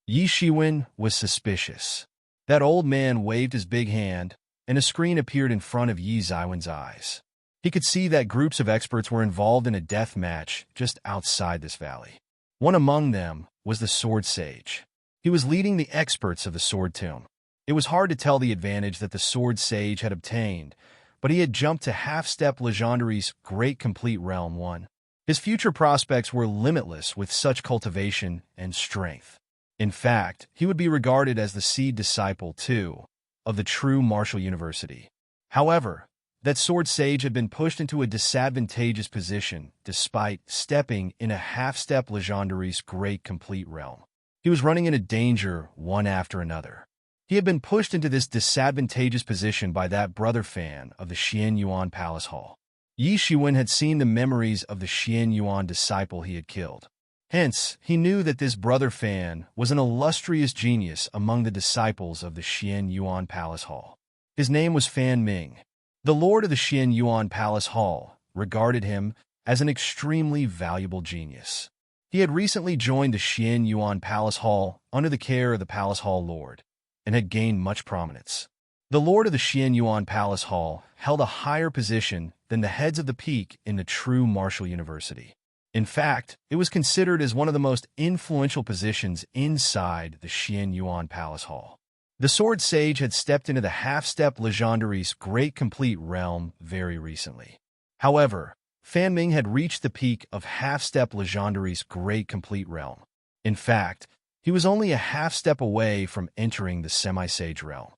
Yi Shiwen was suspicious. That old man waved his big hand, and a screen appeared in front of Yi Ziwen's eyes. He could see that groups of experts were involved in a death match just outside this valley. One among them was the Sword Sage. He was leading the experts of the Sword Tomb. It was hard to tell the advantage that the Sword Sage had obtained, but he had jumped to half-step Legendary's Great Complete Realm 1. His future prospects were limitless with such cultivation and strength. In fact, he would be regarded as the seed disciple, too, of the true martial university. However, that Sword Sage had been pushed into a disadvantageous position despite stepping in a half-step Legendary's Great Complete Realm. He was running into danger one after another. He had been pushed into this disadvantageous position by that brother fan of the Xian Yuan Palace Hall. Yi Shiwen had seen the memories of the Xian Yuan disciple he had killed. Hence, he knew that this brother fan was an illustrious genius among the disciples of the Xian Yuan Palace Hall. His name was Fan Ming. The lord of the Xian Yuan Palace Hall regarded him as an extremely valuable genius. He had recently joined the Xian Yuan Palace Hall under the care of the Palace Hall Lord, and had gained much prominence. The lord of the Xian Yuan Palace Hall held a higher position than the heads of the peak in the true martial university. In fact, it was considered as one of the most influential positions inside the Xian Yuan Palace Hall. The Sword Sage had stepped into the half-step Legendary's Great Complete Realm very recently. However, Fan Ming had reached the peak of half-step Legendary's Great Complete Realm. In fact, he was only a half-step away from entering the Semi-Sage Realm.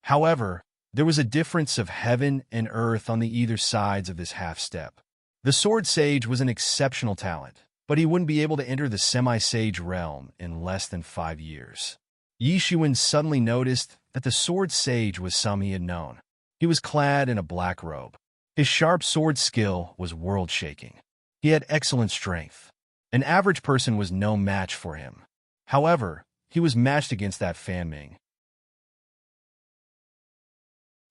However, there was a difference of heaven and earth on the either sides of this half-step. The Sword Sage was an exceptional talent, but he wouldn't be able to enter the Semi-Sage Realm in less than 5 years. Yi Shiwen suddenly noticed that the Sword Sage was some he had known. He was clad in a black robe. His sharp sword skill was world-shaking. He had excellent strength. An average person was no match for him. However, he was matched against that Fan Ming.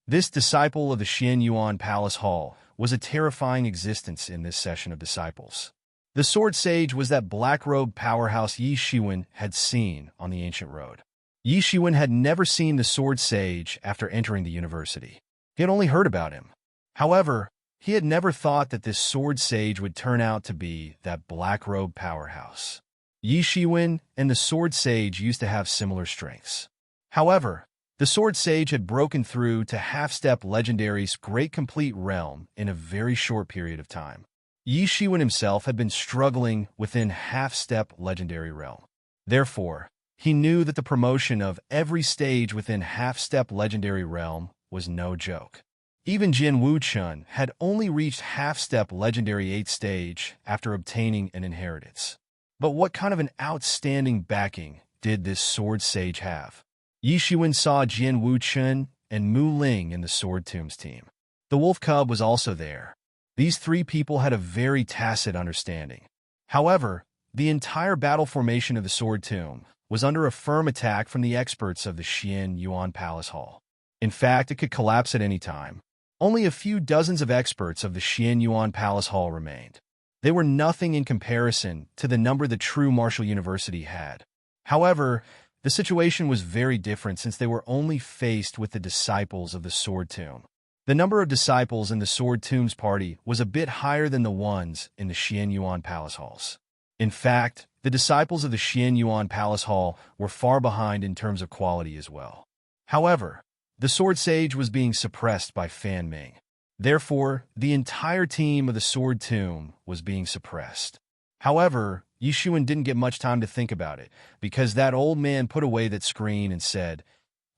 This disciple of the Xian Yuan Palace Hall was a terrifying existence in this session of disciples. The Sword Sage was that black-robed powerhouse Yi Shiwen had seen on the ancient road. Yi Shiwen had never seen the Sword Sage after entering the university. He had only heard about him. However, he had never thought that this Sword Sage would turn out to be that black-robe powerhouse. Yi Shiwen and the Sword Sage used to have similar strengths. However, the Sword Sage had broken through to half-step legendary's great complete realm in a very short period of time. Yi Shiwen himself had been struggling within half-step legendary realm. Therefore, he knew that the promotion of every stage within half-step legendary realm was no joke. Even Jin Wuchun had only reached half-step legendary 8th stage after obtaining an inheritance. But what kind of an outstanding backing did this Sword Sage have? Yi Shiwen saw Jin Wuchun and Mu Ling in the Sword Tombs team. The Wolf Cub was also there. These three people had a very tacit understanding. However, the entire battle formation of the Sword Tomb was under a firm attack from the experts of the Xian Yuan Palace Hall. In fact, it could collapse at any time. Only a few dozens of experts of the Xian Yuan Palace Hall remained. They were nothing in comparison to the number the true Martial University had. However, the situation was very different since they were only faced with the disciples of the Sword Tomb. The number of disciples in the Sword Tombs party was a bit higher than the ones in the Xian Yuan Palace Halls. In fact, the disciples of the Xian Yuan Palace Hall were far behind in terms of quality as well. However, the Sword Sage was being suppressed by Fan Ming. Therefore, the entire team of the Sword Tomb was being suppressed. However, Yi Shiwen didn't get much time to think about it, because that old man put away that screen and said,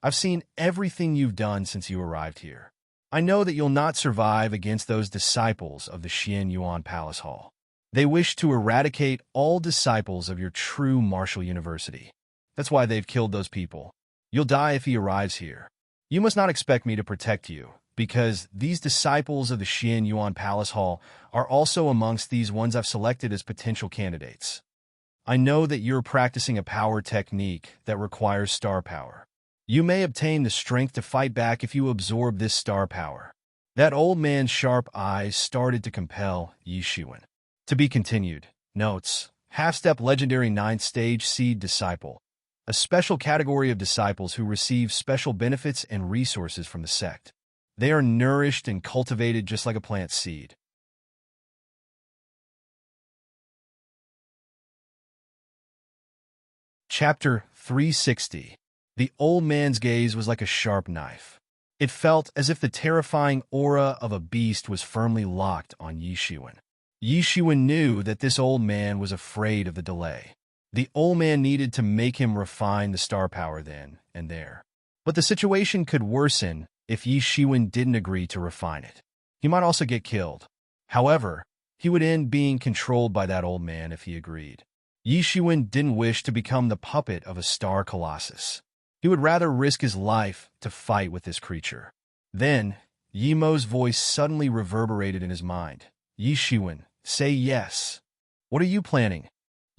"I've seen everything you've done since you arrived here. I know that you'll not survive against those disciples of the Xian Yuan Palace Hall. They wish to eradicate all disciples of your true martial university. That's why they've killed those people. You'll die if he arrives here. You must not expect me to protect you, because these disciples of the Xian Yuan Palace Hall are also amongst these ones I've selected as potential candidates. I know that you're practicing a power technique that requires star power. You may obtain the strength to fight back if you absorb this star power." That old man's sharp eyes started to compel Yi Shiwen. To be continued. Notes: Half-Step Legendary 9th Stage Seed Disciple. A special category of disciples who receive special benefits and resources from the sect. They are nourished and cultivated just like a plant seed. Chapter 360. The old man's gaze was like a sharp knife. It felt as if the terrifying aura of a beast was firmly locked on Yi Shiwen. Yi Shiwen knew that this old man was afraid of the delay. The old man needed to make him refine the star power then and there. But the situation could worsen if Yi Shiwen didn't agree to refine it. He might also get killed. However, he would end being controlled by that old man if he agreed. Yi Shiwen didn't wish to become the puppet of a star colossus. He would rather risk his life to fight with this creature. Then, Yi Mo's voice suddenly reverberated in his mind. "Yi Shiwen, say yes. What are you planning?"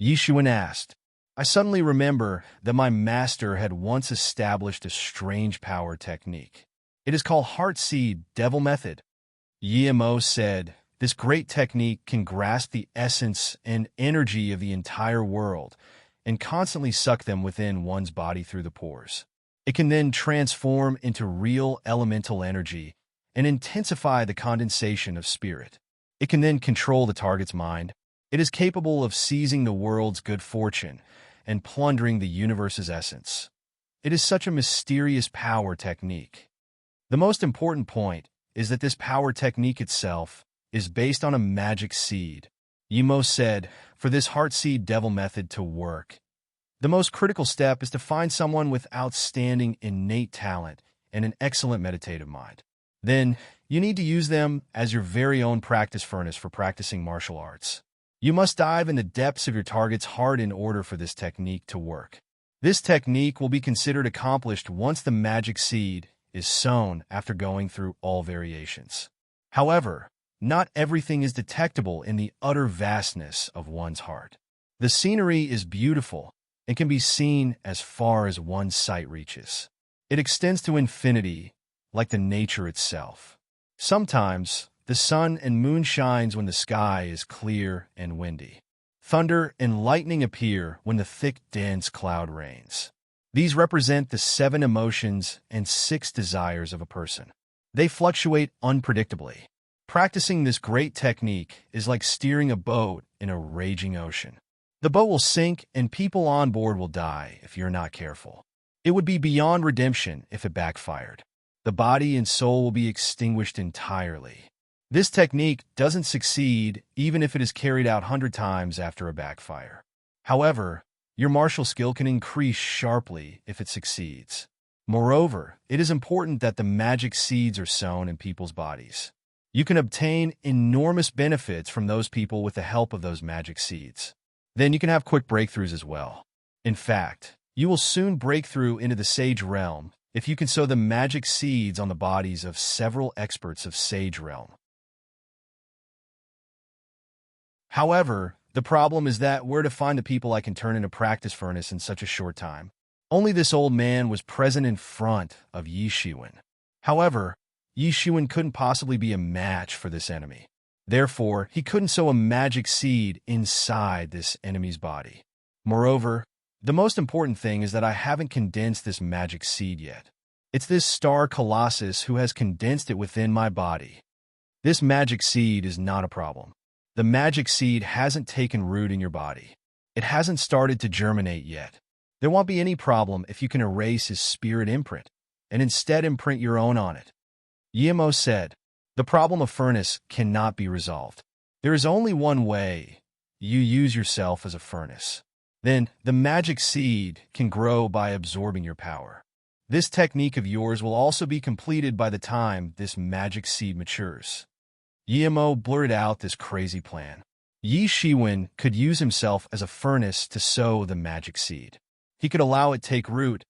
Yi Shiwen asked. "I suddenly remember that my master had once established a strange power technique. It is called Heart Seed Devil Method." Yi Mo said, "This great technique can grasp the essence and energy of the entire world and constantly suck them within one's body through the pores. It can then transform into real elemental energy and intensify the condensation of spirit. It can then control the target's mind. It is capable of seizing the world's good fortune and plundering the universe's essence. It is such a mysterious power technique. The most important point is that this power technique itself is based on a magic seed." Yi Mo said, "For this Heart Seed Devil Method to work, the most critical step is to find someone with outstanding innate talent and an excellent meditative mind. Then, you need to use them as your very own practice furnace for practicing martial arts. You must dive in the depths of your target's heart in order for this technique to work. This technique will be considered accomplished once the magic seed is sown after going through all variations. However, not everything is detectable in the utter vastness of one's heart. The scenery is beautiful and can be seen as far as one's sight reaches. It extends to infinity, like the nature itself. Sometimes, the sun and moon shines when the sky is clear and windy. Thunder and lightning appear when the thick, dense cloud reigns. These represent the 7 emotions and 6 desires of a person. They fluctuate unpredictably. Practicing this great technique is like steering a boat in a raging ocean. The boat will sink and people on board will die if you're not careful. It would be beyond redemption if it backfired. The body and soul will be extinguished entirely. This technique doesn't succeed even if it is carried out 100 times after a backfire. However, your martial skill can increase sharply if it succeeds. Moreover, it is important that the magic seeds are sown in people's bodies. You can obtain enormous benefits from those people with the help of those magic seeds. Then you can have quick breakthroughs as well. In fact, you will soon break through into the sage realm if you can sow the magic seeds on the bodies of several experts of sage realm. However, the problem is that where to find the people I can turn into practice furnace in such a short time. Only this old man was present in front of Yi Shiwen. However, Yi Shiwen couldn't possibly be a match for this enemy. Therefore, he couldn't sow a magic seed inside this enemy's body. Moreover, the most important thing is that I haven't condensed this magic seed yet. It's this star colossus who has condensed it within my body. This magic seed is not a problem. The magic seed hasn't taken root in your body. It hasn't started to germinate yet. There won't be any problem if you can erase his spirit imprint, and instead imprint your own on it. Yimo said, the problem of furnace cannot be resolved. There is only one way. You use yourself as a furnace. Then, the magic seed can grow by absorbing your power. This technique of yours will also be completed by the time this magic seed matures. Yimo blurted out this crazy plan. Yi Shiwen could use himself as a furnace to sow the magic seed. He could allow it take root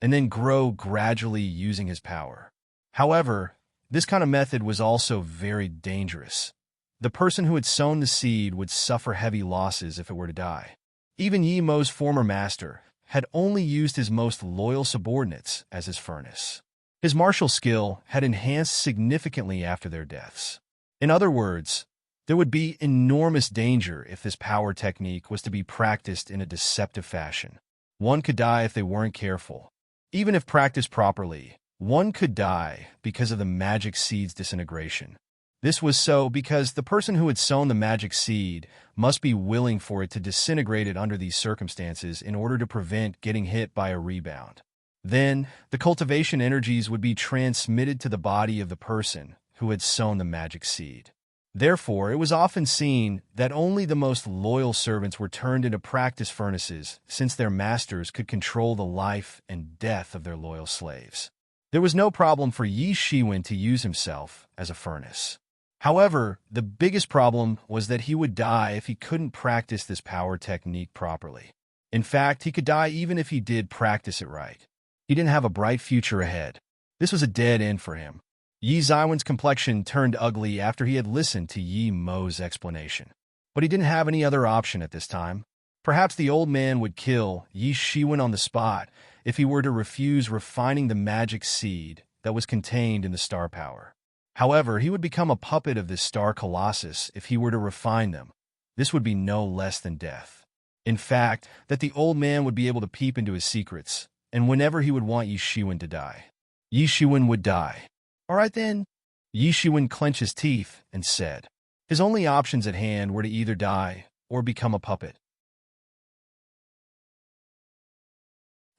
and then grow gradually using his power. However, this kind of method was also very dangerous. The person who had sown the seed would suffer heavy losses if it were to die. Even Yimo's former master had only used his most loyal subordinates as his furnace. His martial skill had enhanced significantly after their deaths. In other words, there would be enormous danger if this power technique was to be practiced in a deceptive fashion. One could die if they weren't careful. Even if practiced properly, one could die because of the magic seed's disintegration. This was so because the person who had sown the magic seed must be willing for it to disintegrate it under these circumstances in order to prevent getting hit by a rebound. Then, the cultivation energies would be transmitted to the body of the person who had sown the magic seed. Therefore, it was often seen that only the most loyal servants were turned into practice furnaces, since their masters could control the life and death of their loyal slaves. There was no problem for Yi Shiwen to use himself as a furnace. However, the biggest problem was that he would die if he couldn't practice this power technique properly. In fact, he could die even if he did practice it right. He didn't have a bright future ahead. This was a dead end for him. Yi Ziwen's complexion turned ugly after he had listened to Yi Mo's explanation. But he didn't have any other option at this time. Perhaps the old man would kill Yi Shiwen on the spot if he were to refuse refining the magic seed that was contained in the star power. However, he would become a puppet of this star colossus if he were to refine them. This would be no less than death. In fact, that the old man would be able to peep into his secrets, and whenever he would want Yi Shiwen to die, Yi Shiwen would die. All right then. Yi Shiwen clenched his teeth and said, his only options at hand were to either die or become a puppet.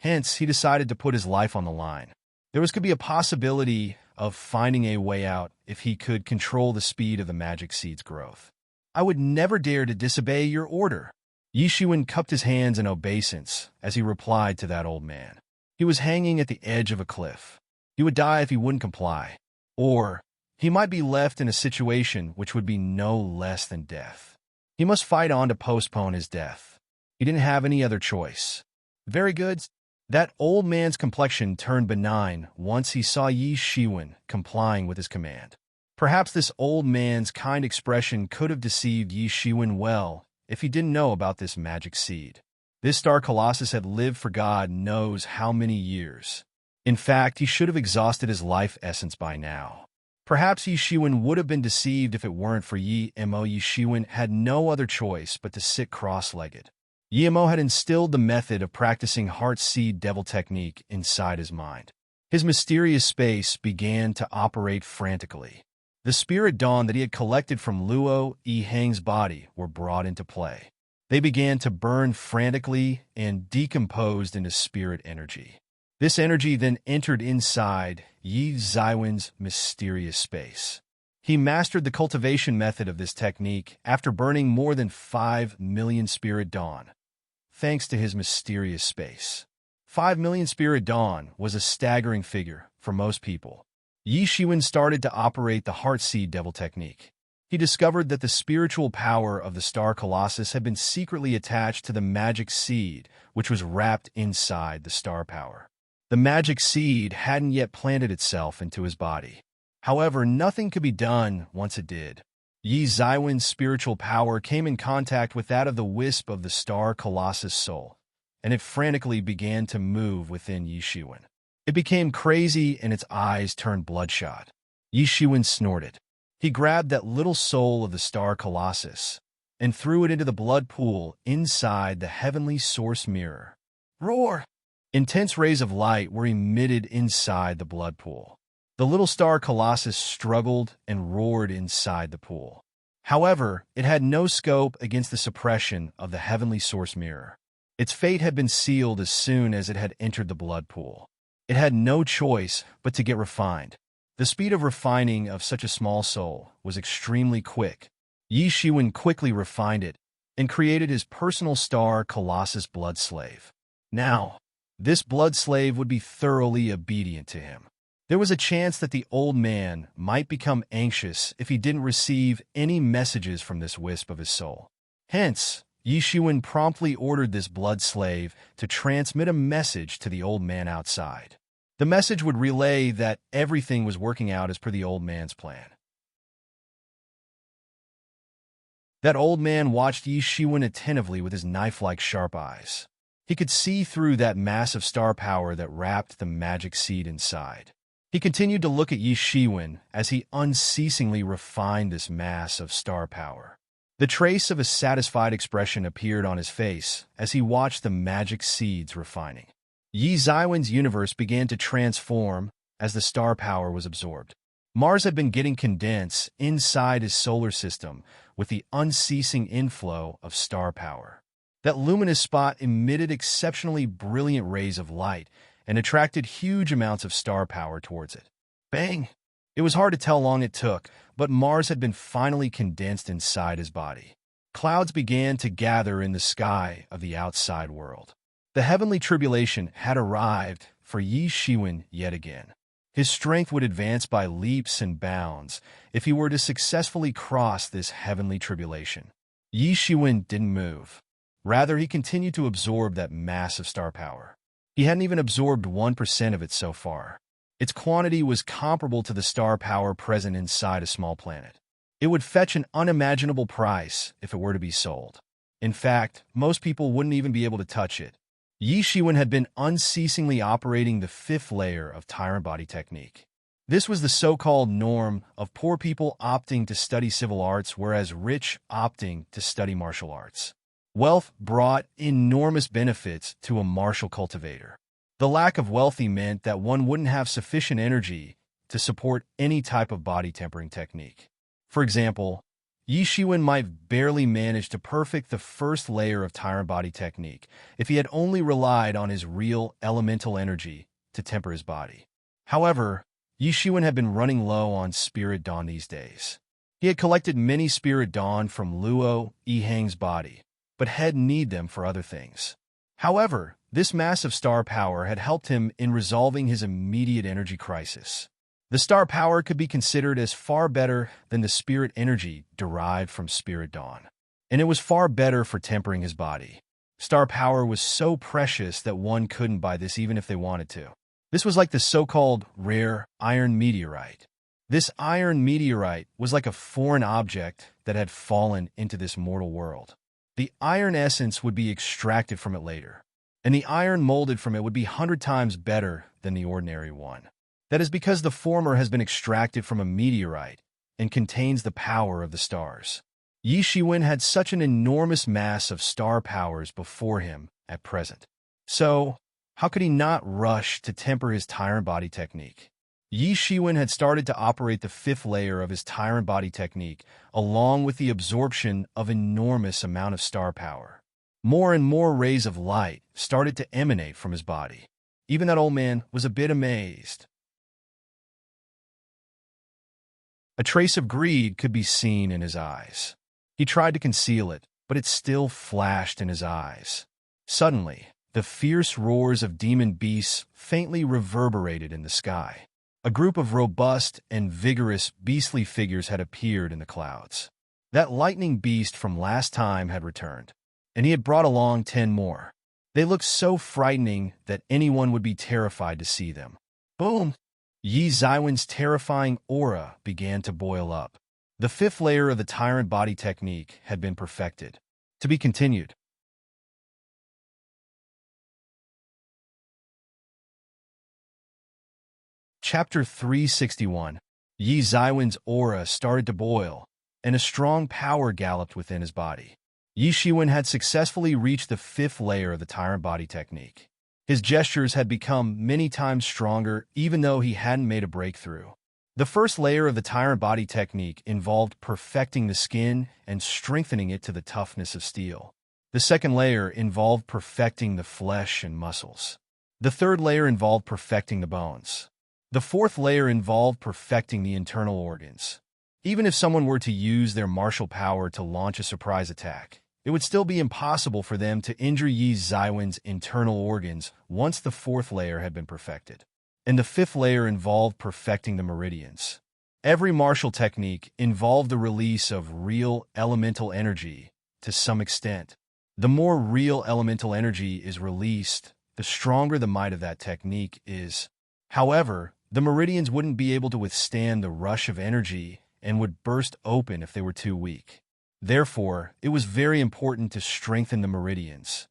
Hence, he decided to put his life on the line. There could be a possibility of finding a way out if he could control the speed of the magic seed's growth. I would never dare to disobey your order. Yi Shiwen cupped his hands in obeisance as he replied to that old man. He was hanging at the edge of a cliff. He would die if he wouldn't comply. Or, he might be left in a situation which would be no less than death. He must fight on to postpone his death. He didn't have any other choice. Very good. That old man's complexion turned benign once he saw Yi Shiwen complying with his command. Perhaps this old man's kind expression could have deceived Yi Shiwen well if he didn't know about this magic seed. This star colossus had lived for God knows how many years. In fact, he should have exhausted his life essence by now. Perhaps Yi Shiwen would have been deceived if it weren't for Yi Mo. Yi Shiwen had no other choice but to sit cross-legged. Guillermo had instilled the method of practicing heart seed devil technique inside his mind. His mysterious space began to operate frantically. The spirit dawn that he had collected from Luo Yihang's body were brought into play. They began to burn frantically and decomposed into spirit energy. This energy then entered inside Yi Zaiwen's mysterious space. He mastered the cultivation method of this technique after burning more than 5 million spirit dawn, thanks to his mysterious space. 5 million spirit dawn was a staggering figure for most people. Yi Shiwen started to operate the heart seed devil technique. He discovered that the spiritual power of the star colossus had been secretly attached to the magic seed, which was wrapped inside the star power. The magic seed hadn't yet planted itself into his body. However, nothing could be done once it did. Yi Zaiwen's spiritual power came in contact with that of the wisp of the star colossus soul, and it frantically began to move within Yi Shiwen. It became crazy and its eyes turned bloodshot. Yi Shiwen snorted. He grabbed that little soul of the star colossus and threw it into the blood pool inside the heavenly source mirror. Roar! Intense rays of light were emitted inside the blood pool. The little star colossus struggled and roared inside the pool. However, it had no scope against the suppression of the heavenly source mirror. Its fate had been sealed as soon as it had entered the blood pool. It had no choice but to get refined. The speed of refining of such a small soul was extremely quick. Yi Shiwen quickly refined it and created his personal star colossus blood slave. Now, this blood slave would be thoroughly obedient to him. There was a chance that the old man might become anxious if he didn't receive any messages from this wisp of his soul. Hence, Yi Shiwen promptly ordered this blood slave to transmit a message to the old man outside. The message would relay that everything was working out as per the old man's plan. That old man watched Yi Shiwen attentively with his knife-like sharp eyes. He could see through that massive star power that wrapped the magic seed inside. He continued to look at Yi Shiwen as he unceasingly refined this mass of star power. The trace of a satisfied expression appeared on his face as he watched the magic seeds refining. Yi Zaiwen's universe began to transform as the star power was absorbed. Mars had been getting condensed inside his solar system with the unceasing inflow of star power. That luminous spot emitted exceptionally brilliant rays of light and attracted huge amounts of star power towards it. Bang! It was hard to tell how long it took, but Mars had been finally condensed inside his body. Clouds began to gather in the sky of the outside world. The heavenly tribulation had arrived for Yi Shiwen yet again. His strength would advance by leaps and bounds if he were to successfully cross this heavenly tribulation. Yi Shiwen didn't move. Rather, he continued to absorb that massive star power. He hadn't even absorbed 1% of it so far. Its quantity was comparable to the star power present inside a small planet. It would fetch an unimaginable price if it were to be sold. In fact, most people wouldn't even be able to touch it. Yi Shiwen had been unceasingly operating the 5th layer of tyrant body technique. This was the so-called norm of poor people opting to study civil arts, whereas rich opting to study martial arts. Wealth brought enormous benefits to a martial cultivator. The lack of wealthy meant that one wouldn't have sufficient energy to support any type of body tempering technique. For example, Yi Shiwen might barely manage to perfect the 1st layer of tyrant body technique if he had only relied on his real elemental energy to temper his body. However, Yi Shiwen had been running low on spirit dawn these days. He had collected many spirit dawn from Luo Yihang's body, but hadn't need them for other things. However, this massive star power had helped him in resolving his immediate energy crisis. The star power could be considered as far better than the spirit energy derived from spirit dawn, and it was far better for tempering his body. Star power was so precious that one couldn't buy this even if they wanted to. This was like the so-called rare iron meteorite. This iron meteorite was like a foreign object that had fallen into this mortal world. The iron essence would be extracted from it later, and the iron molded from it would be 100 times better than the ordinary one. That is because the former has been extracted from a meteorite and contains the power of the stars. Yi Shiwen had such an enormous mass of star powers before him at present. So, how could he not rush to temper his tyrant body technique? Yi Shiwen had started to operate the fifth layer of his tyrant body technique, along with the absorption of enormous amount of star power. More and more rays of light started to emanate from his body. Even that old man was a bit amazed. A trace of greed could be seen in his eyes. He tried to conceal it, but it still flashed in his eyes. Suddenly, the fierce roars of demon beasts faintly reverberated in the sky. A group of robust and vigorous beastly figures had appeared in the clouds. That lightning beast from last time had returned, and he had brought along 10 more. They looked so frightening that anyone would be terrified to see them. Boom! Yi Zaiwen's terrifying aura began to boil up. The fifth layer of the tyrant body technique had been perfected. To be continued. Chapter 361. Yi Zaiwen's aura started to boil, and a strong power galloped within his body. Yi Shiwen had successfully reached the fifth layer of the tyrant body technique. His gestures had become many times stronger, even though he hadn't made a breakthrough. The first layer of the tyrant body technique involved perfecting the skin and strengthening it to the toughness of steel. The second layer involved perfecting the flesh and muscles. The third layer involved perfecting the bones. The fourth layer involved perfecting the internal organs. Even if someone were to use their martial power to launch a surprise attack, it would still be impossible for them to injure Yi Zaiwen's internal organs once the fourth layer had been perfected. And the fifth layer involved perfecting the meridians. Every martial technique involved the release of real elemental energy to some extent. The more real elemental energy is released, the stronger the might of that technique is. However, the meridians wouldn't be able to withstand the rush of energy and would burst open if they were too weak. Therefore, it was very important to strengthen the meridians.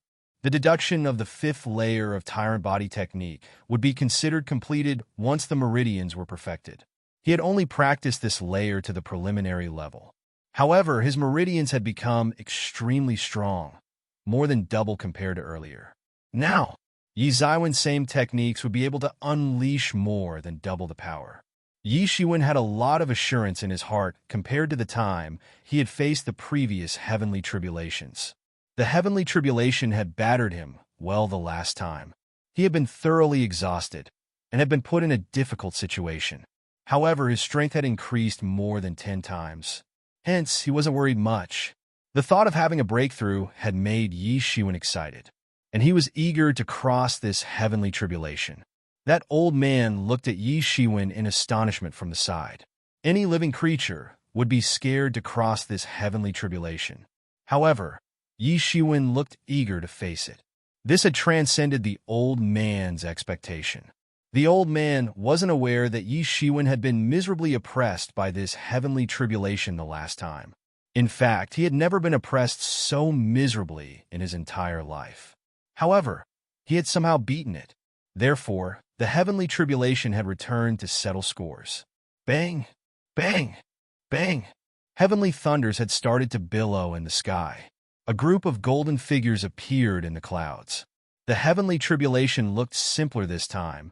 The deduction of the fifth layer of tyrant body technique would be considered completed once the meridians were perfected. He had only practiced this layer to the preliminary level. However, his meridians had become extremely strong, more than double compared to earlier. Now, Yi Zaiwen's same techniques would be able to unleash more than double the power. Yi Shiwen had a lot of assurance in his heart compared to the time he had faced the previous heavenly tribulations. The heavenly tribulation had battered him well the last time. He had been thoroughly exhausted and had been put in a difficult situation. However, his strength had increased more than 10 times. Hence, he wasn't worried much. The thought of having a breakthrough had made Yi Shiwen excited, and he was eager to cross this heavenly tribulation. That old man looked at Yi Shiwen in astonishment from the side. Any living creature would be scared to cross this heavenly tribulation. However, Yi Shiwen looked eager to face it. This had transcended the old man's expectation. The old man wasn't aware that Yi Shiwen had been miserably oppressed by this heavenly tribulation the last time. In fact, he had never been oppressed so miserably in his entire life. However, he had somehow beaten it. Therefore, the heavenly tribulation had returned to settle scores. Bang! Bang! Bang! Heavenly thunders had started to billow in the sky. A group of golden figures appeared in the clouds. The heavenly tribulation looked simpler this time.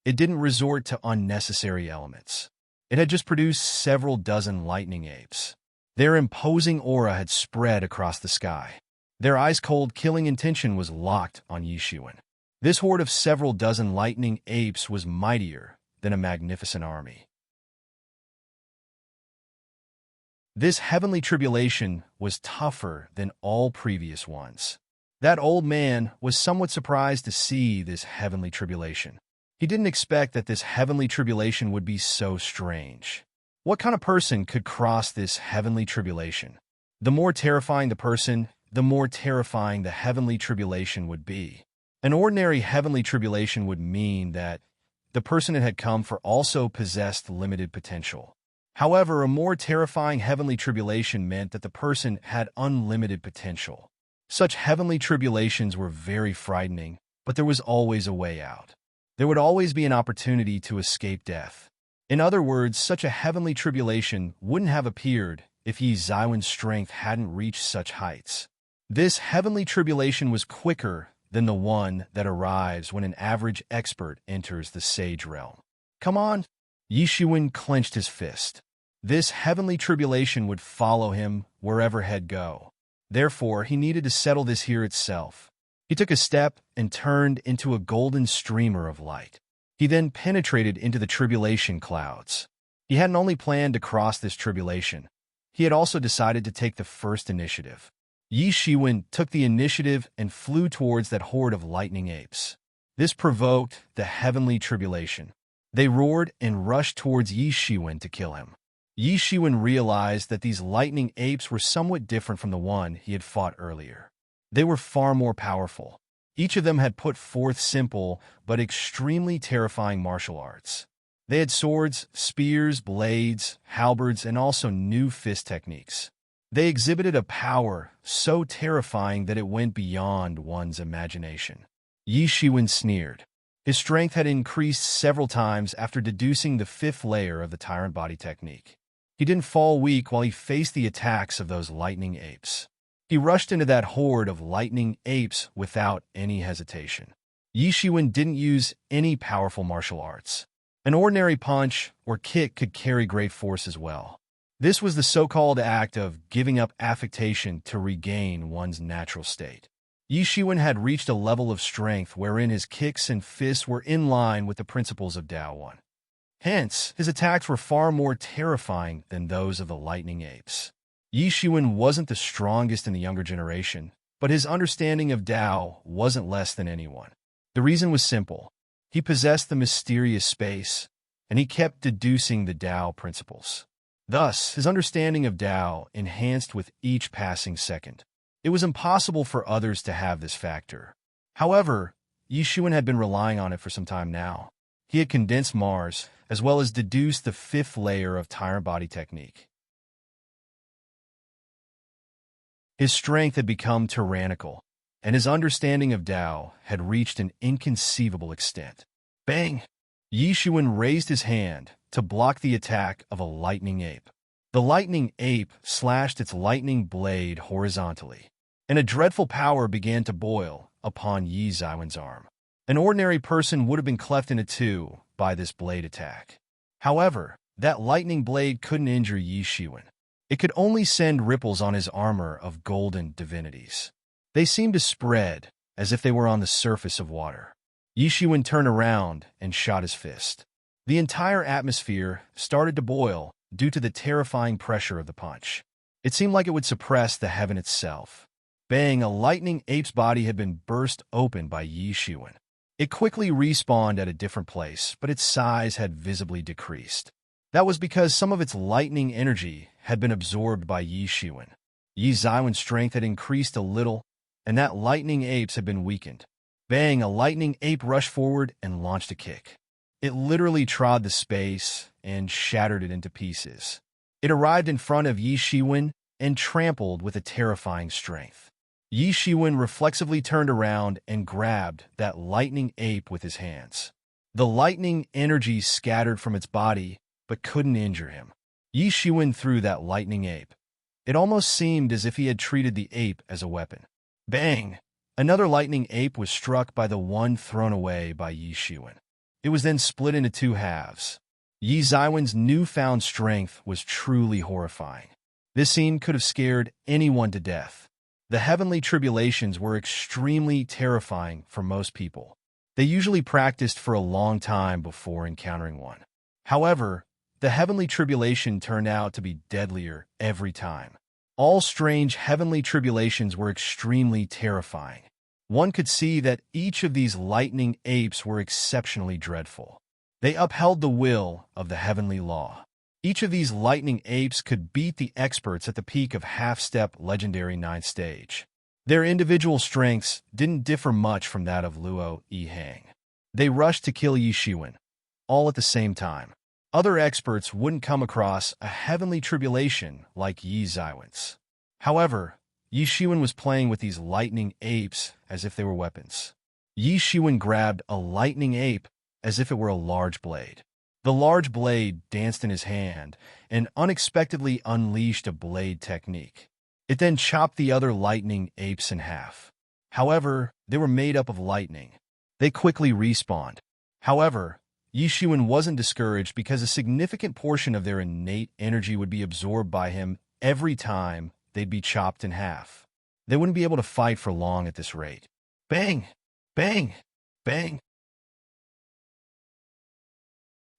It didn't resort to unnecessary elements. It had just produced several dozen lightning apes. Their imposing aura had spread across the sky. Their ice-cold killing intention was locked on Yi Shiwen. This horde of several dozen lightning apes was mightier than a magnificent army. This heavenly tribulation was tougher than all previous ones. That old man was somewhat surprised to see this heavenly tribulation. He didn't expect that this heavenly tribulation would be so strange. What kind of person could cross this heavenly tribulation? The more terrifying the person, the more terrifying the heavenly tribulation would be. An ordinary heavenly tribulation would mean that the person it had come for also possessed limited potential. However, a more terrifying heavenly tribulation meant that the person had unlimited potential. Such heavenly tribulations were very frightening, but there was always a way out. There would always be an opportunity to escape death. In other words, such a heavenly tribulation wouldn't have appeared if Yi Zaiwen's strength hadn't reached such heights. This heavenly tribulation was quicker than the one that arrives when an average expert enters the sage realm. Come on! Yi Shiwen clenched his fist. This heavenly tribulation would follow him wherever he'd go. Therefore, he needed to settle this here itself. He took a step and turned into a golden streamer of light. He then penetrated into the tribulation clouds. He hadn't only planned to cross this tribulation, he had also decided to take the first initiative. Yi Shiwen took the initiative and flew towards that horde of lightning apes. This provoked the heavenly tribulation. They roared and rushed towards Yi Shiwen to kill him. Yi Shiwen realized that these lightning apes were somewhat different from the one he had fought earlier. They were far more powerful. Each of them had put forth simple but extremely terrifying martial arts. They had swords, spears, blades, halberds, and also new fist techniques. They exhibited a power so terrifying that it went beyond one's imagination. Yi Shiwen sneered. His strength had increased several times after deducing the 5th layer of the Tyrant Body technique. He didn't fall weak while he faced the attacks of those lightning apes. He rushed into that horde of lightning apes without any hesitation. Yi Shiwen didn't use any powerful martial arts. An ordinary punch or kick could carry great force as well. This was the so-called act of giving up affectation to regain one's natural state. Yi Shiwen had reached a level of strength wherein his kicks and fists were in line with the principles of Tao One. Hence, his attacks were far more terrifying than those of the lightning apes. Yi Shiwen wasn't the strongest in the younger generation, but his understanding of Tao wasn't less than anyone. The reason was simple. He possessed the mysterious space, and he kept deducing the Tao principles. Thus, his understanding of Tao enhanced with each passing second. It was impossible for others to have this factor. However, Yi Shiwen had been relying on it for some time now. He had condensed Mars, as well as deduced the 5th layer of Tyrant Body technique. His strength had become tyrannical, and his understanding of Tao had reached an inconceivable extent. Bang! Yi Shiwen raised his hand to block the attack of a lightning ape. The lightning ape slashed its lightning blade horizontally, and a dreadful power began to boil upon Yi Zaiwen's arm. An ordinary person would have been cleft into two by this blade attack. However, that lightning blade couldn't injure Yi Shiwen. It could only send ripples on his armor of golden divinities. They seemed to spread as if they were on the surface of water. Yi Shiwen turned around and shot his fist. The entire atmosphere started to boil due to the terrifying pressure of the punch. It seemed like it would suppress the heaven itself. Bang! A lightning ape's body had been burst open by Yi Shiwen. It quickly respawned at a different place, but its size had visibly decreased. That was because some of its lightning energy had been absorbed by Yi Shiwen. Yi Zaiwen's strength had increased a little, and that lightning ape's had been weakened. Bang! A lightning ape rushed forward and launched a kick. It literally trod the space and shattered it into pieces. It arrived in front of Yi Shiwen and trampled with a terrifying strength. Yi Shiwen reflexively turned around and grabbed that lightning ape with his hands. The lightning energy scattered from its body, but couldn't injure him. Yi Shiwen threw that lightning ape. It almost seemed as if he had treated the ape as a weapon. Bang! Another lightning ape was struck by the one thrown away by Yi Shiwen. It was then split into two halves. Yi Zaiwen's newfound strength was truly horrifying. This scene could have scared anyone to death. The heavenly tribulations were extremely terrifying for most people. They usually practiced for a long time before encountering one. However, the heavenly tribulation turned out to be deadlier every time. All strange heavenly tribulations were extremely terrifying. One could see that each of these lightning apes were exceptionally dreadful. They upheld the will of the heavenly law. Each of these lightning apes could beat the experts at the peak of half-step legendary 9th stage. Their individual strengths didn't differ much from that of Luo Yihang. They rushed to kill Yi Shiwen, all at the same time. Other experts wouldn't come across a heavenly tribulation like Yi Zaiwen's. However, Yi Shiwen was playing with these lightning apes as if they were weapons. Yi Shiwen grabbed a lightning ape as if it were a large blade. The large blade danced in his hand and unexpectedly unleashed a blade technique. It then chopped the other lightning apes in half. However, they were made up of lightning. They quickly respawned. However, Yishuan wasn't discouraged because a significant portion of their innate energy would be absorbed by him every time they'd be chopped in half. They wouldn't be able to fight for long at this rate. Bang! Bang! Bang!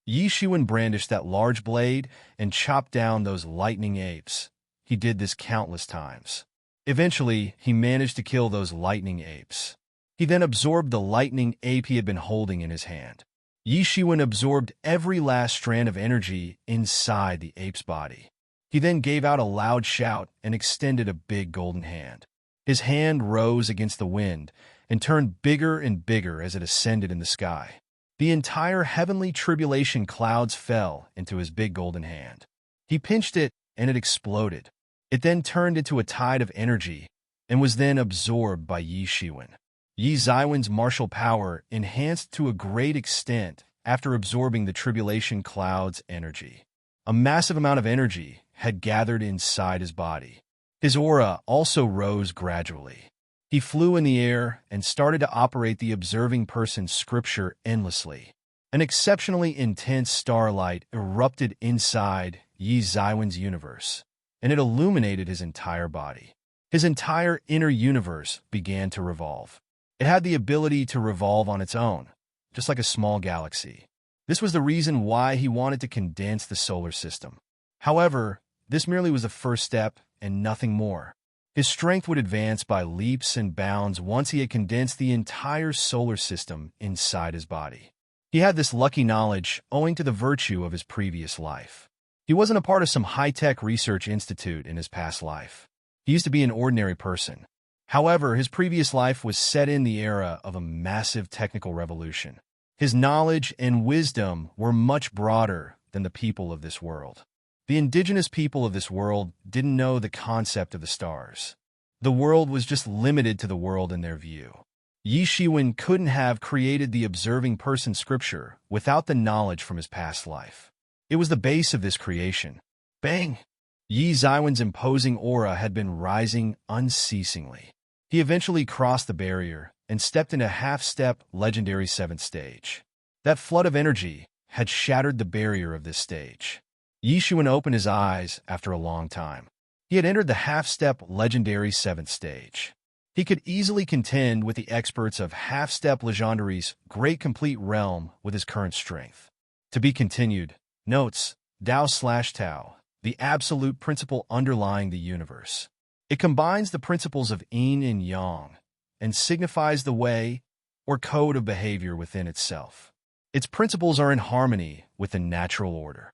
Yishuan brandished that large blade and chopped down those lightning apes. He did this countless times. Eventually, he managed to kill those lightning apes. He then absorbed the lightning ape he had been holding in his hand. Yishuan absorbed every last strand of energy inside the ape's body. He then gave out a loud shout and extended a big golden hand. His hand rose against the wind and turned bigger and bigger as it ascended in the sky. The entire heavenly tribulation clouds fell into his big golden hand. He pinched it and it exploded. It then turned into a tide of energy and was then absorbed by Yishuan. Yi Zaiwen's martial power enhanced to a great extent after absorbing the tribulation cloud's energy. A massive amount of energy had gathered inside his body. His aura also rose gradually. He flew in the air and started to operate the observing person's scripture endlessly. An exceptionally intense starlight erupted inside Yi Zaiwen's universe, and it illuminated his entire body. His entire inner universe began to revolve. It had the ability to revolve on its own, just like a small galaxy. This was the reason why he wanted to condense the solar system. However, this merely was the first step and nothing more. His strength would advance by leaps and bounds once he had condensed the entire solar system inside his body. He had this lucky knowledge owing to the virtue of his previous life. He wasn't a part of some high-tech research institute in his past life. He used to be an ordinary person. However, his previous life was set in the era of a massive technical revolution. His knowledge and wisdom were much broader than the people of this world. The indigenous people of this world didn't know the concept of the stars. The world was just limited to the world in their view. Yishuan couldn't have created the observing person scripture without the knowledge from his past life. It was the base of this creation. Bang! Yi Zaiwen's imposing aura had been rising unceasingly. He eventually crossed the barrier and stepped into half-step legendary 7th stage. That flood of energy had shattered the barrier of this stage. Yishuan opened his eyes after a long time. He had entered the half-step legendary 7th stage. He could easily contend with the experts of half-step legendary's great complete realm with his current strength. To be continued. Notes, Tao/Tao, the absolute principle underlying the universe. It combines the principles of yin and yang and signifies the way or code of behavior within itself. Its principles are in harmony with the natural order.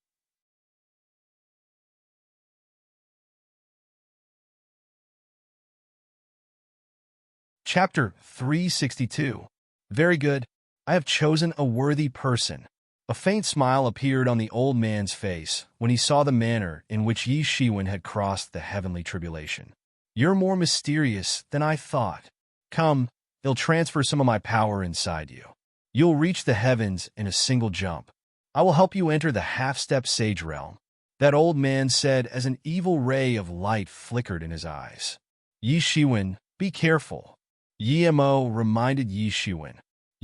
Chapter 362. Very good. I have chosen a worthy person. A faint smile appeared on the old man's face when he saw the manner in which Yishuan had crossed the heavenly tribulation. You're more mysterious than I thought. Come, they'll transfer some of my power inside you. You'll reach the heavens in a single jump. I will help you enter the half-step sage realm. That old man said as an evil ray of light flickered in his eyes. Yishuan, be careful. Yimo reminded Yishuan.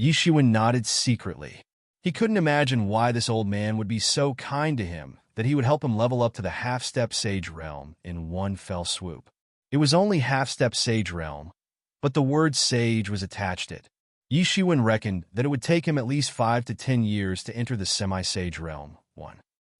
Yishuan nodded secretly. He couldn't imagine why this old man would be so kind to him that he would help him level up to the half-step sage realm in one fell swoop. It was only half-step sage realm, but the word sage was attached to it. Yishuan reckoned that it would take him at least 5 to 10 years to enter the semi-sage realm.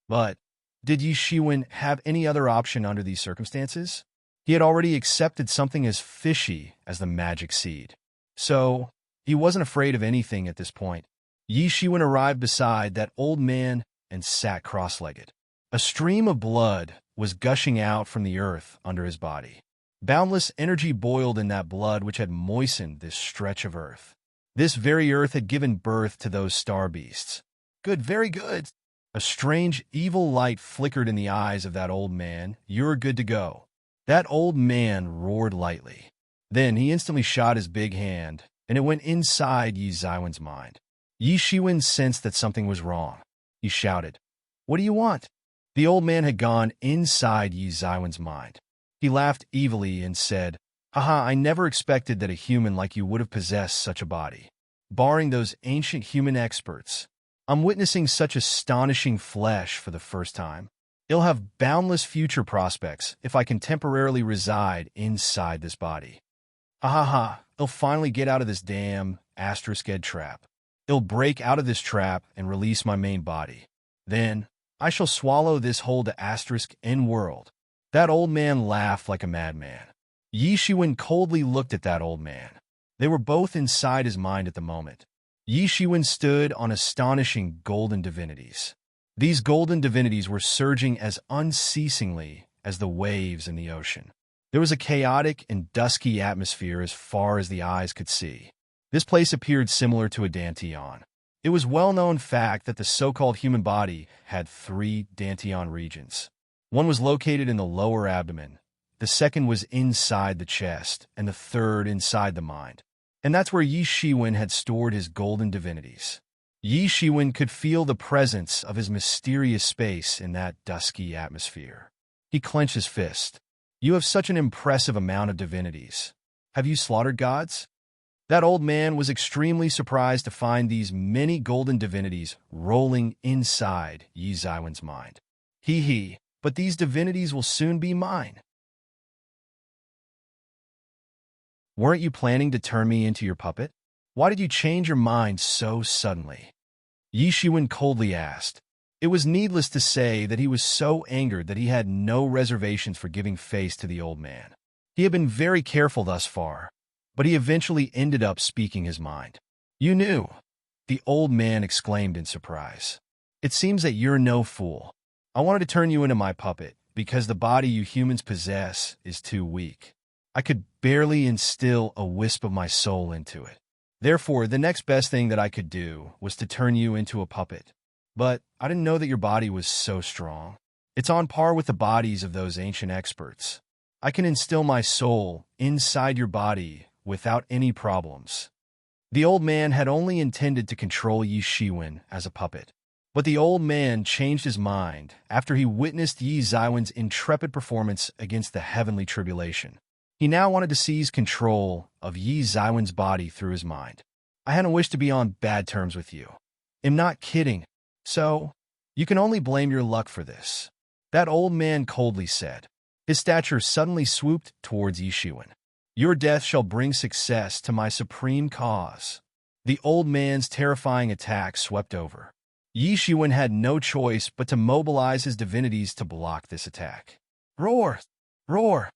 But did Yishuan have any other option under these circumstances? He had already accepted something as fishy as the magic seed. So, he wasn't afraid of anything at this point. Yishuan arrived beside that old man and sat cross-legged. A stream of blood was gushing out from the earth under his body. Boundless energy boiled in that blood which had moistened this stretch of earth. This very earth had given birth to those star beasts. Good, very good. A strange, evil light flickered in the eyes of that old man. You're good to go. That old man roared lightly. Then he instantly shot his big hand, and it went inside Yi Zaiwen's mind. Yishuan sensed that something was wrong. he shouted. "What do you want?" The old man had gone inside Yi Zaiwen's mind. He laughed evilly and said, "Haha, I never expected that a human like you would have possessed such a body. Barring those ancient human experts, I'm witnessing such astonishing flesh for the first time. It'll have boundless future prospects if I can temporarily reside inside this body. Ha ha ha, it'll finally get out of this damn *ed trap. It'll break out of this trap and release my main body. Then, I shall swallow this whole *n world." That old man laughed like a madman. Yi Shiwen coldly looked at that old man. They were both inside his mind at the moment. Yi Shiwen stood on astonishing golden divinities. These golden divinities were surging as unceasingly as the waves in the ocean. There was a chaotic and dusky atmosphere as far as the eyes could see. This place appeared similar to a dantian. It was well-known fact that the so-called human body had 3 dantian regions. One was located in the lower abdomen, the second was inside the chest, and the third inside the mind. And that's where Yi Shiwen had stored his golden divinities. Yi Shiwen could feel the presence of his mysterious space in that dusky atmosphere. He clenched his fist. "You have such an impressive amount of divinities. Have you slaughtered gods?" That old man was extremely surprised to find these many golden divinities rolling inside Yi Zaiwen's mind. Hee, but these divinities will soon be mine. Weren't you planning to turn me into your puppet? Why did you change your mind so suddenly? Yi Shiwen coldly asked. It was needless to say that he was so angered that he had no reservations for giving face to the old man. He had been very careful thus far, but he eventually ended up speaking his mind. "You knew," the old man exclaimed in surprise. "It seems that you're no fool. I wanted to turn you into my puppet because the body you humans possess is too weak. I could barely instill a wisp of my soul into it. Therefore, the next best thing that I could do was to turn you into a puppet. But I didn't know that your body was so strong. It's on par with the bodies of those ancient experts. I can instill my soul inside your body without any problems." The old man had only intended to control Yi Shiwen as a puppet. But the old man changed his mind after he witnessed Yi Zaiwen's intrepid performance against the heavenly tribulation. He now wanted to seize control of Yi Zaiwen's body through his mind. "I hadn't wished to be on bad terms with you. I'm not kidding. So, you can only blame your luck for this," that old man coldly said. His stature suddenly swooped towards Yi Shiwen. "Your death shall bring success to my supreme cause." The old man's terrifying attack swept over. Yi Shiwen had no choice but to mobilize his divinities to block this attack. Roar! Roar!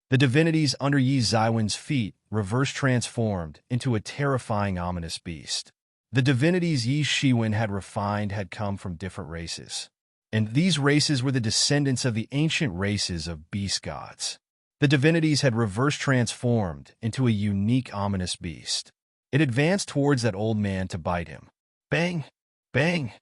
The divinities under Yi Zaiwen's feet reverse transformed into a terrifying ominous beast. The divinities Yi Shiwen had refined had come from different races, and these races were the descendants of the ancient races of beast gods. The divinities had reverse transformed into a unique ominous beast. It advanced towards that old man to bite him. Bang! Bang!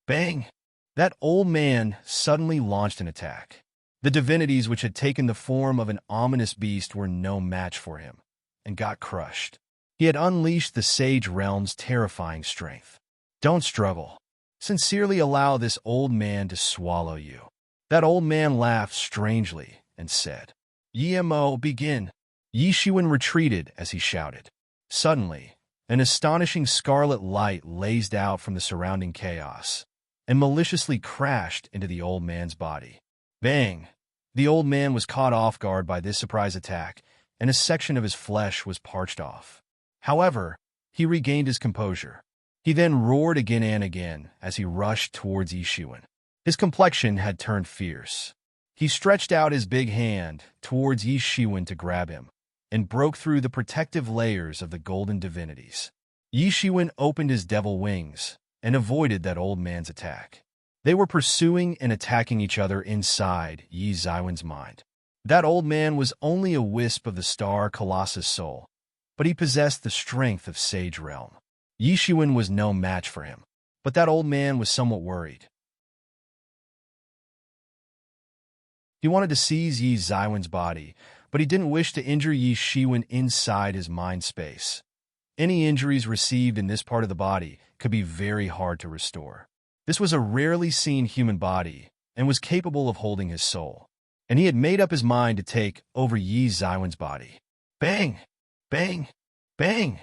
Bang! That old man suddenly launched an attack. The divinities which had taken the form of an ominous beast were no match for him, and got crushed. He had unleashed the Sage Realm's terrifying strength. "Don't struggle. Sincerely allow this old man to swallow you." That old man laughed strangely and said, "Yimo, begin." Yi Shiwen retreated as he shouted. Suddenly, an astonishing scarlet light blazed out from the surrounding chaos and maliciously crashed into the old man's body. Bang! The old man was caught off guard by this surprise attack, and a section of his flesh was parched off. However, he regained his composure. He then roared again and again as he rushed towards Yi Shiwen. His complexion had turned fierce. He stretched out his big hand towards Yi Shiwen to grab him, and broke through the protective layers of the golden divinities. Yi Shiwen opened his devil wings and avoided that old man's attack. They were pursuing and attacking each other inside Yi Zaiwen's mind. That old man was only a wisp of the star Colossus soul, but he possessed the strength of Sage Realm. Yi Shiwen was no match for him, but that old man was somewhat worried. He wanted to seize Yi Zaiwen's body, but he didn't wish to injure Yi Shiwen inside his mind space. Any injuries received in this part of the body could be very hard to restore. This was a rarely seen human body and was capable of holding his soul. And he had made up his mind to take over Yi Zaiwen's body. Bang! Bang! Bang!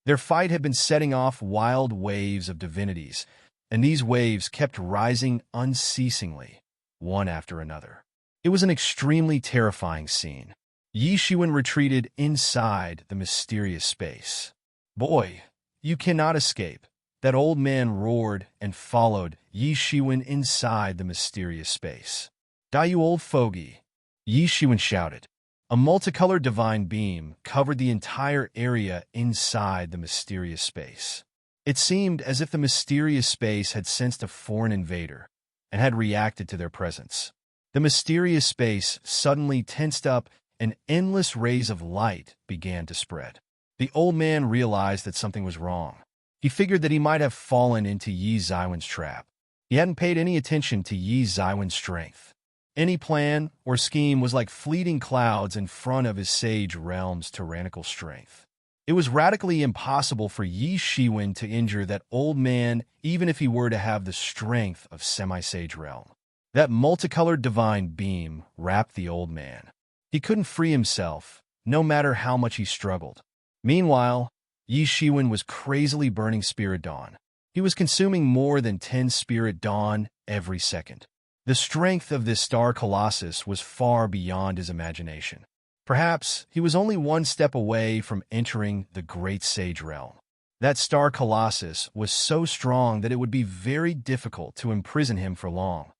Their fight had been setting off wild waves of divinities, and these waves kept rising unceasingly, one after another. It was an extremely terrifying scene. Yi Shiwen retreated inside the mysterious space. Boy, you cannot escape. That old man roared and followed Yi Shiwen inside the mysterious space. Die, you old fogey! Yi Shiwen shouted. A multicolored divine beam covered the entire area inside the mysterious space. It seemed as if the mysterious space had sensed a foreign invader and had reacted to their presence. The mysterious space suddenly tensed up and endless rays of light began to spread. The old man realized that something was wrong. He figured that he might have fallen into Yi Zaiwen's trap. He hadn't paid any attention to Yi Zaiwen's strength. Any plan or scheme was like fleeting clouds in front of his sage realm's tyrannical strength. It was radically impossible for Yi Shiwen to injure that old man even if he were to have the strength of semi-sage realm. That multicolored divine beam wrapped the old man. He couldn't free himself, no matter how much he struggled. Meanwhile, Yi Shiwen was crazily burning Spirit Dawn. He was consuming more than 10 Spirit Dawn every second. The strength of this star colossus was far beyond his imagination. Perhaps he was only one step away from entering the Great Sage Realm. That star colossus was so strong that it would be very difficult to imprison him for long,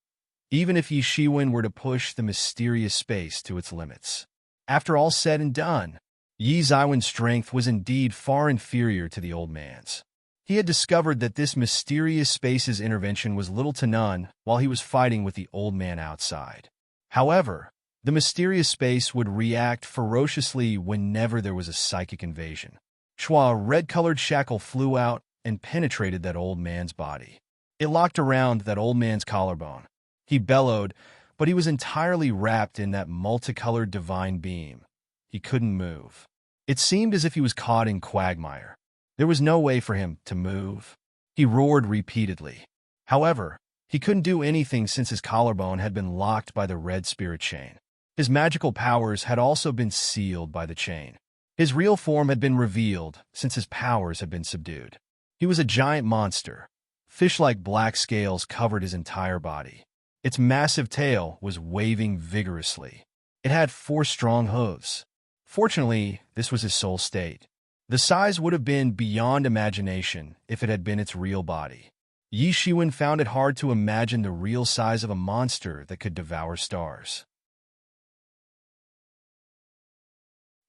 even if Yi Shiwen were to push the mysterious space to its limits. After all said and done, Yi Zaiwen's strength was indeed far inferior to the old man's. He had discovered that this mysterious space's intervention was little to none while he was fighting with the old man outside. However, the mysterious space would react ferociously whenever there was a psychic invasion. Shua, a red-colored shackle flew out and penetrated that old man's body. It locked around that old man's collarbone. He bellowed, but he was entirely wrapped in that multicolored divine beam. He couldn't move. It seemed as if he was caught in quagmire. There was no way for him to move. He roared repeatedly. However, he couldn't do anything since his collarbone had been locked by the red spirit chain. His magical powers had also been sealed by the chain. His real form had been revealed since his powers had been subdued. He was a giant monster. Fish-like black scales covered his entire body. Its massive tail was waving vigorously. It had 4 strong hooves. Fortunately, this was his soul state. The size would have been beyond imagination if it had been its real body. Yi Shiwen found it hard to imagine the real size of a monster that could devour stars.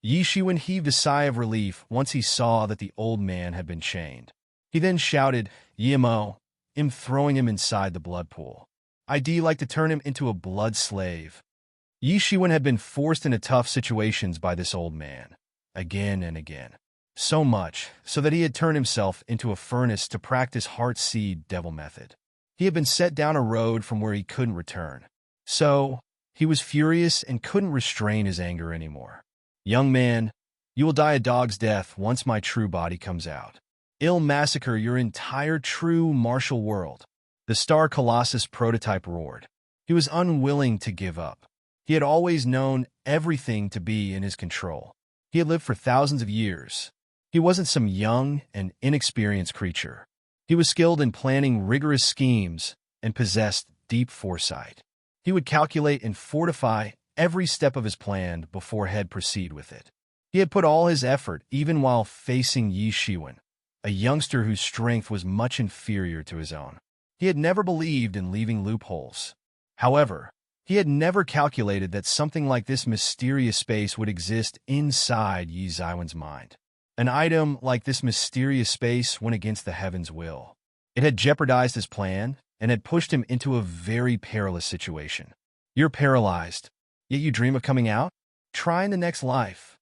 Yi Shiwen heaved a sigh of relief once he saw that the old man had been chained. He then shouted, "Yimo," throwing him inside the blood pool. "I'd like to turn him into a blood slave." Yi Shiwen had been forced into tough situations by this old man, again and again. So much so that he had turned himself into a furnace to practice heart seed devil method. He had been set down a road from where he couldn't return. So, he was furious and couldn't restrain his anger anymore. "Young man, you will die a dog's death once my true body comes out. I'll massacre your entire true martial world." The Star Colossus prototype roared. He was unwilling to give up. He had always known everything to be in his control. He had lived for thousands of years. He wasn't some young and inexperienced creature. He was skilled in planning rigorous schemes and possessed deep foresight. He would calculate and fortify every step of his plan before he'd proceed with it. He had put all his effort even while facing Yi Shiwen, a youngster whose strength was much inferior to his own. He had never believed in leaving loopholes. However, he had never calculated that something like this mysterious space would exist inside Yi Zaiwen's mind. An item like this mysterious space went against the heaven's will. It had jeopardized his plan and had pushed him into a very perilous situation. "You're paralyzed, yet you dream of coming out? Try in the next life."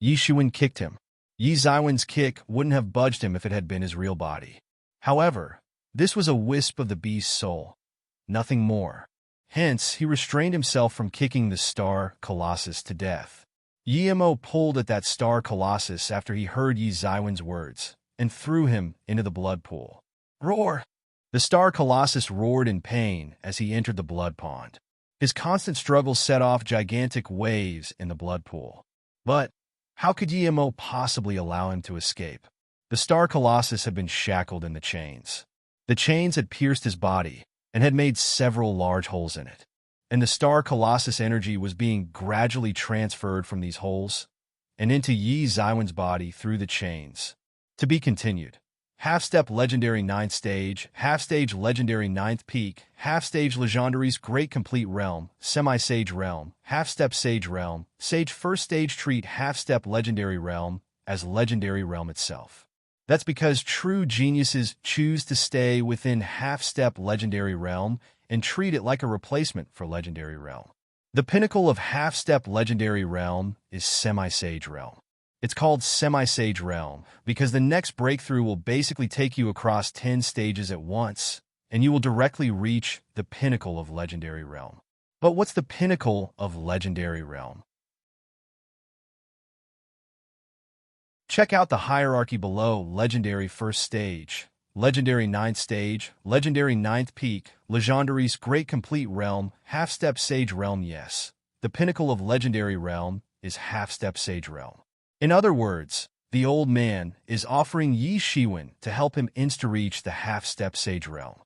Yi Shiwen kicked him. Yi Zaiwen's kick wouldn't have budged him if it had been his real body. However, this was a wisp of the beast's soul, nothing more. Hence, he restrained himself from kicking the Star Colossus to death. Yimo pulled at that Star Colossus after he heard Yi Zaiwen's words and threw him into the blood pool. "Roar!" The star colossus roared in pain as he entered the blood pond. His constant struggles set off gigantic waves in the blood pool. But how could Yemo possibly allow him to escape? The star colossus had been shackled in the chains. The chains had pierced his body and had made several large holes in it. And the star colossus energy was being gradually transferred from these holes and into Yi Zaiwen's body through the chains. To be continued. Half-step legendary 9th stage, half-stage legendary 9th peak, half-stage legendary's great complete realm, semi-sage realm, half-step sage realm, sage first stage treat half-step legendary realm as legendary realm itself. That's because true geniuses choose to stay within half-step legendary realm and treat it like a replacement for legendary realm. The pinnacle of half-step legendary realm is semi-sage realm. It's called semi-sage realm because the next breakthrough will basically take you across 10 stages at once, and you will directly reach the pinnacle of legendary realm. But what's the pinnacle of legendary realm? Check out the hierarchy below: legendary first stage, legendary 9th stage, legendary 9th peak, legendary's great complete realm, half-step sage realm. Yes, the pinnacle of legendary realm is half-step sage realm. In other words, the old man is offering Yi Shiwen to help him insta-reach the half-step sage realm.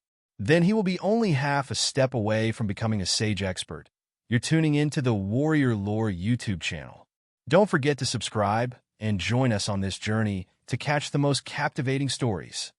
Then he will be only half a step away from becoming a sage expert. You're tuning into the Warrior Lore YouTube channel. Don't forget to subscribe and join us on this journey to catch the most captivating stories.